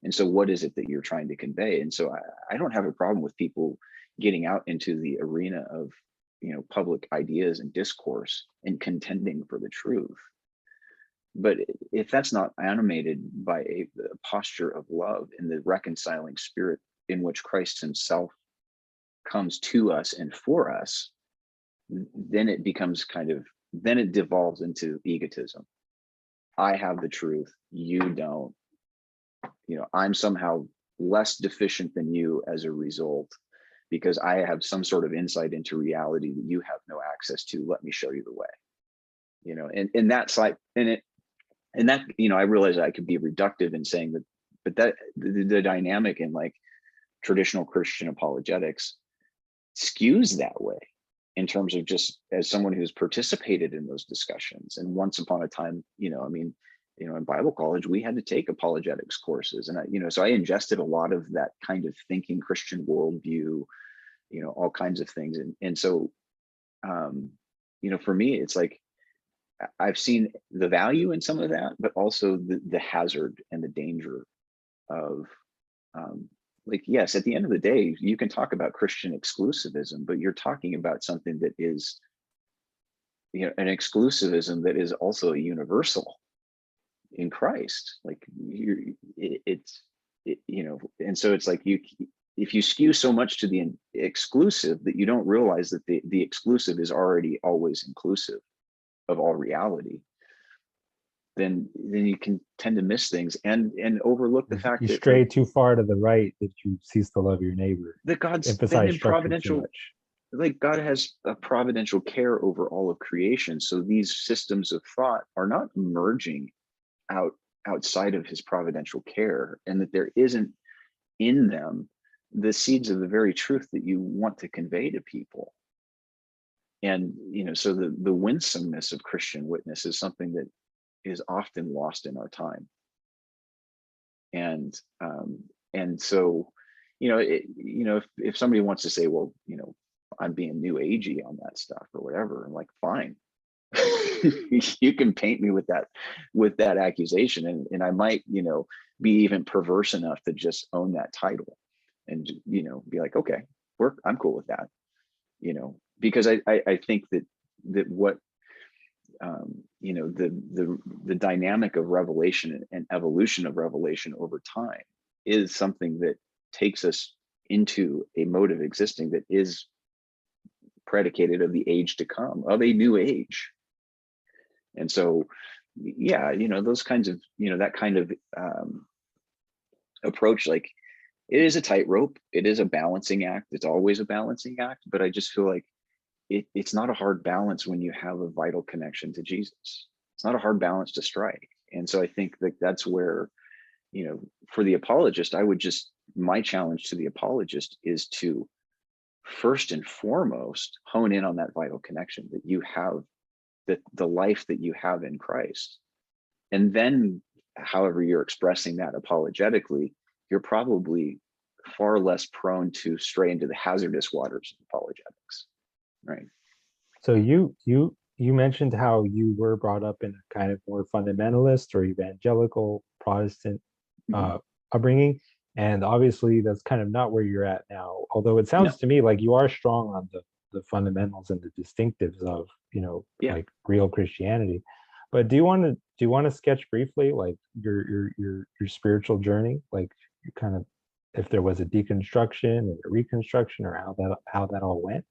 And so what is it that you're trying to convey? And so I don't have a problem with people getting out into the arena of public ideas and discourse and contending for the truth. But if that's not animated by a posture of love in the reconciling spirit in which Christ himself comes to us and for us, then it becomes then it devolves into egotism. I have the truth, you don't. I'm somehow less deficient than you as a result because I have some sort of insight into reality that you have no access to. Let me show you the way. And that's like, and that, I realize I could be reductive in saying that, but that the dynamic in like traditional Christian apologetics skews that way in terms of just as someone who's participated in those discussions. And once upon a time, in Bible college, we had to take apologetics courses. And so I ingested a lot of that kind of thinking Christian worldview, all kinds of things. And so, for me, it's like, I've seen the value in some of that, but also the hazard and the danger of, like, yes, at the end of the day, you can talk about Christian exclusivism, but you're talking about something that is, an exclusivism that is also a universal in Christ. Like and so it's like if you skew so much to the exclusive that you don't realize that the exclusive is already always inclusive of all reality, then you can tend to miss things and overlook the fact You that like stray too far to the right that you cease to love your neighbor. that God's been Emphasize in structure too providential, much. like God has a providential care over all of creation. So these systems of thought are not emerging outside of his providential care, and that there isn't in them the seeds of the very truth that you want to convey to people. And so the winsomeness of Christian witness is something that is often lost in our time. And so if somebody wants to say, well, I'm being new agey on that stuff or whatever, I'm like, fine. You can paint me with that accusation, and I might be even perverse enough to just own that title and be like, okay, I'm cool with that, because I think that what the dynamic of revelation and evolution of revelation over time is something that takes us into a mode of existing that is predicated of the age to come, of a new age. And so, yeah, those kinds of, that kind of approach, like, it is a tightrope. It is a balancing act. It's always a balancing act. But I just feel like it's not a hard balance when you have a vital connection to Jesus. It's not a hard balance to strike. And so I think that that's where, for the apologist, my challenge to the apologist is to first and foremost hone in on that vital connection that you have, that the life that you have in Christ. And then however you're expressing that apologetically, you're probably far less prone to stray into the hazardous waters of apologetics, right? So you mentioned how you were brought up in a kind of more fundamentalist or evangelical Protestant upbringing, and obviously that's kind of not where you're at now. Although it sounds to me like you are strong on the fundamentals and the distinctives of like real Christianity. But do you want to sketch briefly like your spiritual journey, like you kind of, if there was a deconstruction and a reconstruction, or how that all went?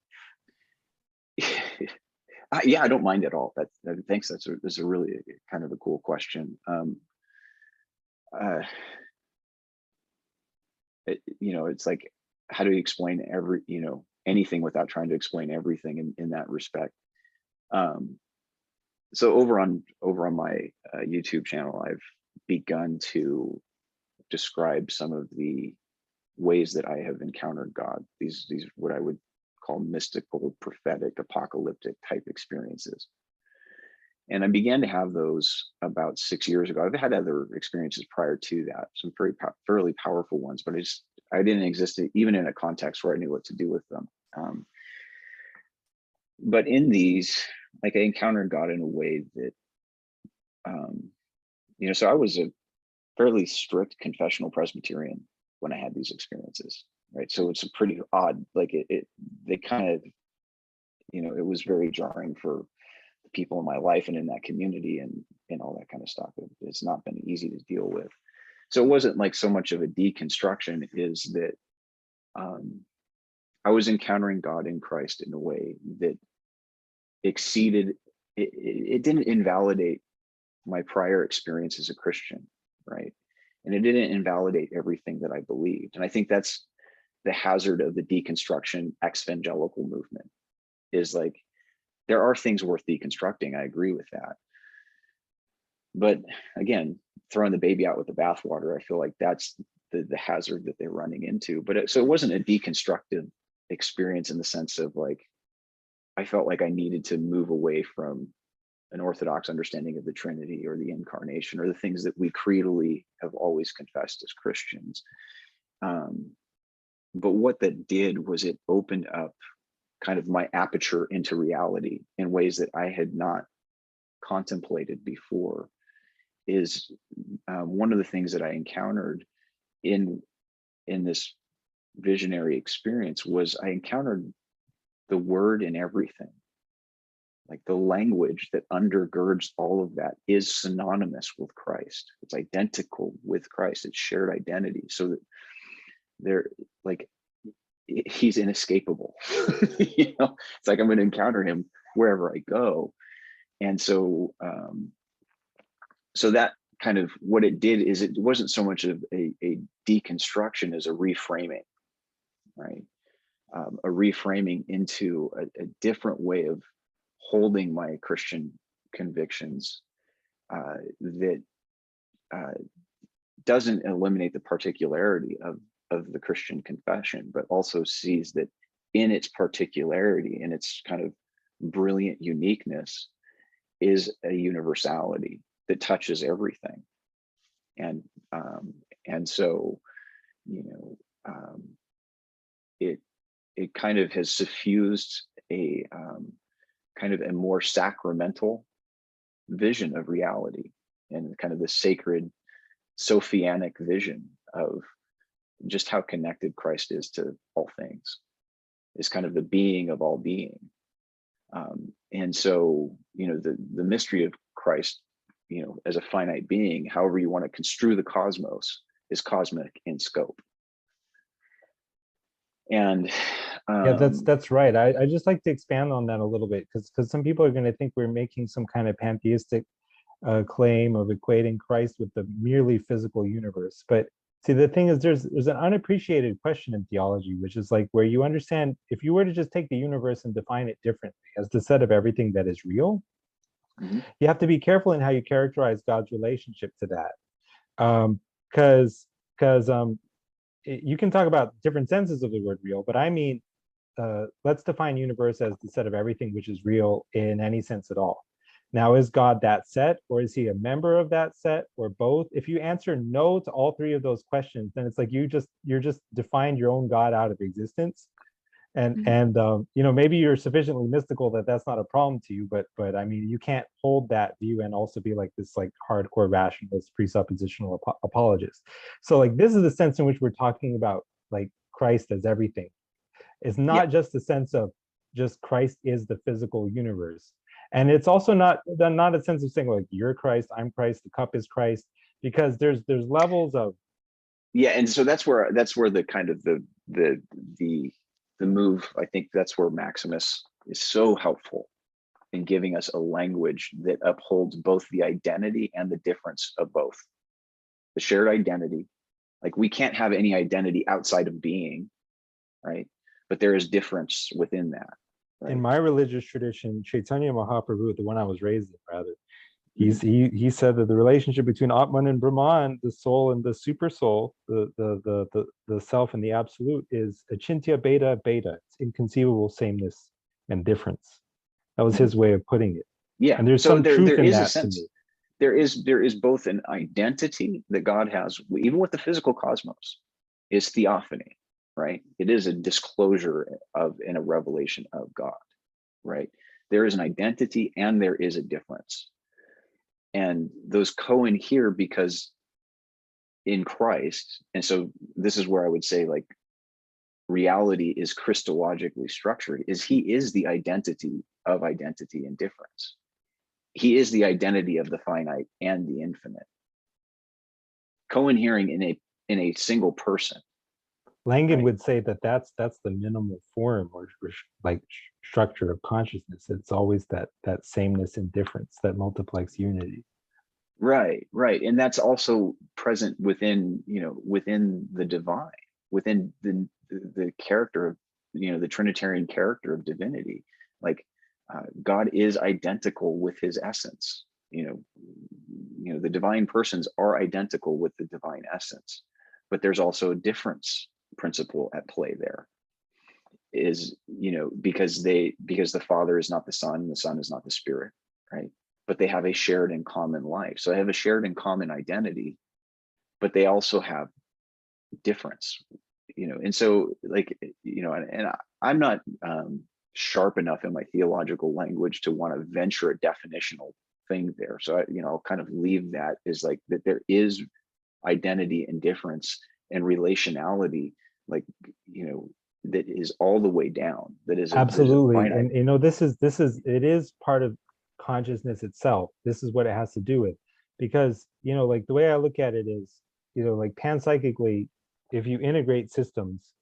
Yeah, I don't mind at all. Thanks. That's a really kind of a cool question. It's like, how do you explain anything without trying to explain everything in that respect? So over on my YouTube channel, I've begun to describe some of the ways that I have encountered God. These what I would call mystical, prophetic, apocalyptic type experiences. And I began to have those about 6 years ago. I've had other experiences prior to that, some fairly powerful ones, but I didn't exist even in a context where I knew what to do with them. But in these, like, I encountered God in a way that, so I was a fairly strict confessional Presbyterian when I had these experiences, right? So it's a pretty odd, like they kind of, it was very jarring for the people in my life and in that community and all that kind of stuff. It's not been easy to deal with. So it wasn't like so much of a deconstruction, is that I was encountering God in Christ in a way that exceeded, it didn't invalidate my prior experience as a Christian, right? And it didn't invalidate everything that I believed. And I think that's the hazard of the deconstruction evangelical movement, is like, there are things worth deconstructing. I agree with that. But again, throwing the baby out with the bathwater, I feel like that's the hazard that they're running into. But so it wasn't a deconstructive experience in the sense of like, I felt like I needed to move away from an orthodox understanding of the Trinity or the incarnation or the things that we creedally have always confessed as Christians. But what that did was it opened up kind of my aperture into reality in ways that I had not contemplated before. Is one of the things that I encountered in this visionary experience was I encountered the word in everything. Like, the language that undergirds all of that is synonymous with Christ. It's identical with Christ. It's shared identity. So that they're like, he's inescapable. It's like, I'm going to encounter him wherever I go. And so, so that kind of, what it did is it wasn't so much of a deconstruction as a reframing, right? A reframing into a different way of holding my Christian convictions that doesn't eliminate the particularity of the Christian confession, but also sees that in its particularity, in its kind of brilliant uniqueness, is a universality that touches everything. And so, it kind of has suffused a kind of a more sacramental vision of reality, and kind of the sacred Sophianic vision of just how connected Christ is to all things, is kind of the being of all being. And so, the mystery of Christ, as a finite being, however you want to construe the cosmos, is cosmic in scope. And Yeah, that's right. I just like to expand on that a little bit because some people are going to think we're making some kind of pantheistic claim of equating Christ with the merely physical universe. But see, the thing is, there's an unappreciated question in theology, which is like where you understand if you were to just take the universe and define it differently as the set of everything that is real, you have to be careful in how you characterize God's relationship to that. Because you can talk about different senses of the word real, but I mean, let's define universe as the set of everything which is real in any sense at all. Now, is God that set, or is he a member of that set, or both? If you answer no to all three of those questions, then it's like you're just defined your own God out of existence. And you know, maybe you're sufficiently mystical that that's not a problem to you, but I mean, you can't hold that view and also be like this like hardcore rationalist presuppositional apologist. So like this is the sense in which we're talking about like Christ as everything. It's yeah, not just the sense of just Christ is the physical universe. And it's also not a sense of saying like you're Christ, I'm Christ, the cup is Christ, because there's levels of yeah. And so that's where the kind of the move, I think that's where Maximus is so helpful in giving us a language that upholds both the identity and the difference of both. The shared identity, like we can't have any identity outside of being, right? But there is difference within that, right? in my religious tradition, Chaitanya Mahaprabhu, the one I was raised in, rather, Mhm. he said that the relationship between Atman and Brahman, the soul and the super soul, the self and the absolute, is achintya beta beta. It's inconceivable sameness and difference. That was Mhm. his way of putting it. Yeah. And there's So some there truth in is a that to me. sense, there is both an identity that God has, even with the physical cosmos, is theophany, right? It is a disclosure of and a revelation of God, right? There is an identity and there is a difference. And those co-inhere because in Christ, and so this is where I would say like reality is Christologically structured, is he is the identity of identity and difference. He is the identity of the finite and the infinite, co-inhering in a single person, Langan right? would say that that's the minimal form or like structure of consciousness. It's always that sameness and difference that multiplex unity. Right, right. And that's also present within, within the divine, within the character of, the Trinitarian character of divinity. Like God is identical with his essence. The divine persons are identical with the divine essence, but there's also a difference principle at play there. Is because the Father is not the Son, the Son is not the Spirit, right? But they have a shared and common life. So they have a shared and common identity, but they also have difference, and so like, and I'm not sharp enough in my theological language to want to venture a definitional thing there. So I'll kind of leave that as like that there is identity and difference and relationality, like, that is all the way down. There's a Absolutely. finite. And it is part of consciousness itself. This is what it has to do with. Because, like the way I look at it is, like panpsychically, if you integrate systems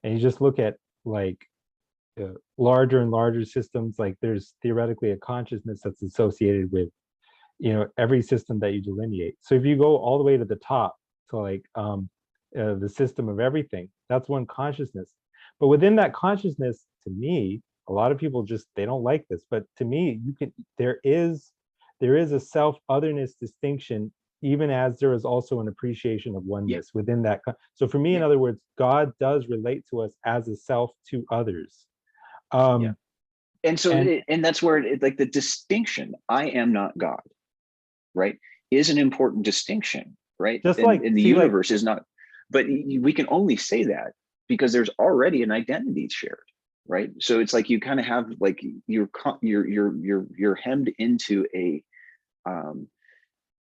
and you just look at like larger and larger systems, like there's theoretically a consciousness that's associated with, every system that you delineate. So if you go all the way to the top, so like the system of everything, that's one consciousness. But within that consciousness, to me, a lot of people just they don't like this. But to me, there is a self-otherness distinction, even as there is also an appreciation of Yeah, oneness within that. So for me, in yeah, other words, God does relate to us as a self to others. yeah. Um, And so and and that's where like the distinction, I am not God, right, is an important distinction, right? just And like, in the see, like, universe is not, but we can only say that because there's already an identity shared, right? So it's like you kind of have like you're hemmed into a um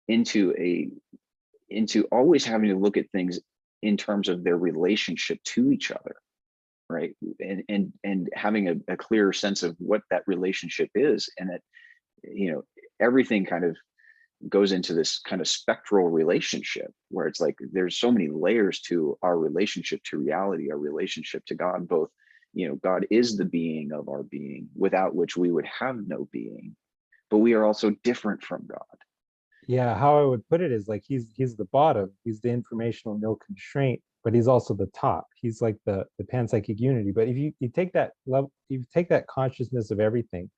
into a into always having to look at things in terms of their relationship to each other, right? And having a clearer sense of what that relationship is, and that, everything kind of goes into this kind of spectral relationship where it's like there's so many layers to our relationship to reality, our relationship to God. Both, God is the being of our being, without which we would have no being, but we are also different from God. Yeah, how I would put it is like he's the bottom, he's the informational no constraint, but he's also the top. He's like the panpsychic unity. But if you take that level, you take that consciousness of everything,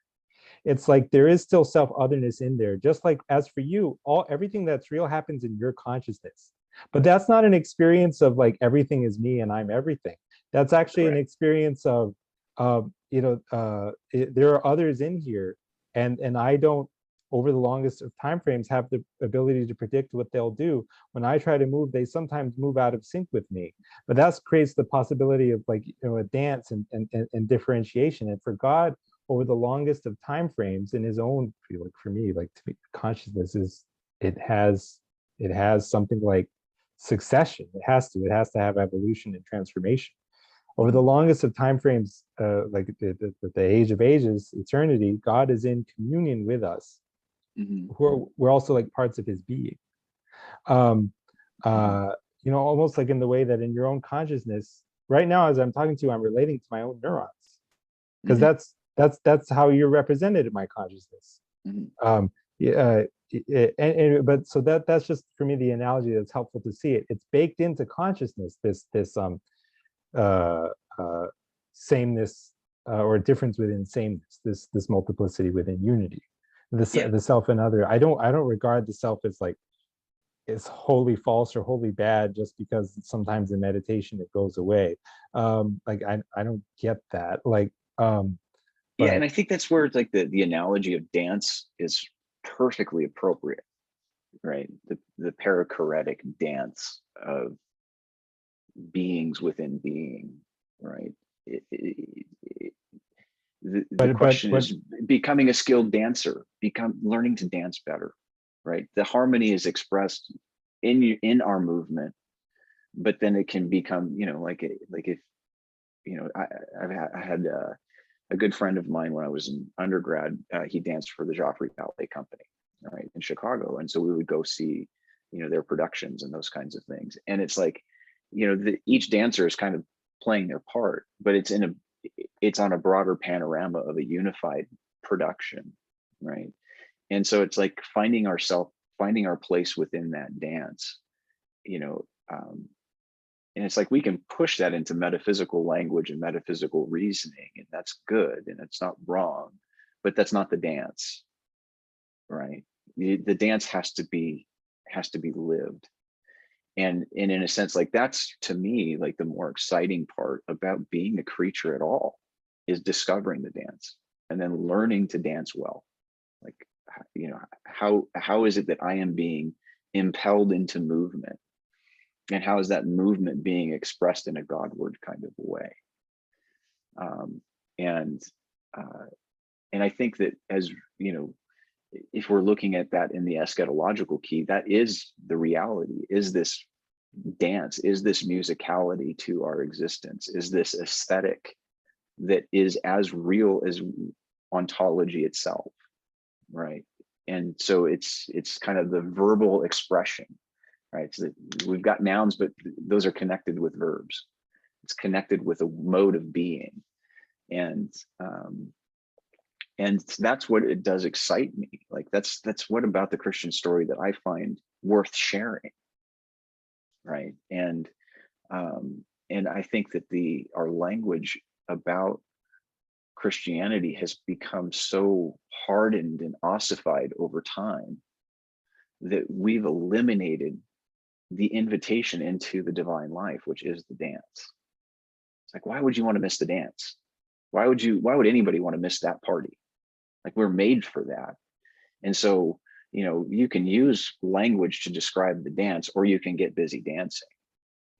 it's like there is still self-otherness in there. Just like as for you, everything that's real happens in your consciousness. But that's not an experience of like everything is me and I'm everything. That's actually an experience of there are others in here, and I don't, over the longest of time frames, have the ability to predict what they'll do. When I try to move, they sometimes move out of sync with me. But that creates the possibility of like a dance and differentiation. And for God, over the longest of time frames, in his own, like for me, like to me, consciousness is it has something like succession. It has to have evolution and transformation. Over the longest of time frames, like the age of ages, eternity, God is in communion with us. We're also like parts of his being. Almost like in the way that in your own consciousness, right now, as I'm talking to you, I'm relating to my own neurons, because that's how you're represented in my consciousness. But so that's just for me the analogy that's helpful to see it. It's baked into consciousness, this sameness or difference within sameness, this multiplicity within unity. The self and other. I don't regard the self as like it's wholly false or wholly bad just because sometimes in meditation it goes away. Like I don't get that. Like yeah, and I think that's where it's like the analogy of dance is perfectly appropriate, right? The parachoretic dance of beings within being, right? The question is becoming a skilled dancer, learning to dance better, right? The harmony is expressed in our movement, but then it can become, like if, I had a good friend of mine when I was in undergrad. He danced for the Joffrey Ballet Company, right, in Chicago, and so we would go see, their productions and those kinds of things. And it's like, each dancer is kind of playing their part, but it's on a broader panorama of a unified production, right? And so it's like finding our place within that dance, and it's like we can push that into metaphysical language and metaphysical reasoning, and that's good and it's not wrong, but that's not the dance, right? The dance has to be lived. And in a sense, like that's to me like the more exciting part about being a creature at all, is discovering the dance and then learning to dance well. Like, how is it that I am being impelled into movement, and how is that movement being expressed in a Godward kind of way? And I think that, as if we're looking at that in the eschatological key, that is the reality, is this dance, is this musicality to our existence, is this aesthetic that is as real as ontology itself, right? And so it's kind of the verbal expression, right? So we've got nouns, but those are connected with verbs. It's connected with a mode of being, and that's what it does excite me. Like that's what about the Christian story that I find worth sharing, right? And I think that our language about Christianity has become so hardened and ossified over time that we've eliminated the invitation into the divine life, which is the dance. It's like, why would you want to miss the dance? Why would anybody want to miss that party? Like, we're made for that. And so, you can use language to describe the dance, or you can get busy dancing,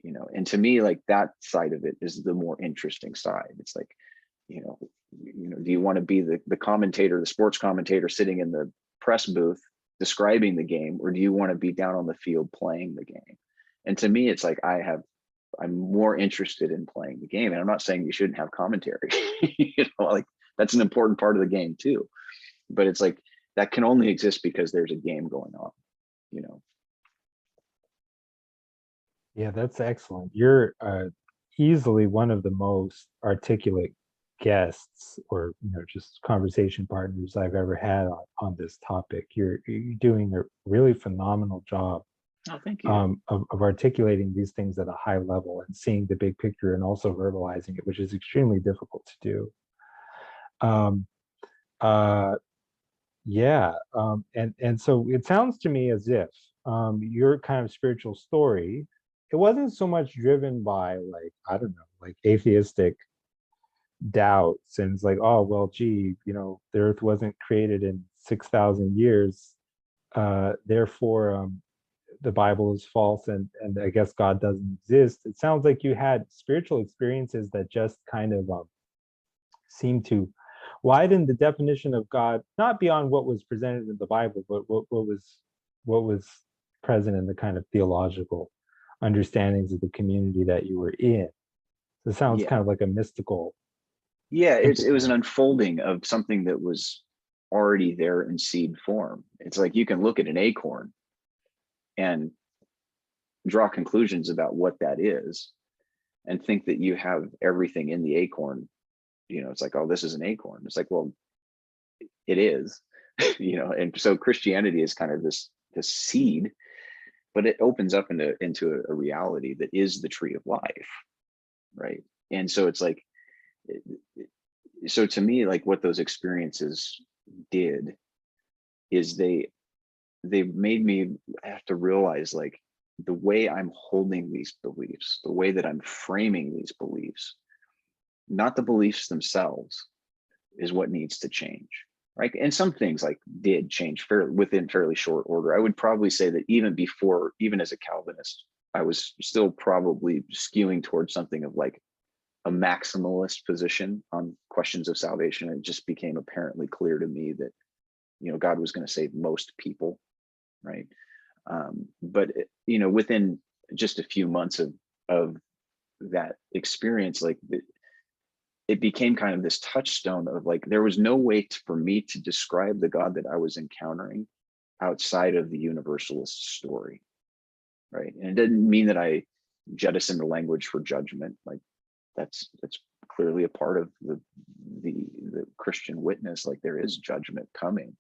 and to me, like that side of it is the more interesting side. It's like, do you want to be the commentator, the sports commentator sitting in the press booth describing the game, or do you want to be down on the field playing the game? And to me, it's like I'm more interested in playing the game. And I'm not saying you shouldn't have commentary, like that's an important part of the game too. But it's like, that can only exist because there's a game going on, you know. Yeah, that's excellent. You're easily one of the most articulate guests, or just conversation partners I've ever had on this topic. You're doing a really phenomenal job Oh, thank you. of articulating these things at a high level and seeing the big picture and also verbalizing it, which is extremely difficult to do. Um, uh, yeah, and so it sounds to me as if your kind of spiritual story, it wasn't so much driven by, like, I don't know, like atheistic doubts, and it's like, oh well, gee, the earth wasn't created in 6,000 years, therefore the Bible is false, and I guess God doesn't exist. It sounds like you had spiritual experiences that just kind of seem to widen the definition of God, not beyond what was presented in the Bible, but what was present in the kind of theological understandings of the community that you were in. So it sounds Yeah. kind of like a mystical Yeah, it was an impetus. unfolding of something that was already there in seed form. It's like you can look at an acorn and draw conclusions about what that is and think that you have everything in the acorn. It's like, oh, this is an acorn. It's like, well, it is, and so Christianity is kind of this seed, but it opens up into a reality that is the tree of life, right? And so it's like, so to me, like what those experiences did is they made me have to realize, like, the way I'm holding these beliefs, the way that I'm framing these beliefs, not the beliefs themselves, is what needs to change, right? And some things like did change within fairly short order. I would probably say that even as a Calvinist, I was still probably skewing towards something of like a maximalist position on questions of salvation. It just became apparently clear to me that, God was going to save most people, right? But within just a few months of that experience, like it became kind of this touchstone of like, there was no way for me to describe the God that I was encountering outside of the universalist story, right? And it didn't mean that I jettisoned the language for judgment. Like that's clearly a part of the Christian witness. Like there is judgment coming.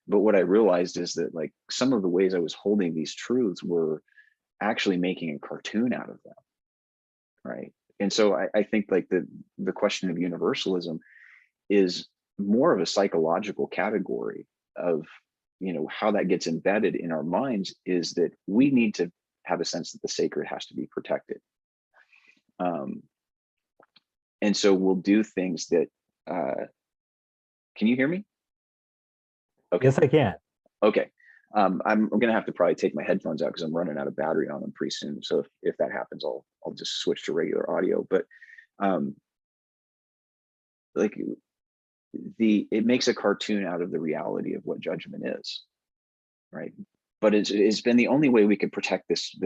But what I realized is that like some of the ways I was holding these truths were actually making a cartoon out of them, right? And so I think like the question of universalism is more of a psychological category of, how that gets embedded in our minds, is that we need to have a sense that the sacred has to be protected. And so we'll do things that, can you hear me? Okay. Yes, I can. Okay. I'm going to have to probably take my headphones out because I'm running out of battery on them pretty soon. So if that happens, I'll just switch to regular audio. But like it makes a cartoon out of the reality of what judgment is, right? But it's been the only way we could protect this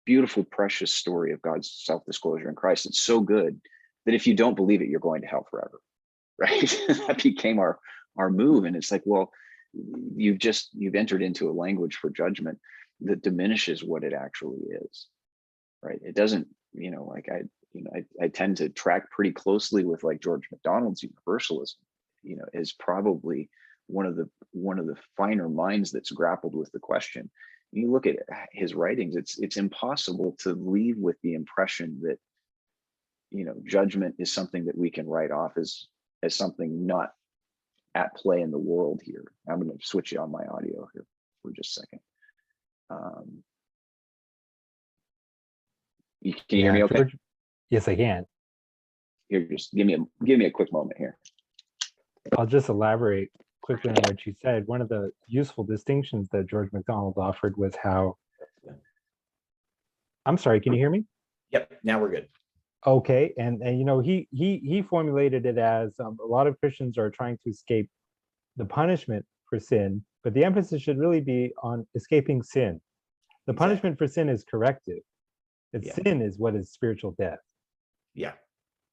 beautiful, precious story of God's self-disclosure in Christ. It's so good that if you don't believe it, you're going to hell forever, right? That became our move. And it's like, well, you've entered into a language for judgment that diminishes what it actually is, right? It doesn't, like I tend to track pretty closely with like George MacDonald's universalism, is probably one of the finer minds that's grappled with the question. You look at his writings, it's impossible to leave with the impression that, judgment is something that we can write off as something not at play in the world here. I'm going to switch you on my audio here for just a second. Can you hear me okay? George, yes, I can. Here, just give me a quick moment here. I'll just elaborate quickly on what you said. One of the useful distinctions that George MacDonald offered was how, I'm sorry, can you hear me? Yep, now we're good. Okay, and he formulated it as a lot of Christians are trying to escape the punishment for sin, but the emphasis should really be on escaping sin. The punishment for sin is corrective. Sin is what is spiritual death. Yeah,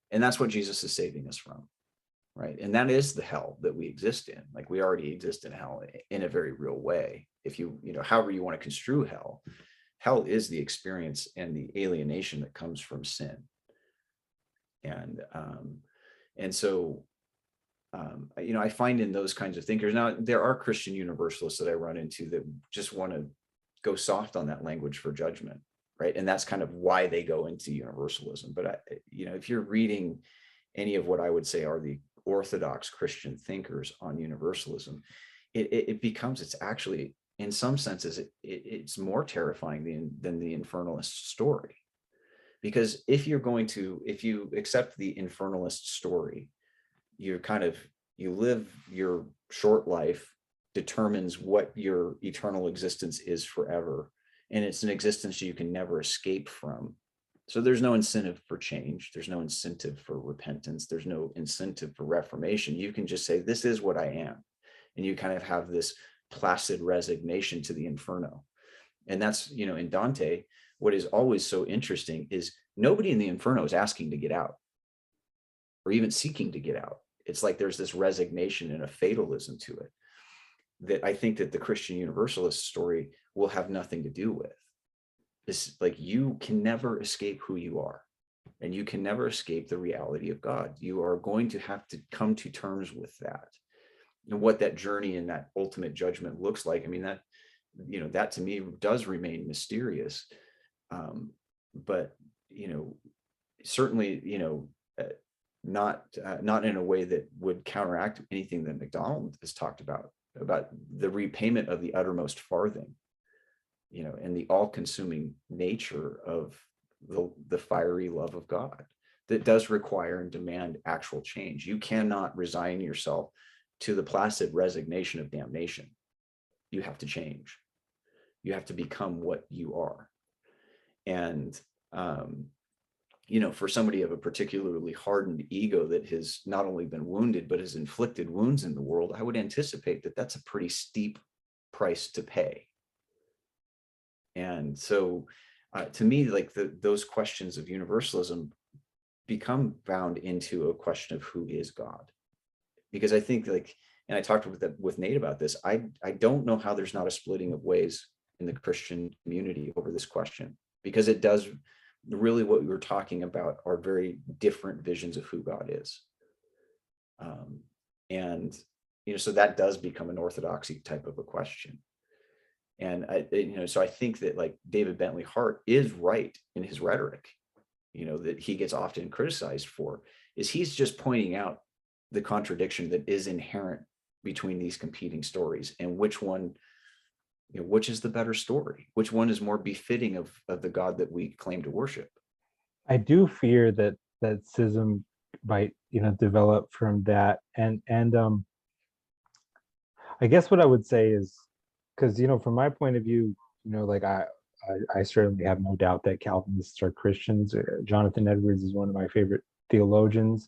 and that's what Jesus is saving us from. right? And that is the hell that we exist in. Like, we already exist in hell in a very real way. If you know, however you want to construe hell, hell is the experience and the alienation that comes from sin. And so, you know, I find in those kinds of thinkers, now there are Christian universalists that I run into that just want to go soft on that language for judgment, right? And that's kind of why they go into universalism. But you know, if you're reading any of what I would say are the orthodox Christian thinkers on universalism, it becomes, it's actually, in some senses, it's more terrifying than the infernalist story. Because if you accept the infernalist story, you live your short life, determines what your eternal existence is forever. And it's an existence you can never escape from. So there's no incentive for change. There's no incentive for repentance. There's no incentive for reformation. You can just say, this is what I am. And you kind of have this placid resignation to the inferno. And that's, you know, in Dante, what is always so interesting is nobody in the inferno is asking to get out or even seeking to get out. It's like there's this resignation and a fatalism to it that I think that the Christian universalist story will have nothing to do with. It's like, you can never escape who you are, and you can never escape the reality of God. You are going to have to come to terms with that. And what that journey and that ultimate judgment looks like, I mean, that, you know, that to me does remain mysterious. But, you know, certainly, you know, not in a way that would counteract anything that MacDonald has talked about the repayment of the uttermost farthing, you know, and the all-consuming nature of the fiery love of God that does require and demand actual change. You cannot resign yourself to the placid resignation of damnation. You have to change. You have to become what you are. And, you know, for somebody of a particularly hardened ego that has not only been wounded, but has inflicted wounds in the world, I would anticipate that that's a pretty steep price to pay. And so to me, like those questions of universalism become bound into a question of who is God. Because I think, like, and I talked with Nate about this, I don't know how there's not a splitting of ways in the Christian community over this question, because it does really, what we were talking about are very different visions of who God is. And, you know, so that does become an orthodoxy type of a question. And you know, so I think that, like, David Bentley Hart is right in his rhetoric, you know, that he gets often criticized for, is he's just pointing out the contradiction that is inherent between these competing stories, and which one, you know, which is the better story, which one is more befitting of the God that we claim to worship. I do fear that schism might, you know, develop from that. And I guess what I would say is, because, you know, from my point of view, you know, like I certainly have no doubt that Calvinists are Christians. Jonathan Edwards is one of my favorite theologians.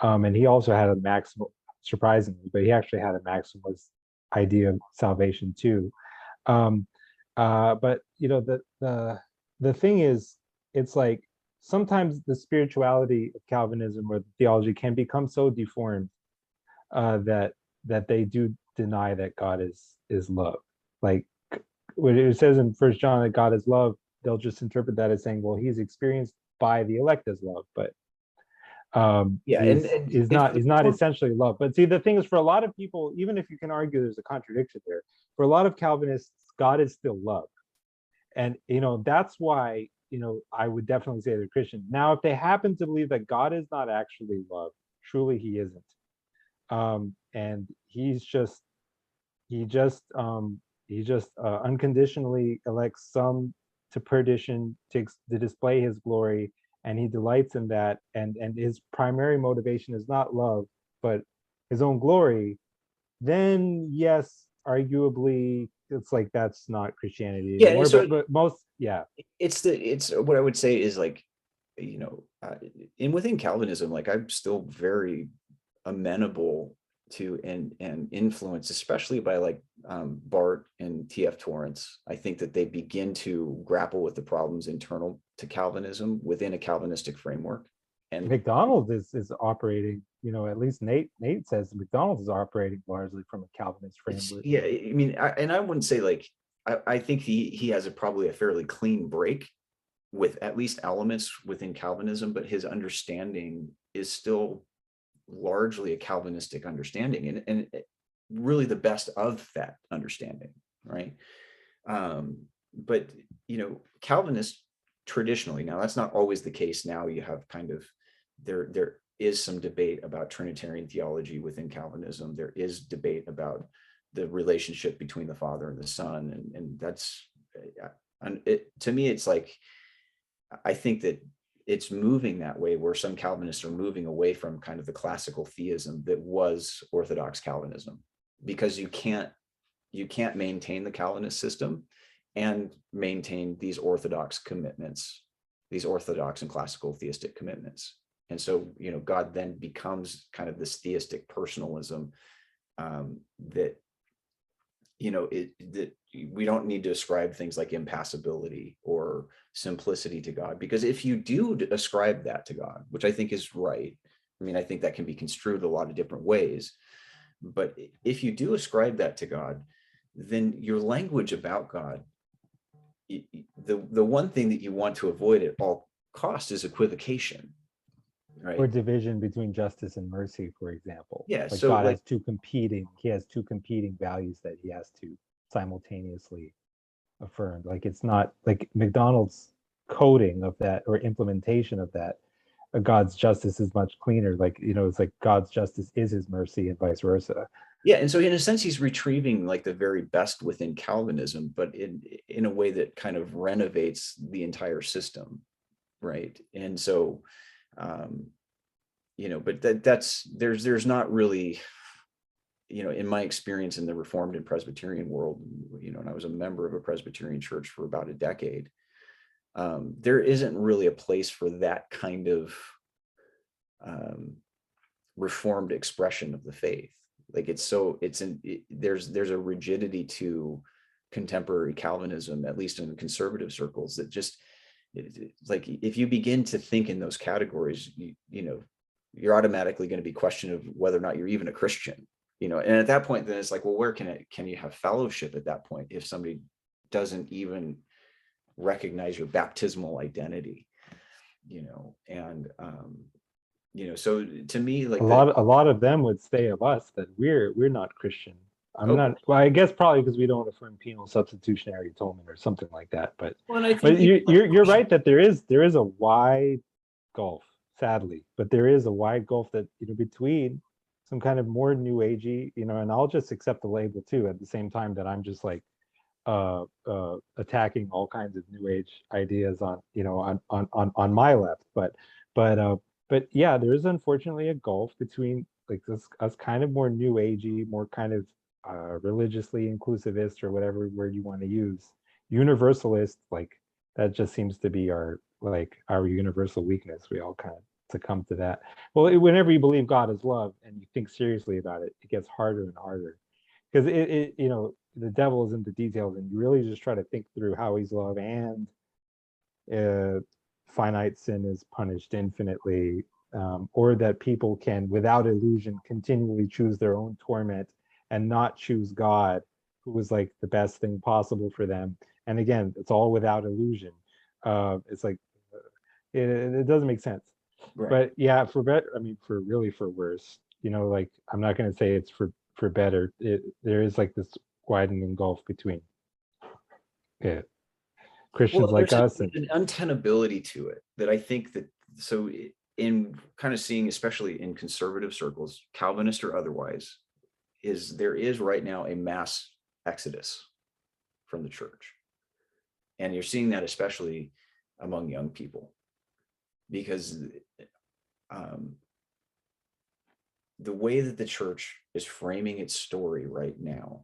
And he also had a maximal, surprisingly, but he actually had a maximalist idea of salvation too. But, you know, the thing is, it's like sometimes the spirituality of Calvinism or the theology can become so deformed that they do deny that God is love. Like when it says in 1 John that God is love, they'll just interpret that as saying, well, he's experienced by the elect as love, but he's not essentially love. But see, the thing is, for a lot of people, even if you can argue there's a contradiction there, for a lot of Calvinists, God is still love. And, you know, that's why, you know, I would definitely say they're Christian. Now, if they happen to believe that God is not actually love, truly he isn't, and he just unconditionally elects some to perdition to display his glory, and he delights in that, and his primary motivation is not love but his own glory, then yes, arguably it's like that's not Christianity anymore. Yeah, so but most, yeah, it's what I would say is, like, you know, and within Calvinism, like, I'm still very amenable to and influenced, especially by, like, Barth and T.F. Torrance. I think that they begin to grapple with the problems internal to Calvinism within a Calvinistic framework. And McDonald's is operating, at least Nate says McDonald's is operating largely from a Calvinist framework. yeah, I mean, I wouldn't say like, I think he has probably a fairly clean break with at least elements within Calvinism, but his understanding is still largely a Calvinistic understanding, and really the best of that understanding, right? But Calvinists traditionally, now that's not always the case. Now you have kind of there is some debate about Trinitarian theology within Calvinism. There is debate about the relationship between the Father and the Son, and that's to me, it's like, I think that it's moving that way, where some Calvinists are moving away from kind of the classical theism that was Orthodox Calvinism, because you can't maintain the Calvinist system and maintain these Orthodox commitments, these Orthodox and classical theistic commitments. And so, God then becomes kind of this theistic personalism that, that we don't need to ascribe things like impassibility or simplicity to God, because if you do ascribe that to God, which I think is right, I mean, I think that can be construed a lot of different ways, but if you do ascribe that to God, then your language about God, the one thing that you want to avoid at all costs is equivocation, right? Or division between justice and mercy, for example. Yeah, like so God has two competing values that he has to simultaneously affirm. Like, it's not like McDonald's coding of that or implementation of that. God's justice is much cleaner. Like, it's like God's justice is his mercy and vice versa. Yeah, and so in a sense, he's retrieving like the very best within Calvinism, but in a way that kind of renovates the entire system, right? And so, but there's not really, in my experience in the Reformed and Presbyterian world, and I was a member of a Presbyterian church for about a decade, there isn't really a place for that kind of Reformed expression of the faith. Like, there's a rigidity to contemporary Calvinism, at least in conservative circles, that just, like, if you begin to think in those categories, you're automatically going to be questioned of whether or not you're even a Christian, and at that point, then it's like, well, where can you have fellowship at that point if somebody doesn't even recognize your baptismal identity, and so to me, like, a lot of them would say of us that we're not Christian. Not, well, I guess probably because we don't affirm penal substitutionary atonement or something like that. But you're right that there is a wide gulf, sadly, but there is a wide gulf that between some kind of more new agey, and I'll just accept the label too at the same time that I'm just like attacking all kinds of new age ideas on on my left, but yeah, there is unfortunately a gulf between like us kind of more new agey, more kind of religiously inclusivist, or whatever word you want to use, universalist. Like, that just seems to be our universal weakness. We all kind of succumb to that. Well, whenever you believe God is love and you think seriously about it, it gets harder and harder, because the devil is in the details, and you really just try to think through how he's love, and finite sin is punished infinitely, or that people can, without illusion, continually choose their own torment and not choose God, who was like the best thing possible for them. And again, it's all without illusion. It's like it doesn't make sense. Right. But yeah, for better, I mean, for worse, like, I'm not going to say it's for better. There is like this widening gulf between Christians like us and an untenability to it that I think that, so in kind of seeing, especially in conservative circles, Calvinist or otherwise, there is right now a mass exodus from the church. And you're seeing that especially among young people, because the way that the church is framing its story right now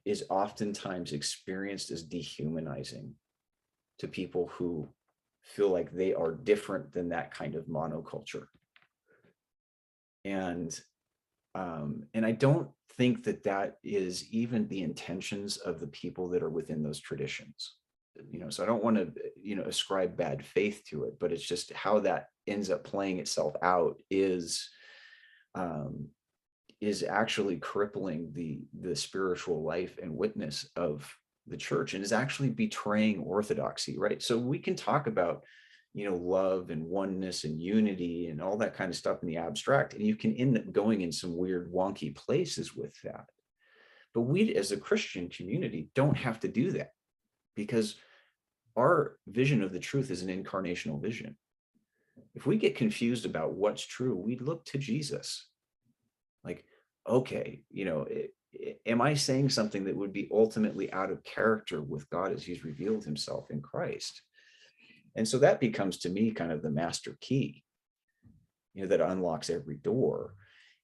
is oftentimes experienced as dehumanizing to people who feel like they are different than that kind of monoculture. And I don't think that is even the intentions of the people that are within those traditions. So I don't want to, ascribe bad faith to it, but it's just how that ends up playing itself out is actually crippling the spiritual life and witness of the church, and is actually betraying orthodoxy, right? So we can talk about, love and oneness and unity and all that kind of stuff in the abstract, and you can end up going in some weird wonky places with that. But we as a Christian community don't have to do that, because our vision of the truth is an incarnational vision. If we get confused about what's true, we look to Jesus. Like, okay, am I saying something that would be ultimately out of character with God as he's revealed himself in Christ? And so that becomes, to me, kind of the master key, that unlocks every door,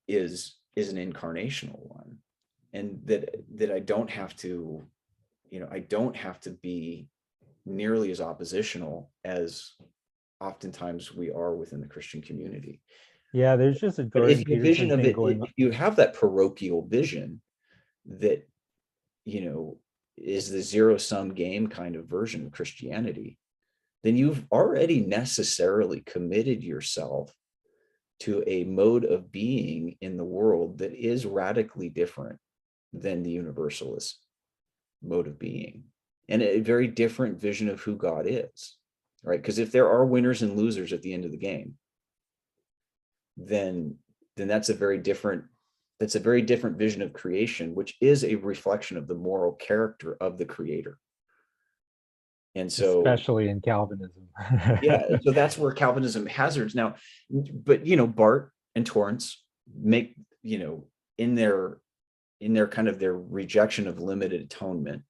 is an incarnational one. And that I don't have to, I don't have to be nearly as oppositional as oftentimes we are within the Christian community. Yeah, there's just a But Jordan if your vision Peterson of thing it, going on. if you have that parochial vision that, is the zero-sum game kind of version of Christianity, then you've already necessarily committed yourself to a mode of being in the world that is radically different than the universalist mode of being, and a very different vision of who God is, right? Because if there are winners and losers at the end of the game, then that's a very different vision of creation, which is a reflection of the moral character of the creator. And so, especially in Calvinism. yeah, so that's where Calvinism hazards now. But Barth and Torrance make, in their kind of their rejection of limited atonement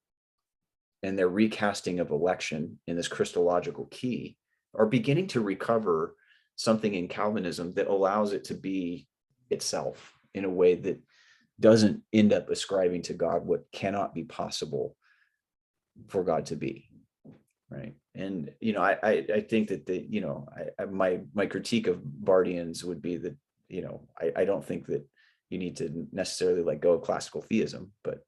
and their recasting of election in this Christological key, are beginning to recover something in Calvinism that allows it to be itself in a way that doesn't end up ascribing to God what cannot be possible for God to be, right? And I think that my critique of Barthians would be that I don't think that you need to necessarily let go of classical theism, but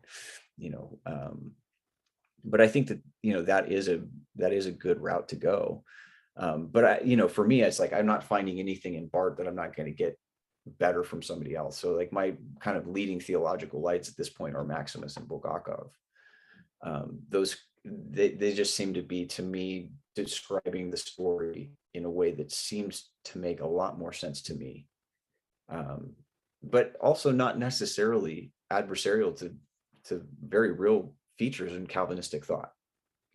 but I think that that is a good route to go. But for me, it's like I'm not finding anything in Barth that I'm not going to get better from somebody else. So like my kind of leading theological lights at this point are Maximus and Bulgakov. Those they just seem to be, to me, describing the story in a way that seems to make a lot more sense to me, but also not necessarily adversarial to very real features in Calvinistic thought.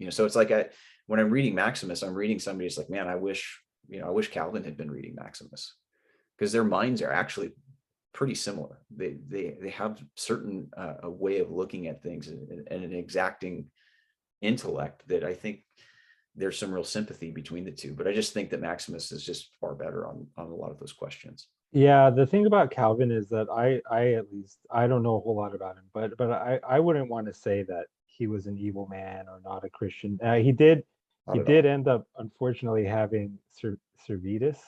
So it's like when I'm reading Maximus, I'm reading somebody who's like, man, I wish Calvin had been reading Maximus, because their minds are actually pretty similar. They have certain a way of looking at things and an exacting intellect that I think there's some real sympathy between the two. But I just think that Maximus is just far better on a lot of those questions. Yeah, the thing about Calvin is that I at least, I don't know a whole lot about him, but I wouldn't want to say that he was an evil man or not a Christian. He did end up, unfortunately, having Servetus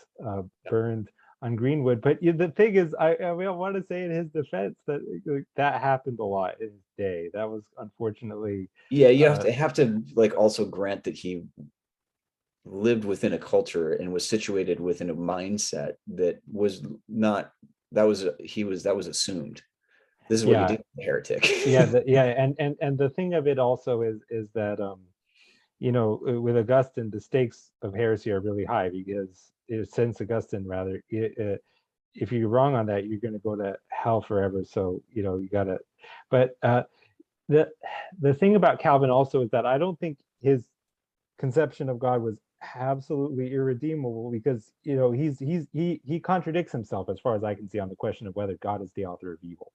burned on Greenwood. But the thing is, I want to say in his defense that that happened a lot in his day. That was unfortunately. Yeah, you have to like also grant that he lived within a culture and was situated within a mindset that was not, that was assumed. This is what you do with a heretic. And the thing of it also is that with Augustine, the stakes of heresy are really high, because since Augustine, rather, if you're wrong on that, you're going to go to hell forever. So you gotta. But the thing about Calvin also is that I don't think his conception of God was absolutely irredeemable, because he contradicts himself, as far as I can see, on the question of whether God is the author of evil.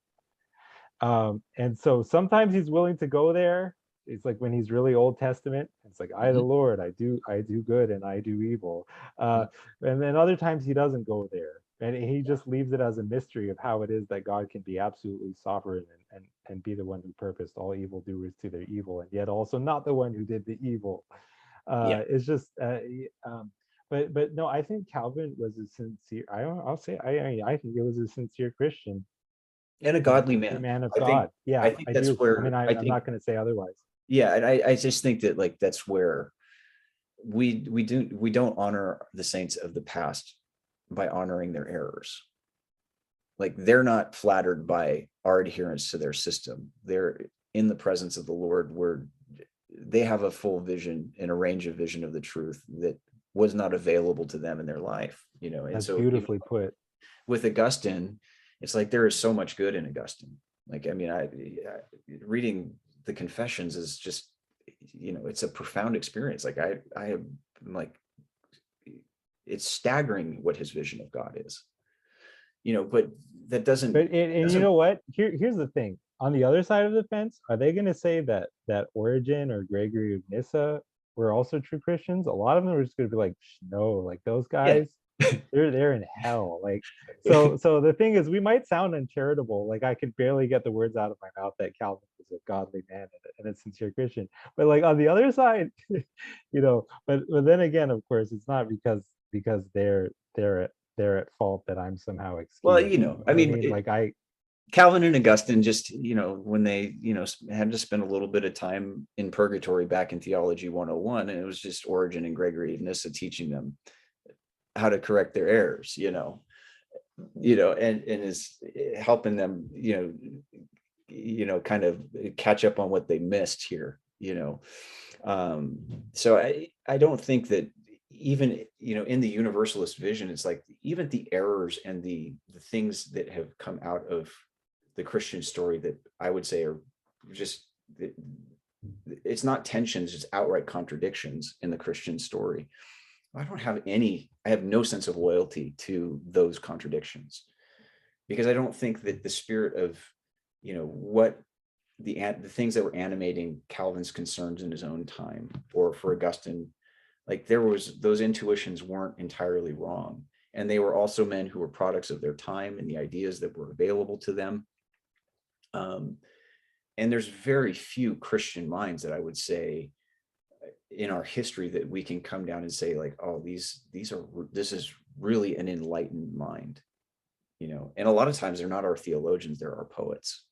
And so sometimes he's willing to go there. It's like when he's really Old Testament, it's like, I, the Lord, I do good and I do evil. And then other times he doesn't go there, and he just leaves it as a mystery of how it is that God can be absolutely sovereign and be the one who purposed all evildoers to their evil, and yet also not the one who did the evil. It's just but no, I think Calvin was a sincere, I think he was a sincere Christian and a godly man. of God. I think that's where I'm not going to say otherwise. Yeah, and I just think that like that's where we don't honor the saints of the past by honoring their errors. Like they're not flattered by our adherence to their system. They're in the presence of the Lord where they have a full vision and a range of vision of the truth that was not available to them in their life, you know. And That's so even beautifully put. with Augustine, it's like there is so much good in Augustine. Like, I mean, I reading the Confessions is just, you know, it's a profound experience. Like I'm like, it's staggering what his vision of God is, you know, but that doesn't, But and you know what? Here's the thing. On the other side of the fence, are they going to say that Origen or Gregory of Nyssa were also true Christians? A lot of them are just going to be like, no, like those yeah. guys, they're in hell. Like, so the thing is, we might sound uncharitable. Like I could barely get the words out of my mouth that Calvin was a godly man and a sincere Christian. But like on the other side, you know, but then again, of course, it's not because they're at fault that I'm somehow Well, excused. you You know, know I what I mean, mean? Like I Calvin and Augustine just, you know, when they, you know, had to spend a little bit of time in purgatory back in Theology 101, and it was just Origen and Gregory of Nyssa teaching them how to correct their errors, and is helping them, kind of catch up on what they missed here, So I don't think that even, in the universalist vision, it's like even the errors and the things that have come out of the Christian story that I would say are just, it's not tensions, it's outright contradictions in the Christian story. I have no sense of loyalty to those contradictions, because I don't think that the spirit of, what the things that were animating Calvin's concerns in his own time, or for Augustine, like those intuitions weren't entirely wrong. And they were also men who were products of their time and the ideas that were available to them. And there's very few Christian minds that I would say in our history that we can come down and say like, oh, this is really an enlightened mind, and a lot of times they're not our theologians, they're our poets,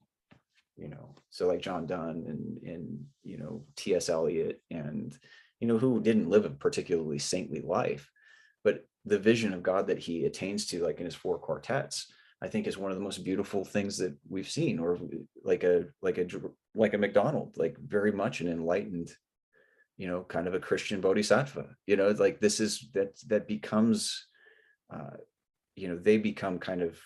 so like John Donne and T.S. Eliot, and who didn't live a particularly saintly life, but the vision of God that he attains to, like in his 4 quartets, I think is one of the most beautiful things that we've seen. Or like a MacDonald, like very much an enlightened, kind of a Christian bodhisattva, like this is that becomes, they become kind of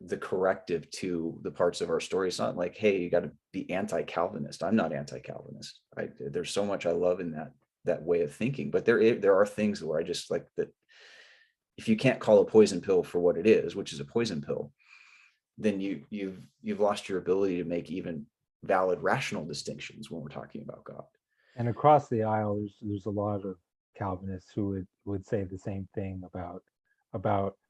the corrective to the parts of our story. It's not like, hey, you got to be anti-Calvinist. I'm not anti-Calvinist. There's so much I love in that way of thinking, but there are things where I just like that. If you can't call a poison pill for what it is, which is a poison pill, then you've lost your ability to make even valid rational distinctions when we're talking about God. And across the aisle, there's a lot of Calvinists who would say the same thing about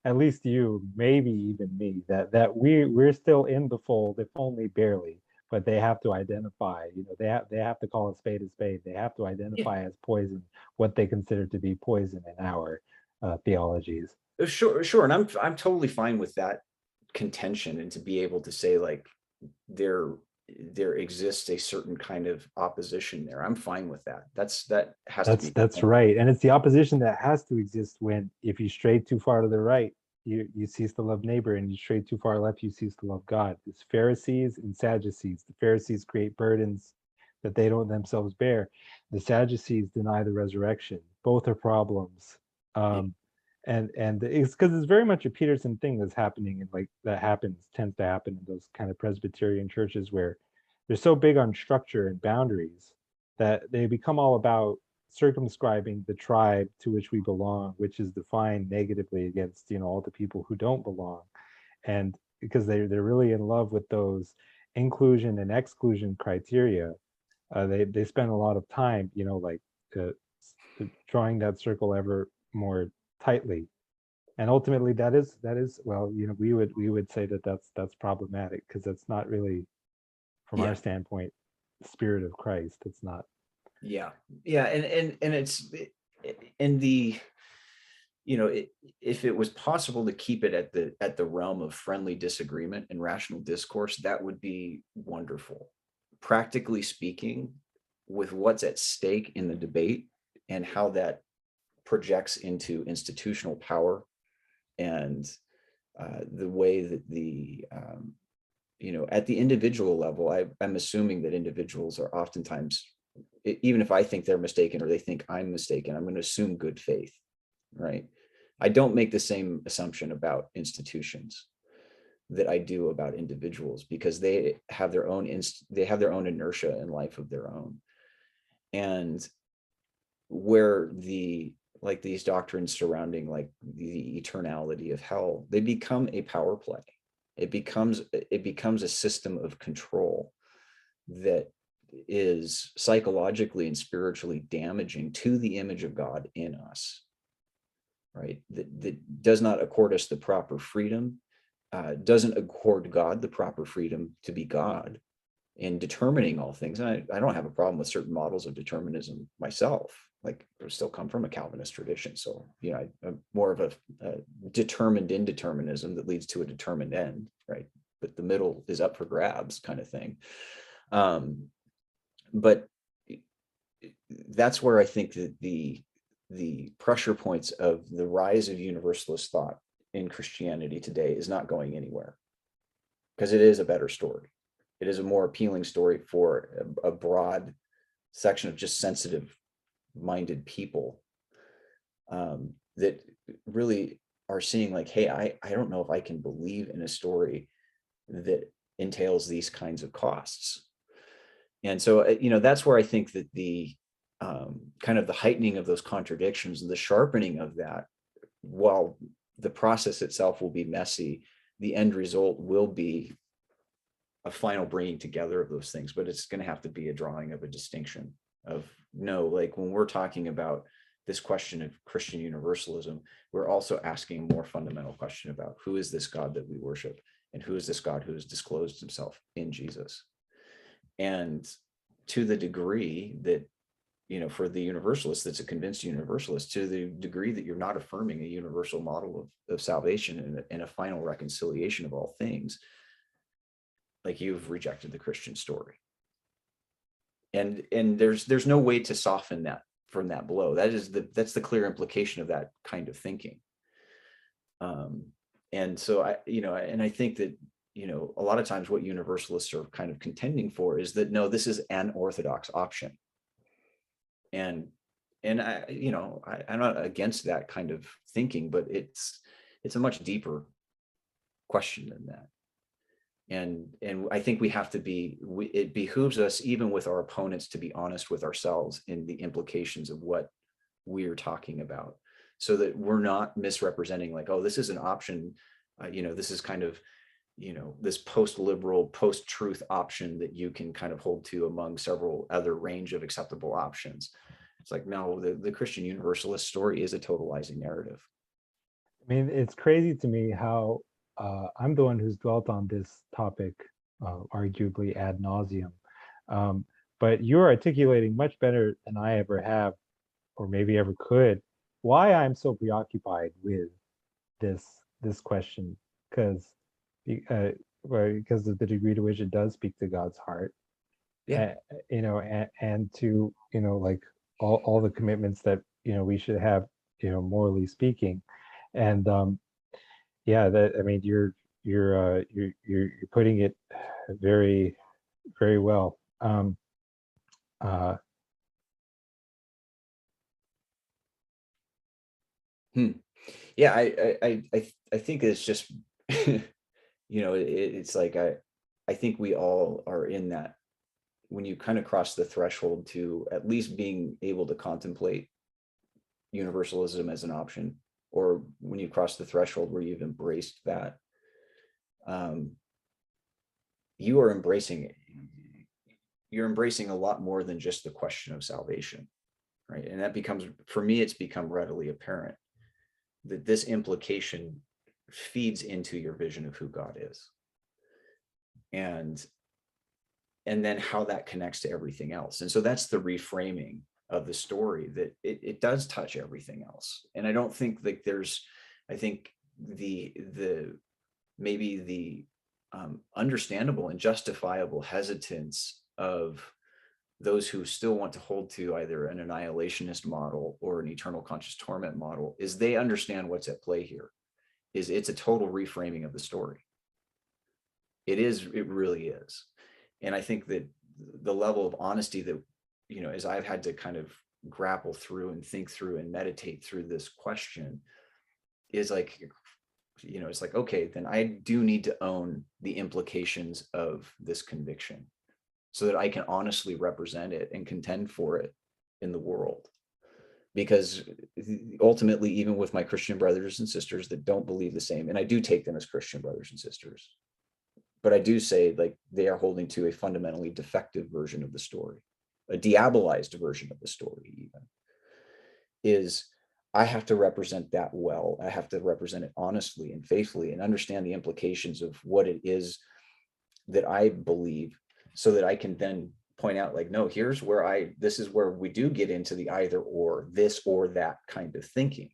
at least you, maybe even me, that we're still in the fold, if only barely, but they have to identify, they have to call a spade a spade. They have to identify as poison what they consider to be poison in our theologies. Sure, and I'm totally fine with that contention, and to be able to say like there exists a certain kind of opposition there. I'm fine with that. That's right. And it's the opposition that has to exist when, if you stray too far to the right, you cease to love neighbor, and you stray too far left, you cease to love God. It's Pharisees and Sadducees. The Pharisees create burdens that they don't themselves bear. The Sadducees deny the resurrection. Both are problems. And it's because it's very much a Peterson thing that's happening, and like tends to happen in those kind of Presbyterian churches where they're so big on structure and boundaries that they become all about circumscribing the tribe to which we belong, which is defined negatively against all the people who don't belong. And because they're really in love with those inclusion and exclusion criteria, they spend a lot of time drawing that circle ever more tightly. And ultimately that is well, we would say that's problematic, because that's not really, from our standpoint, the spirit of Christ. It's not. And it's in the, if it was possible to keep it at the realm of friendly disagreement and rational discourse, that would be wonderful. Practically speaking, with what's at stake in the debate and how that projects into institutional power, and the way that at the individual level, I'm assuming that individuals are oftentimes, even if I think they're mistaken or they think I'm mistaken, I'm going to assume good faith, right? I don't make the same assumption about institutions that I do about individuals, because they have their own inertia in life of their own. And where these doctrines surrounding like the eternality of hell, they become a power play. It becomes a system of control that is psychologically and spiritually damaging to the image of God in us, right? That does not accord us the proper freedom, doesn't accord God the proper freedom to be God in determining all things. And I don't have a problem with certain models of determinism myself. Like, I still come from a Calvinist tradition. So, I'm more of a determined indeterminism that leads to a determined end, right? But the middle is up for grabs kind of thing. But that's where I think that the pressure points of the rise of universalist thought in Christianity today is not going anywhere, because it is a better story. It is a more appealing story for a broad section of just sensitive minded people that really are seeing like, hey, I don't know if I can believe in a story that entails these kinds of costs. And so, that's where I think that the kind of the heightening of those contradictions and the sharpening of that, while the process itself will be messy, the end result will be a final bringing together of those things. But it's going to have to be a drawing of a distinction of, no, like when we're talking about this question of Christian universalism, we're also asking a more fundamental question about who is this God that we worship, and who is this God who has disclosed himself in Jesus. And to the degree that, for the universalist that's a convinced universalist, to the degree that you're not affirming a universal model of salvation and a final reconciliation of all things, like, you've rejected the Christian story. And there's no way to soften that from that blow. That's the clear implication of that kind of thinking. And so I think that, a lot of times what universalists are kind of contending for is that, no, this is an orthodox option. And I'm not against that kind of thinking, but it's a much deeper question than that. And I think we have to it behooves us, even with our opponents, to be honest with ourselves in the implications of what we're talking about, so that we're not misrepresenting like, oh, this is an option. This is kind of, this post-liberal, post-truth option that you can kind of hold to among several other range of acceptable options. It's like, no, the Christian universalist story is a totalizing narrative. I mean, it's crazy to me how I'm the one who's dwelt on this topic, arguably ad nauseum. But you're articulating much better than I ever have, or maybe ever could, why I'm so preoccupied with this question, because of the degree to which it does speak to God's heart. Yeah. And to, like all the commitments that, we should have, morally speaking. And yeah, that, I mean, you're putting it very, very well. Yeah, I think it's just, it's like, I think we all are in that, when you kind of cross the threshold to at least being able to contemplate universalism as an option, or when you cross the threshold where you've embraced that, you're embracing a lot more than just the question of salvation, right? And that becomes, for me, it's become readily apparent that this implication feeds into your vision of who God is, and then how that connects to everything else. And so that's the reframing of the story, that it does touch everything else. And I don't think like I think the maybe the understandable and justifiable hesitance of those who still want to hold to either an annihilationist model or an eternal conscious torment model is they understand what's at play here. It's a total reframing of the story. It really is. And I think that the level of honesty that, as I've had to kind of grapple through and think through and meditate through this question is like, it's like, okay, then I do need to own the implications of this conviction so that I can honestly represent it and contend for it in the world. Because ultimately, even with my Christian brothers and sisters that don't believe the same, and I do take them as Christian brothers and sisters, but I do say like they are holding to a fundamentally defective version of the story, a diabolized version of the story even, is I have to represent that well. I have to represent it honestly and faithfully and understand the implications of what it is that I believe so that I can then point out like, no, this is where we do get into the either or, this or that kind of thinking.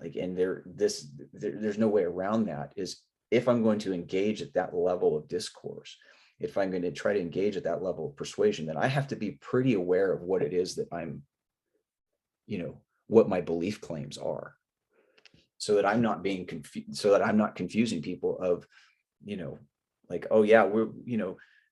Like, and there's no way around that, is if I'm going to engage at that level of discourse, if I'm going to try to engage at that level of persuasion, then I have to be pretty aware of what it is that I'm, what my belief claims are, so that I'm not being confused, so that I'm not confusing people of, like, oh yeah, we're,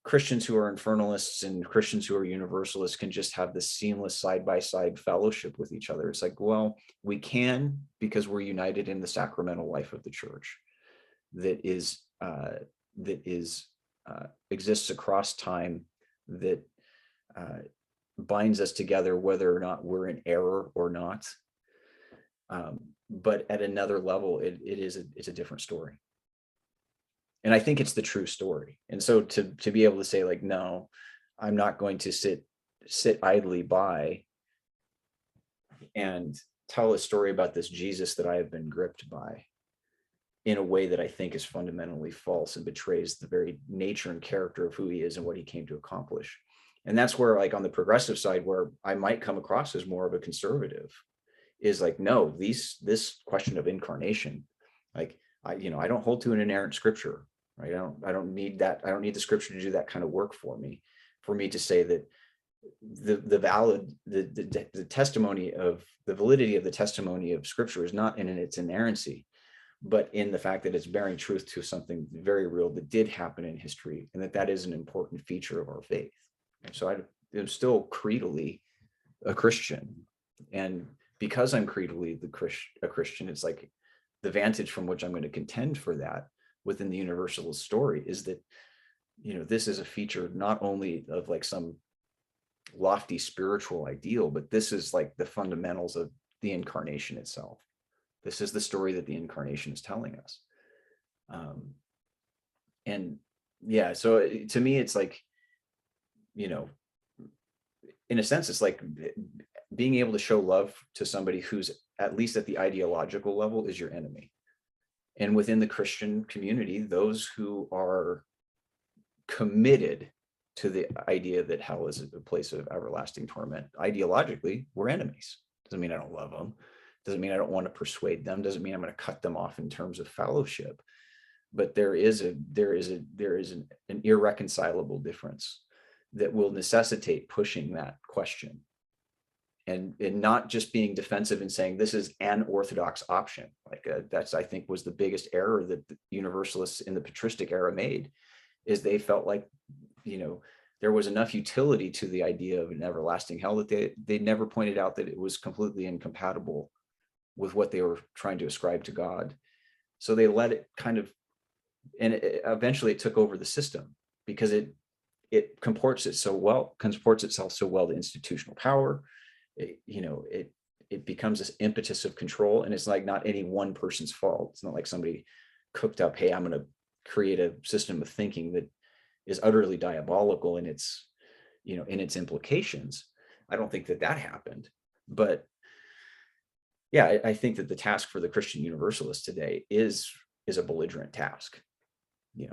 Christians who are infernalists and Christians who are universalists can just have this seamless side-by-side fellowship with each other. It's like, well, we can, because we're united in the sacramental life of the church that exists across time, that binds us together, whether or not we're in error or not. But at another level, it's a different story. And I think it's the true story. And so to be able to say like, no, I'm not going to sit idly by and tell a story about this Jesus that I have been gripped by in a way that I think is fundamentally false and betrays the very nature and character of who he is and what he came to accomplish. And that's where, like, on the progressive side, where I might come across as more of a conservative, is like, no, this question of incarnation, like, I don't hold to an inerrant scripture, right? I don't need that. I don't need the scripture to do that kind of work for me to say that the testimony of the validity of the testimony of scripture is not in its inerrancy, but in the fact that it's bearing truth to something very real that did happen in history, and that is an important feature of our faith. And so I am still creedally a Christian, and because I'm creedally a Christian, it's like the vantage from which I'm going to contend for that within the universalist story is that, this is a feature not only of like some lofty spiritual ideal, but this is like the fundamentals of the incarnation itself. This is the story that the incarnation is telling us. And yeah, so to me, it's like, in a sense, it's like being able to show love to somebody who's at least at the ideological level is your enemy. And within the Christian community, those who are committed to the idea that hell is a place of everlasting torment, ideologically, we're enemies. Doesn't mean I don't love them. Doesn't mean I don't want to persuade them. Doesn't mean I'm going to cut them off in terms of fellowship. But there is an irreconcilable difference that will necessitate pushing that question, and not just being defensive and saying this is an orthodox option. Like that's, I think, was the biggest error that the universalists in the patristic era made, is they felt like, there was enough utility to the idea of an everlasting hell that they never pointed out that it was completely incompatible with what they were trying to ascribe to God. So they let it kind of, and eventually it took over the system because it comports itself so well to institutional power. It becomes this impetus of control, and it's like not any one person's fault. It's not like somebody cooked up, hey, I'm going to create a system of thinking that is utterly diabolical in its, in its implications. I don't think that happened. But yeah, I think that the task for the Christian universalist today is a belligerent task.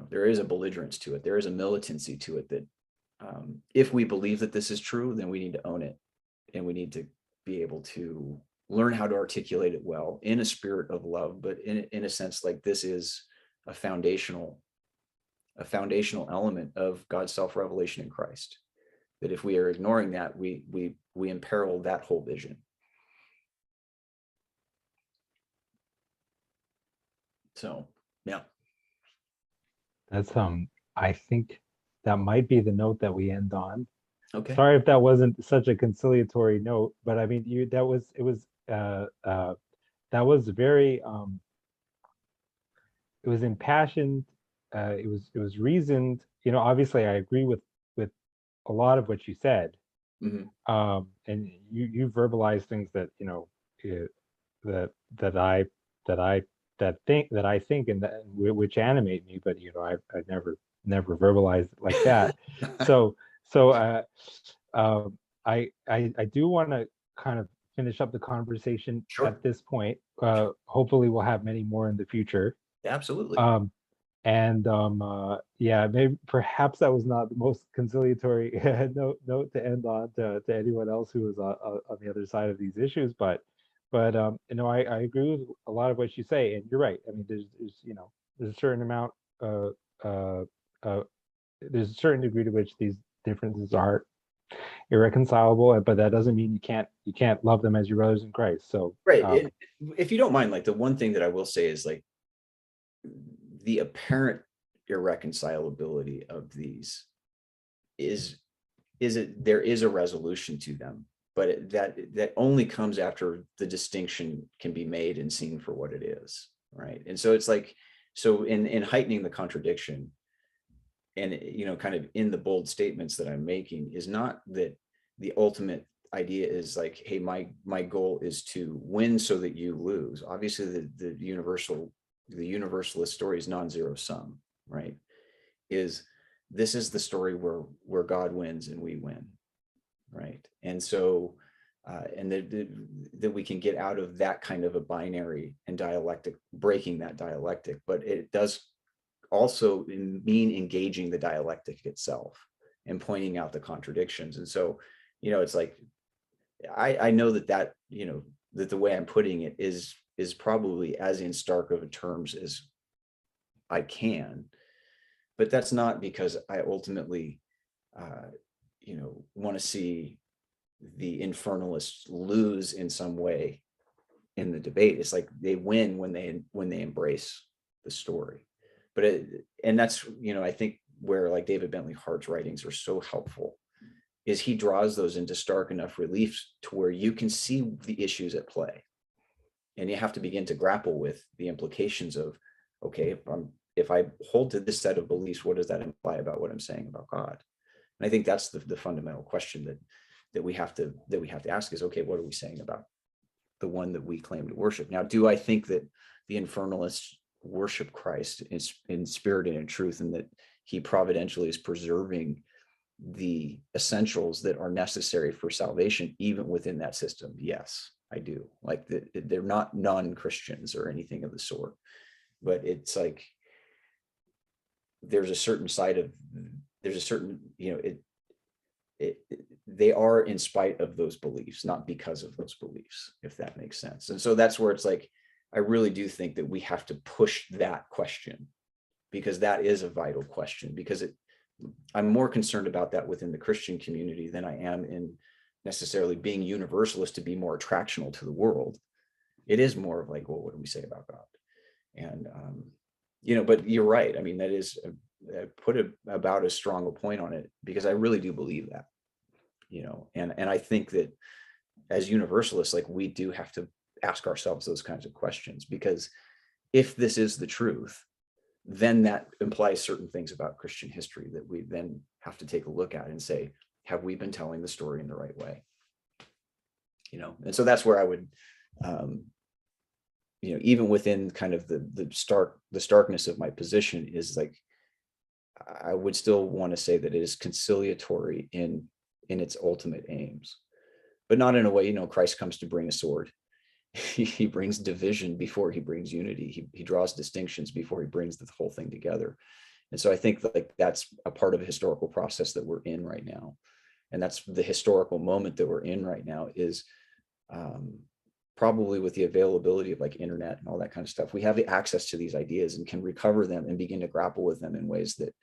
There is a belligerence to it. There is a militancy to it that if we believe that this is true, then we need to own it. And we need to be able to learn how to articulate it well in a spirit of love, but in a sense, like this is a foundational element of God's self-revelation in Christ, That if we are ignoring that, we imperil that whole vision. So, yeah. That's I think that might be the note that we end on. Okay. Sorry if that wasn't such a conciliatory note, but I mean, that was very it was impassioned, it was reasoned. Obviously I agree with a lot of what you said. Mm-hmm. And you verbalized things that that I think and that which animate me, but I never verbalized it like that. so I do want to kind of finish up the conversation Sure. at this point. Hopefully we'll have many more in the future. Absolutely. Yeah, maybe perhaps that was not the most conciliatory note to end on to anyone else who was on the other side of these issues, but I agree with a lot of what you say, and you're right. I mean, there's a certain amount there's a certain degree to which these differences are irreconcilable, but that doesn't mean you can't love them as your brothers in Christ. So right. If you don't mind, like, the one thing that I will say is, like, the apparent irreconcilability of these is there is a resolution to them, but that only comes after the distinction can be made and seen for what it is, right? And so it's like, so in heightening the contradiction, and kind of in the bold statements that I'm making, is not that the ultimate idea is like, hey, my goal is to win so that you lose. Obviously the universalist story is non-zero sum, right? This is the story where God wins and we win, right? And so and that we can get out of that kind of a binary and dialectic, breaking that dialectic, but it does also mean engaging the dialectic itself and pointing out the contradictions. And so, it's like, I know that that the way I'm putting it is probably as in stark of a terms as I can, but that's not because I ultimately, want to see the infernalists lose in some way in the debate. It's like they win when they embrace the story. But and that's, I think where, like, David Bentley Hart's writings are so helpful, is he draws those into stark enough relief to where you can see the issues at play. And you have to begin to grapple with the implications of, okay, if I hold to this set of beliefs, what does that imply about what I'm saying about God? And I think that's the fundamental question that we have to ask is, okay, what are we saying about the one that we claim to worship? Now, do I think that the infernalists worship Christ in spirit and in truth, and that he providentially is preserving the essentials that are necessary for salvation, even within that system? Yes, I do. Like, they're not non-Christians or anything of the sort, but it's like, there's a certain they are in spite of those beliefs, not because of those beliefs, if that makes sense. And so that's where it's like, I really do think that we have to push that question, because that is a vital question, because I'm more concerned about that within the Christian community than I am in necessarily being universalist to be more attractional to the world. It is more of like, well, what do we say about God? And, but you're right. I mean, that is, I put about as strong a point on it, because I really do believe that, and I think that as universalists, like, we do have to ask ourselves those kinds of questions, because if this is the truth, then that implies certain things about Christian history that we then have to take a look at and say, have we been telling the story in the right way? And so that's where I would, even within kind of the starkness of my position, is like, I would still want to say that it is conciliatory in its ultimate aims, but not in a way, Christ comes to bring a sword. He brings division before he brings unity. He draws distinctions before he brings the whole thing together. And so I think that, like, that's a part of a historical process that we're in right now. And that's the historical moment that we're in right now, is probably with the availability of, like, internet and all that kind of stuff, we have the access to these ideas and can recover them and begin to grapple with them in ways that,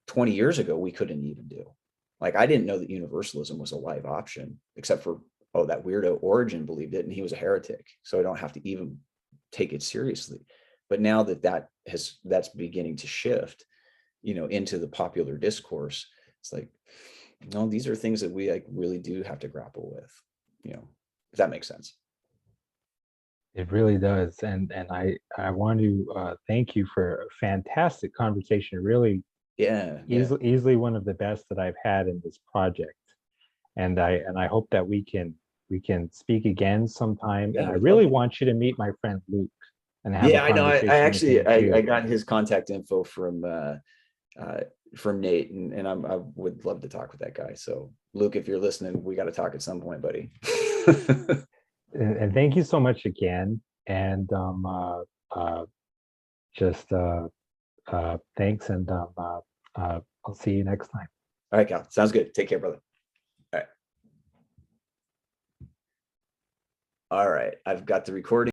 20 years ago we couldn't even do. Like, I didn't know that universalism was a live option, except for, oh, that weirdo Origin believed it and he was a heretic, so I don't have to even take it seriously. But now that that's beginning to shift, into the popular discourse, it's like, no, these are things that we like really do have to grapple with, if that makes sense. It really does. And I want to thank you for a fantastic conversation. Really easily one of the best that I've had in this project. And I hope that we can speak again sometime. Yeah, and I really want you to meet my friend Luke and have I know. I actually with him too. I got his contact info from Nate, and I would love to talk with that guy. So Luke, if you're listening, we got to talk at some point, buddy. And thank you so much again. And thanks, and I'll see you next time. All right, Kal. Sounds good. Take care, brother. All right. I've got the recording.